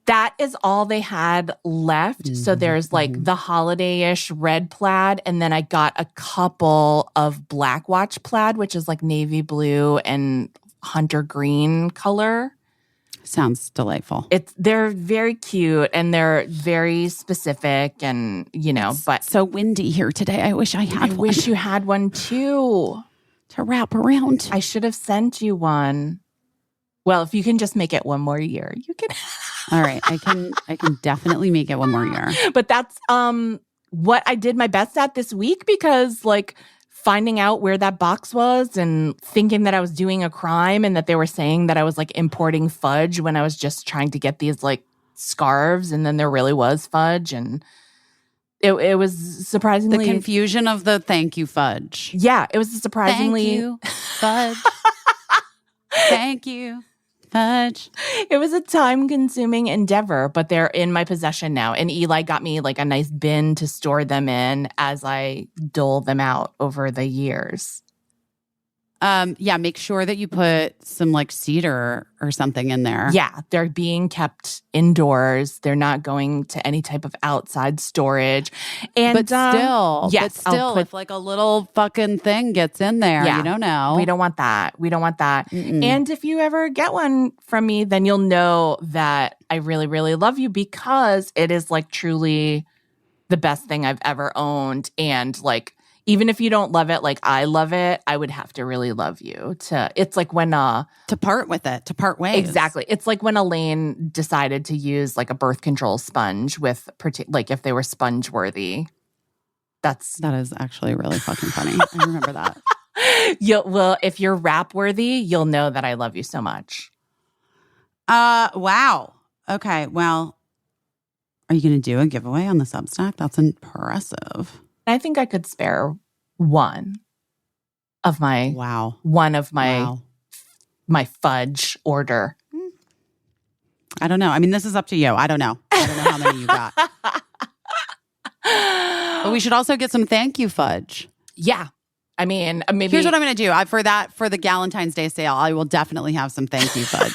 That is all they had left. So there's like the holiday-ish red plaid, and then I got a couple of black watch plaid, which is like navy blue and hunter green color. Sounds delightful. They're very cute and they're very specific, and but so windy here today. I wish I had one. Wish you had one too. To wrap around. I should have sent you one. Well, if you can just make it one more year, you can. All right. I can definitely make it one more year. But that's what I did my best at this week, because like finding out where that box was and thinking that I was doing a crime and that they were saying that I was like importing fudge when I was just trying to get these like scarves, and then there really was fudge, and it was surprisingly the confusion of the thank you fudge. Yeah, it was surprisingly thank you fudge. Thank you fudge. It was a time-consuming endeavor, but they're in my possession now. And Eli got me like a nice bin to store them in as I dole them out over the years. Yeah, make sure that you put some like cedar or something in there. Yeah, they're being kept indoors. They're not going to any type of outside storage. And but still, yes, if like a little fucking thing gets in there, you don't know. We don't want that. We don't want that. Mm-mm. And if you ever get one from me, then you'll know that I really, really love you, because it is like truly the best thing I've ever owned. And like, even if you don't love it like I love it, I would have to really love you it's like when to part with it, to part ways. Exactly. It's like when Elaine decided to use like a birth control sponge with like if they were sponge worthy. That is actually really fucking funny. I remember that. Well, if you're rap worthy, you'll know that I love you so much. Wow. Okay. Well, are you going to do a giveaway on the Substack? That's impressive. I think I could spare one of my my fudge order. I don't know. I mean, this is up to you. I don't know. I don't know how many you got. But we should also get some thank you fudge. Yeah. I mean, maybe. Here's what I'm going to do. For the Galentine's Day sale, I will definitely have some thank you fudge.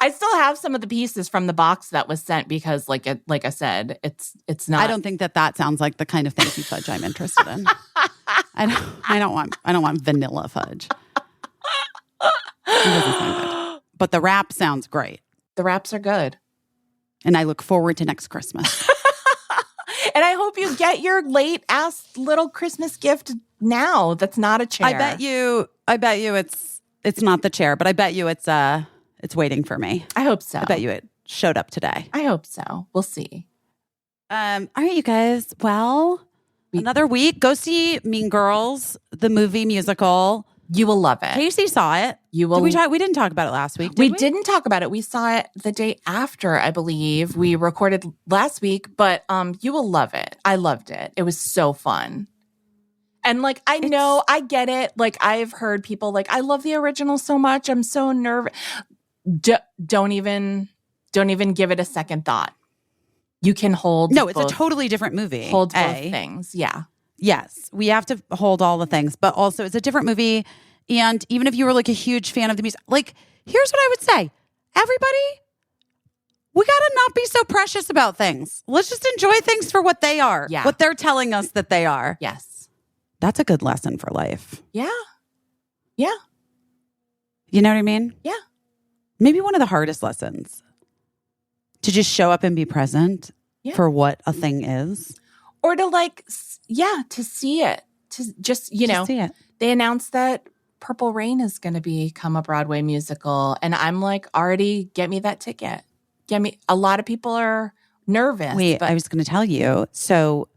I still have some of the pieces from the box that was sent, because like I said, it's not. I don't think that sounds like the kind of thank you fudge I'm interested in. I don't want vanilla fudge. It doesn't sound good. But the wrap sounds great. The wraps are good. And I look forward to next Christmas. And I hope you get your late ass little Christmas gift now. That's not a chair. I bet you it's not the chair, but I bet you it's waiting for me. I hope so. I bet you it showed up today. I hope so. We'll see. All right, you guys. Well, another week. Go see Mean Girls, the movie musical. You will love it. Casey saw it. You will. We didn't talk about it last week. We didn't talk about it. We saw it the day after, I believe. We recorded last week, but you will love it. I loved it. It was so fun. And like, I know, I get it. Like, I've heard people like, I love the original so much. I'm so nervous. Don't even give it a second thought. You can hold. No, it's a totally different movie. Hold both things. Yeah. Yes, we have to hold all the things, but also it's a different movie. And even if you were like a huge fan of the music, like, here's what I would say. Everybody, we got to not be so precious about things. Let's just enjoy things for what they are. Yeah. What they're telling us that they are. Yes. That's a good lesson for life. Yeah. Yeah. You know what I mean? Yeah. Maybe one of the hardest lessons. To just show up and be present for what a thing is. Or to like, to see it. To just, see it. They announced that Purple Rain is going to become a Broadway musical. And I'm like, already get me that ticket. A lot of people are nervous. Wait, I was going to tell you. So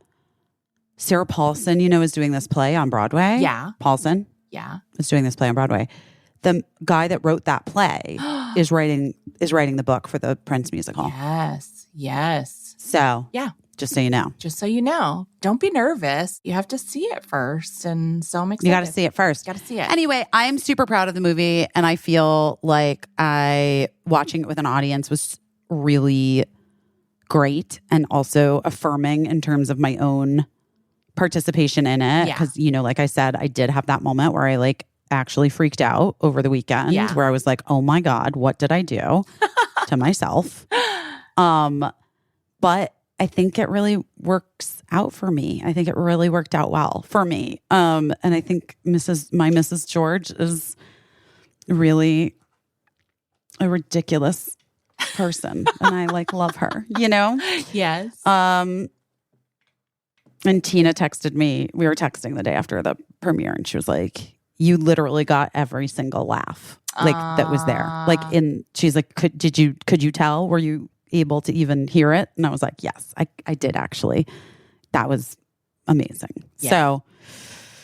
Sarah Paulson, is doing this play on Broadway. Yeah. Paulson. Yeah. Is doing this play on Broadway. the guy that wrote that play is writing the book for the Prince musical. Yes. So yeah, just so you know. Just so you know. Don't be nervous. You have to see it first. And so I'm excited. You got to see it first. Got to see it. Anyway, I am super proud of the movie. And I feel like watching it with an audience was really great and also affirming in terms of my own participation in it. Because, like I said, I did have that moment where I actually freaked out over the weekend where I was like, oh my God, what did I do to myself? But I think it really works out for me. I think it really worked out well for me. And I think Mrs. George is really a ridiculous person. And I love her, Yes. And Tina texted me. We were texting the day after the premiere and she was like, you literally got every single laugh that was there. She's like, could you tell? Were you able to even hear it? And I was like, yes, I did actually. That was amazing. Yeah. So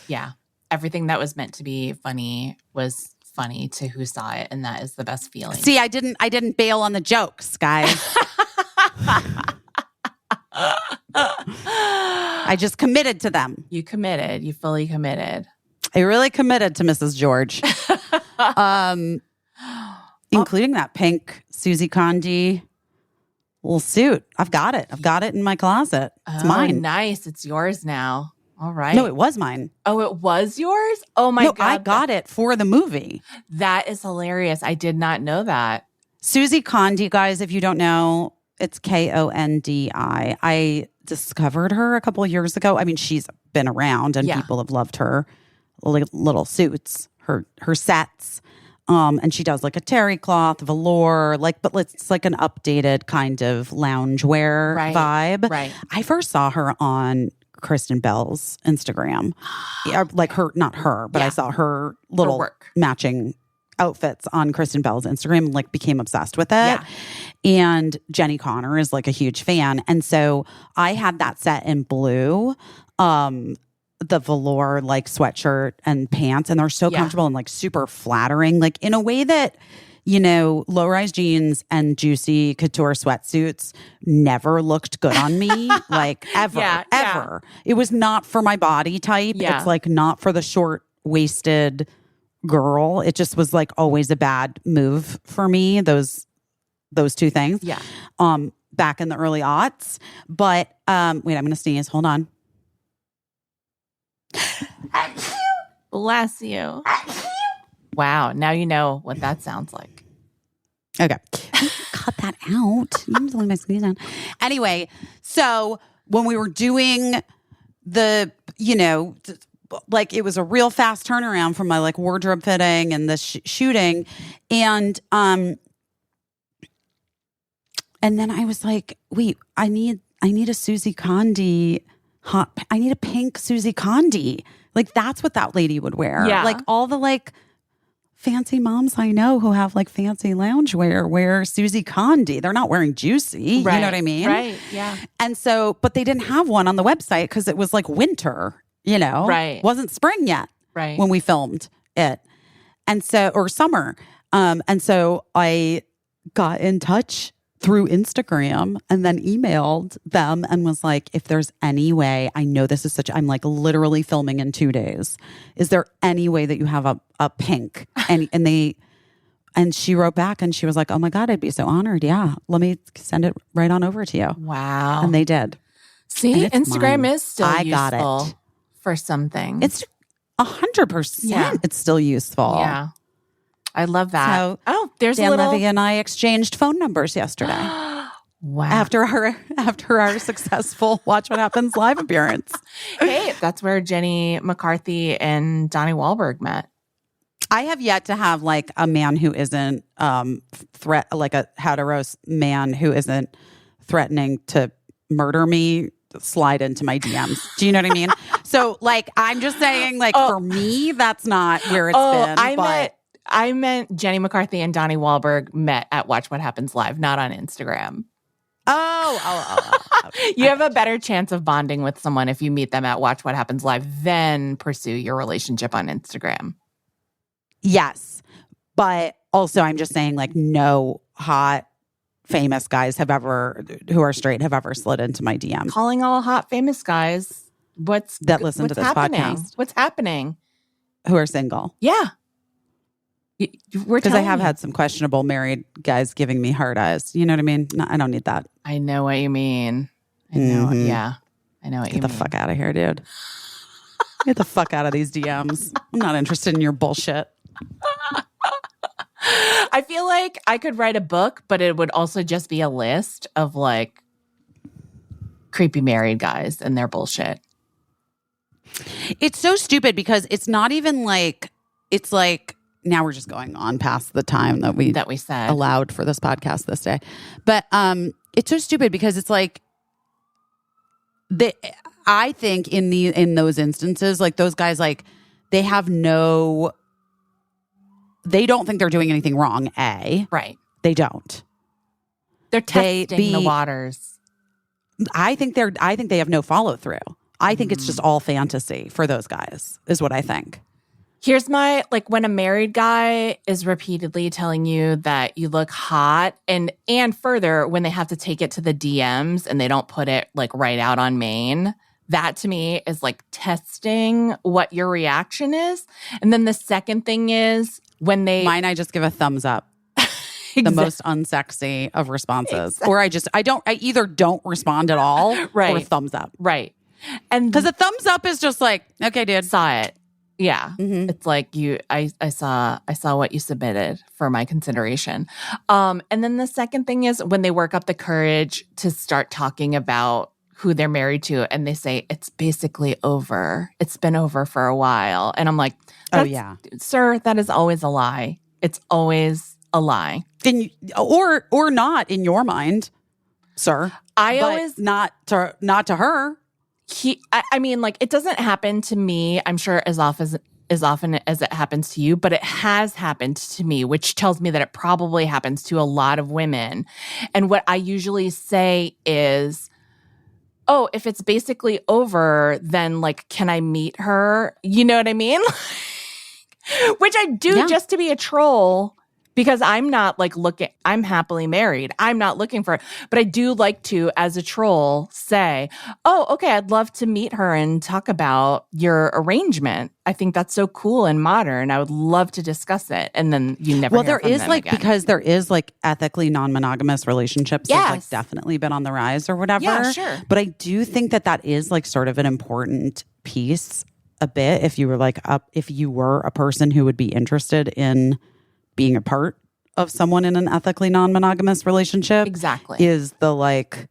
yeah, everything that was meant to be funny was funny to who saw it, and that is the best feeling. See, I didn't bail on the jokes, guys. I just committed to them. You committed. You fully committed. I really committed to Mrs. George. Including that pink Susie Condi little suit. I've got it. I've got it in my closet. It's mine. Nice. It's yours now. All right. No, it was mine. Oh, it was yours? Oh my God. I got it for the movie. That is hilarious. I did not know that. Susie Condi, guys, if you don't know, it's Kondi. I discovered her a couple of years ago. I mean, she's been around and people have loved her little suits, her sets. And she does a terry cloth, velour, but it's an updated kind of loungewear vibe. Right. I first saw her on Kristen Bell's Instagram. Not her, but I saw her little matching outfits on Kristen Bell's Instagram and became obsessed with it. Yeah. And Jenny Connor is a huge fan. And so I had that set in blue. The velour sweatshirt and pants, and they're so comfortable and super flattering, in a way that low-rise jeans and juicy couture sweatsuits never looked good on me, ever. It was not for my body type. It's not for the short-waisted girl. It just was always a bad move for me. Those two things. Yeah. Back in the early aughts, but wait, I'm going to sneeze. Hold on. Bless you. Wow. Now you know what that sounds like. Okay. Cut that out. You need to leave my sneeze down. Anyway, so when we were doing it was a real fast turnaround from my wardrobe fitting and the shooting. And then I was like, wait, I need a Susie Condi I need a pink Susie Condi. That's what that lady would wear. Yeah. All the fancy moms I know who have fancy loungewear wear Susie Condi. They're not wearing juicy. Right. You know what I mean? Right. Yeah. And so, but they didn't have one on the website because it was winter, Right. Wasn't spring yet. Right. When we filmed it. And so, or summer. And so I got in touch through Instagram and then emailed them and was like, if there's any way, I know this is I'm literally filming in 2 days. Is there any way that you have a pink? And she wrote back and she was like, oh my God, I'd be so honored. Yeah. Let me send it right on over to you. Wow. And they did. See, Instagram is still I useful got it. for something. It's 100%. Yeah. It's still useful. Yeah. I love that. So, there's Dan a little. Levy and I exchanged phone numbers yesterday. Wow. After our successful Watch What Happens live appearance. Hey, that's where Jenny McCarthy and Donnie Wahlberg met. I have yet to have a man who isn't a hetero man who isn't threatening to murder me slide into my DMs. Do you know what I mean? So I'm just saying for me, that's not where it's been. I meant Jenny McCarthy and Donnie Wahlberg met at Watch What Happens Live, not on Instagram. Oh. You have a better chance of bonding with someone if you meet them at Watch What Happens Live, then pursue your relationship on Instagram. Yes. But also, I'm just saying, like, no hot famous guys who are straight have ever slid into my DM. Calling all hot famous guys. That listen to this happening? podcast. What's happening? Who are single. Yeah. Because I have had some questionable married guys giving me hard eyes. You know what I mean? No, I don't need that. I know what you mean. I know. Yeah. I know what you mean. Get the fuck out of here, dude. Get the fuck out of these DMs. I'm not interested in your bullshit. I feel like I could write a book, but it would also just be a list of like creepy married guys and their bullshit. It's so stupid because it's not even like, it's like, now we're just going on past the time that we said allowed for this podcast this day. But it's so stupid because it's like, I think in those instances, like those guys, like they don't think they're doing anything wrong. Right. They don't. They're testing the waters. I think they have no follow through. I think it's just all fantasy for those guys, is what I think. Here's my, like, when a married guy is repeatedly telling you that you look hot, and further, when they have to take it to the DMs and they don't put it, like, right out on main, that to me is, like, testing what your reaction is. And then the second thing is when they... Mine, I just give a thumbs up. The most unsexy of responses. Exactly. Or I either don't respond at all right. or thumbs up. Right. And because a thumbs up is just like, okay, dude. Saw it. Yeah. Mm-hmm. It's like I saw what you submitted for my consideration. And then the second thing is when they work up the courage to start talking about who they're married to and they say, it's basically over. It's been over for a while. And I'm like, oh yeah, sir, that is always a lie. It's always a lie. Or not in your mind, sir. Always not to her. I mean, like, it doesn't happen to me, I'm sure, as often as it happens to you, but it has happened to me, which tells me that it probably happens to a lot of women. And what I usually say is, oh, if it's basically over, then, like, can I meet her? You know what I mean? Which I do just to be a troll. Because I'm not like I'm happily married. I'm not looking for it. But I do like to, as a troll, say, oh, okay, I'd love to meet her and talk about your arrangement. I think that's so cool and modern. I would love to discuss it. And then you never hear from them again. Because there is like ethically non-monogamous relationships that have like definitely been on the rise or whatever. Yeah, sure. But I do think that is like sort of an important piece a bit if you were a person who would be interested in being a part of someone in an ethically non-monogamous relationship. Exactly. Is the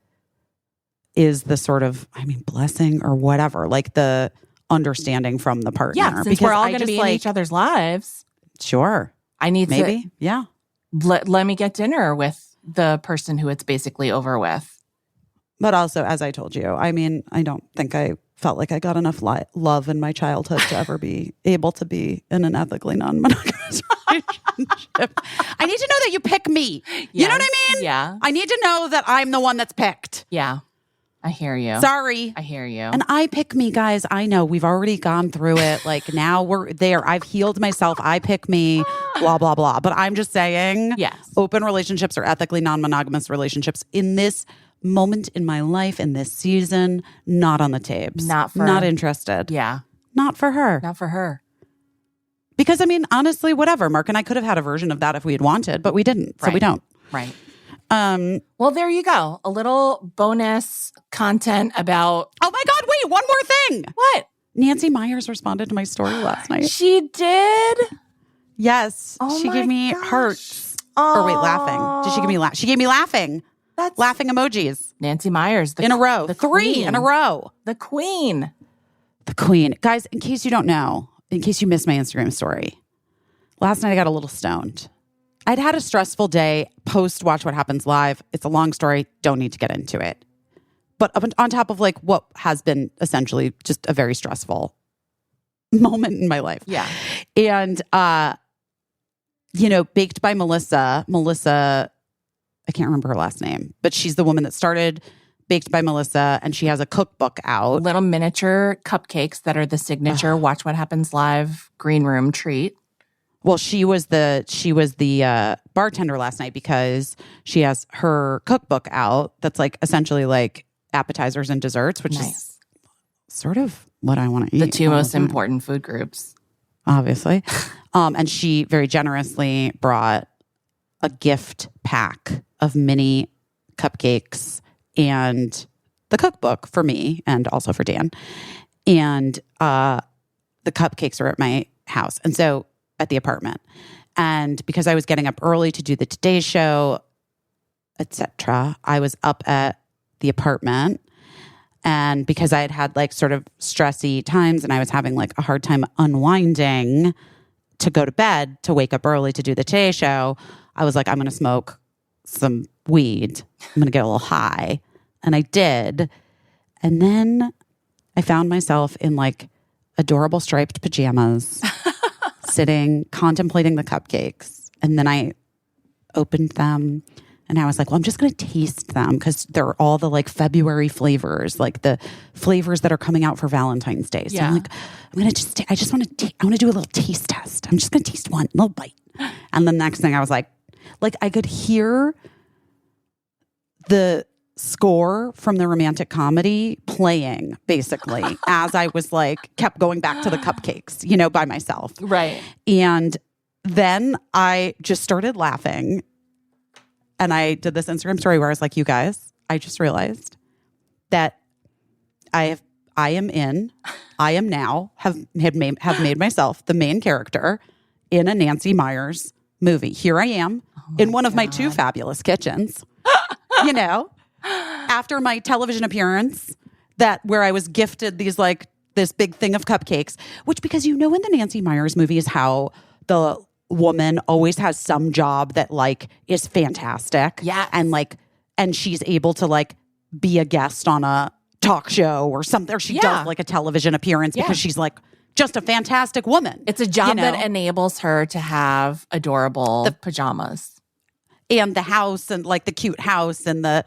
sort of, I mean, blessing or whatever, like the understanding from the partner. Yeah, since we're all going to be in each other's lives. Sure. I need maybe. Yeah. Let me get dinner with the person who it's basically over with. But also, as I told you, I mean, I don't think I felt like I got enough love in my childhood to ever be able to be in an ethically non-monogamous relationship. I need to know that you pick me. Yes. You know what I mean? Yeah. I need to know that I'm the one that's picked. Yeah. I hear you. Sorry. I hear you. And I pick me, guys. I know we've already gone through it. Like now we're there. I've healed myself. I pick me, blah, blah, blah. But I'm just saying, yes, open relationships or ethically non-monogamous relationships in this moment in my life, in this season, not on the tapes. Not interested. Yeah. Not for her. Not for her. Because I mean, honestly, whatever. Mark and I could have had a version of that if we had wanted, but we didn't. So we don't. Right. Well, there you go. A little bonus content about... Oh my God, wait, one more thing. What? Nancy Myers responded to my story last night. She did? Yes. Oh she gave me hearts. Or wait, laughing. Did she give me She gave me laughing. That's laughing emojis. Nancy Myers. In a row. The 3 queen. In a row. The queen. The queen. Guys, in case you don't know, in case you missed my Instagram story, last night I got a little stoned. I'd had a stressful day post Watch What Happens Live. It's a long story. Don't need to get into it. But on top of like what has been essentially just a very stressful moment in my life. Yeah. And, Baked by Melissa, I can't remember her last name, but she's the woman that started Baked by Melissa, and she has a cookbook out. Little miniature cupcakes that are the signature Watch What Happens Live green room treat. Well, she was the bartender last night because she has her cookbook out that's like essentially like appetizers and desserts, which is sort of what I want to eat. The two most important food groups. Obviously. And she very generously brought a gift pack of mini cupcakes and the cookbook for me and also for Dan. And the cupcakes are at my house. And so at the apartment. And because I was getting up early to do the Today Show, etc., I was up at the apartment. And because I had like sort of stressy times and I was having like a hard time unwinding to go to bed, to wake up early to do the Today Show, I was like, I'm going to smoke some weed. I'm going to get a little high. And I did. And then I found myself in like adorable striped pajamas, sitting, contemplating the cupcakes. And then I opened them. And I was like, well, I'm just going to taste them because they're all the like February flavors, like the flavors that are coming out for Valentine's Day. So I'm like, I want to do a little taste test. I'm just going to taste one little bite. And the next thing I was like I could hear the score from the romantic comedy playing basically as I was like, kept going back to the cupcakes, you know, by myself. Right. And then I just started laughing. And I did this Instagram story where I was like, you guys, I just realized that I am now have made myself the main character in a Nancy Meyers movie. Here I am in one of my two fabulous kitchens, you know, after my television appearance where I was gifted this big thing of cupcakes, which because you know in the Nancy Meyers movie is how the woman always has some job that like is fantastic. Yeah. And she's able to like be a guest on a talk show or something, or she does like a television appearance because she's like just a fantastic woman. It's a job that enables her to have adorable pajamas. And the house and like the cute house and the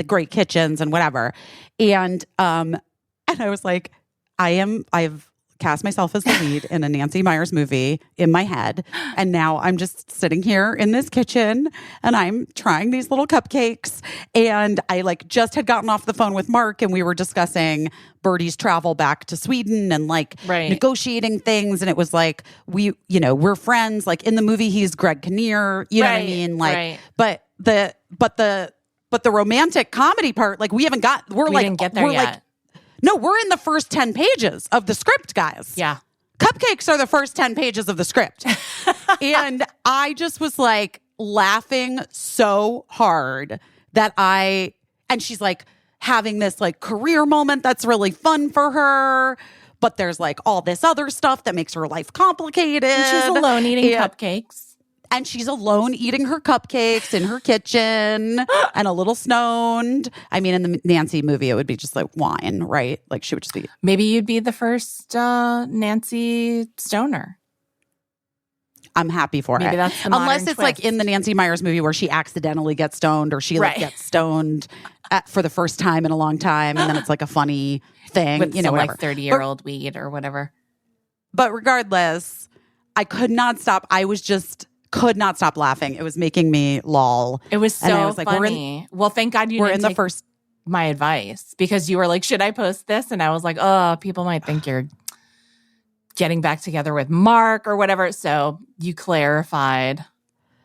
great kitchens and whatever. And I was like, I've cast myself as the lead in a Nancy Meyers movie in my head. And now I'm just sitting here in this kitchen and I'm trying these little cupcakes. And I like just had gotten off the phone with Mark and we were discussing Birdie's travel back to Sweden and like negotiating things. And it was like, we're friends. Like in the movie, he's Greg Kinnear, you know what I mean? Like, but the romantic comedy part, like we didn't get there yet. No, we're in the first 10 pages of the script, guys. Yeah. Cupcakes are the first 10 pages of the script. And I just was like laughing so hard and she's like having this like career moment that's really fun for her. But there's like all this other stuff that makes her life complicated. And she's alone eating cupcakes. And she's alone eating her cupcakes in her kitchen and a little stoned. I mean, in the Nancy movie, it would be just like wine, right? Like she would just be. Maybe you'd be the first Nancy stoner. I'm happy for Maybe it. That's the unless it's twist. like in the Nancy Meyers movie where she accidentally gets stoned or she like gets stoned for the first time in a long time. And then it's like a funny thing. With some whatever. like 30-year-old weed or whatever. But regardless, I could not stop. Could not stop laughing. It was making me lol. It was so funny. Well, thank God you didn't take my advice because you were like, should I post this? And I was like, oh, people might think you're getting back together with Mark or whatever. So you clarified.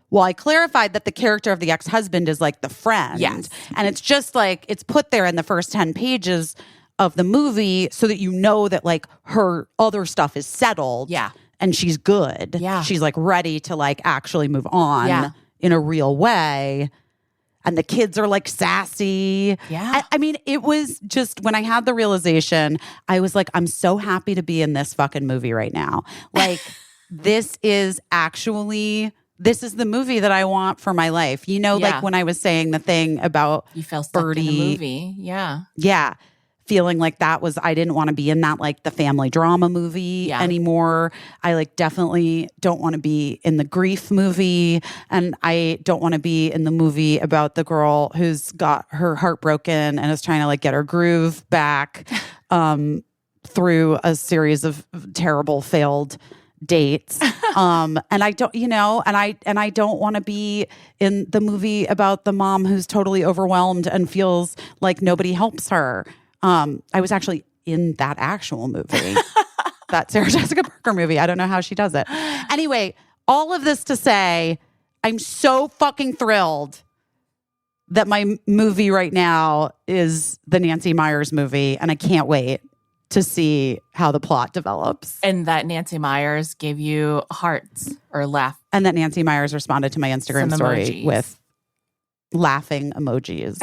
Well, I clarified that the character of the ex-husband is like the friend. Yes. And it's just like, it's put there in the first 10 pages of the movie so that you know that like her other stuff is settled. Yeah. And she's good. Yeah. She's like ready to like actually move on in a real way. And the kids are like sassy. Yeah. I mean, it was just when I had the realization, I was like, I'm so happy to be in this fucking movie right now. Like, this is the movie that I want for my life. You know, like when I was saying the thing about you felt stuck Birdie, in the movie. Yeah. Yeah. Feeling like I didn't want to be in that like the family drama movie anymore. I like definitely don't want to be in the grief movie. And I don't want to be in the movie about the girl who's got her heart broken and is trying to like get her groove back through a series of terrible failed dates. And I don't, and I don't want to be in the movie about the mom who's totally overwhelmed and feels like nobody helps her. I was actually in that actual movie, that Sarah Jessica Parker movie. I don't know how she does it. Anyway, all of this to say, I'm so fucking thrilled that my movie right now is the Nancy Meyers movie, and I can't wait to see how the plot develops. And that Nancy Meyers gave you hearts or laugh. And that Nancy Meyers responded to my Instagram story with laughing emojis.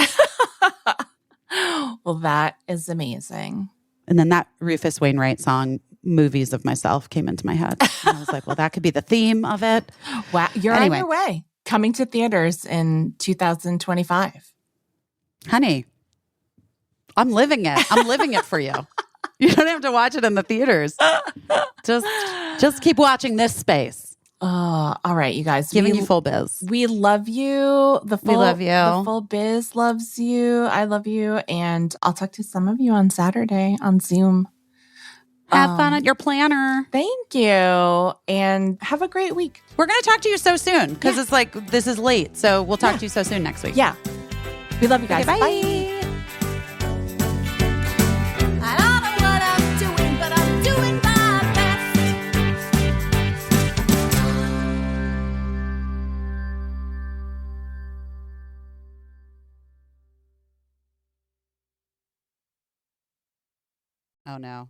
Well, that is amazing. And then that Rufus Wainwright song, Movies of Myself, came into my head. And I was like, well, that could be the theme of it. Wow. You're on your way. Coming to theaters in 2025. Honey, I'm living it. I'm living it for you. You don't have to watch it in the theaters. Just keep watching this space. All right, you guys. Giving you full biz. We love you. We love you. The full biz loves you. I love you. And I'll talk to some of you on Saturday on Zoom. Have fun at your planner. Thank you. And have a great week. We're going to talk to you so soon because it's like this is late. So we'll talk to you so soon next week. Yeah. We love you guys. Okay, bye. Bye. Oh, no.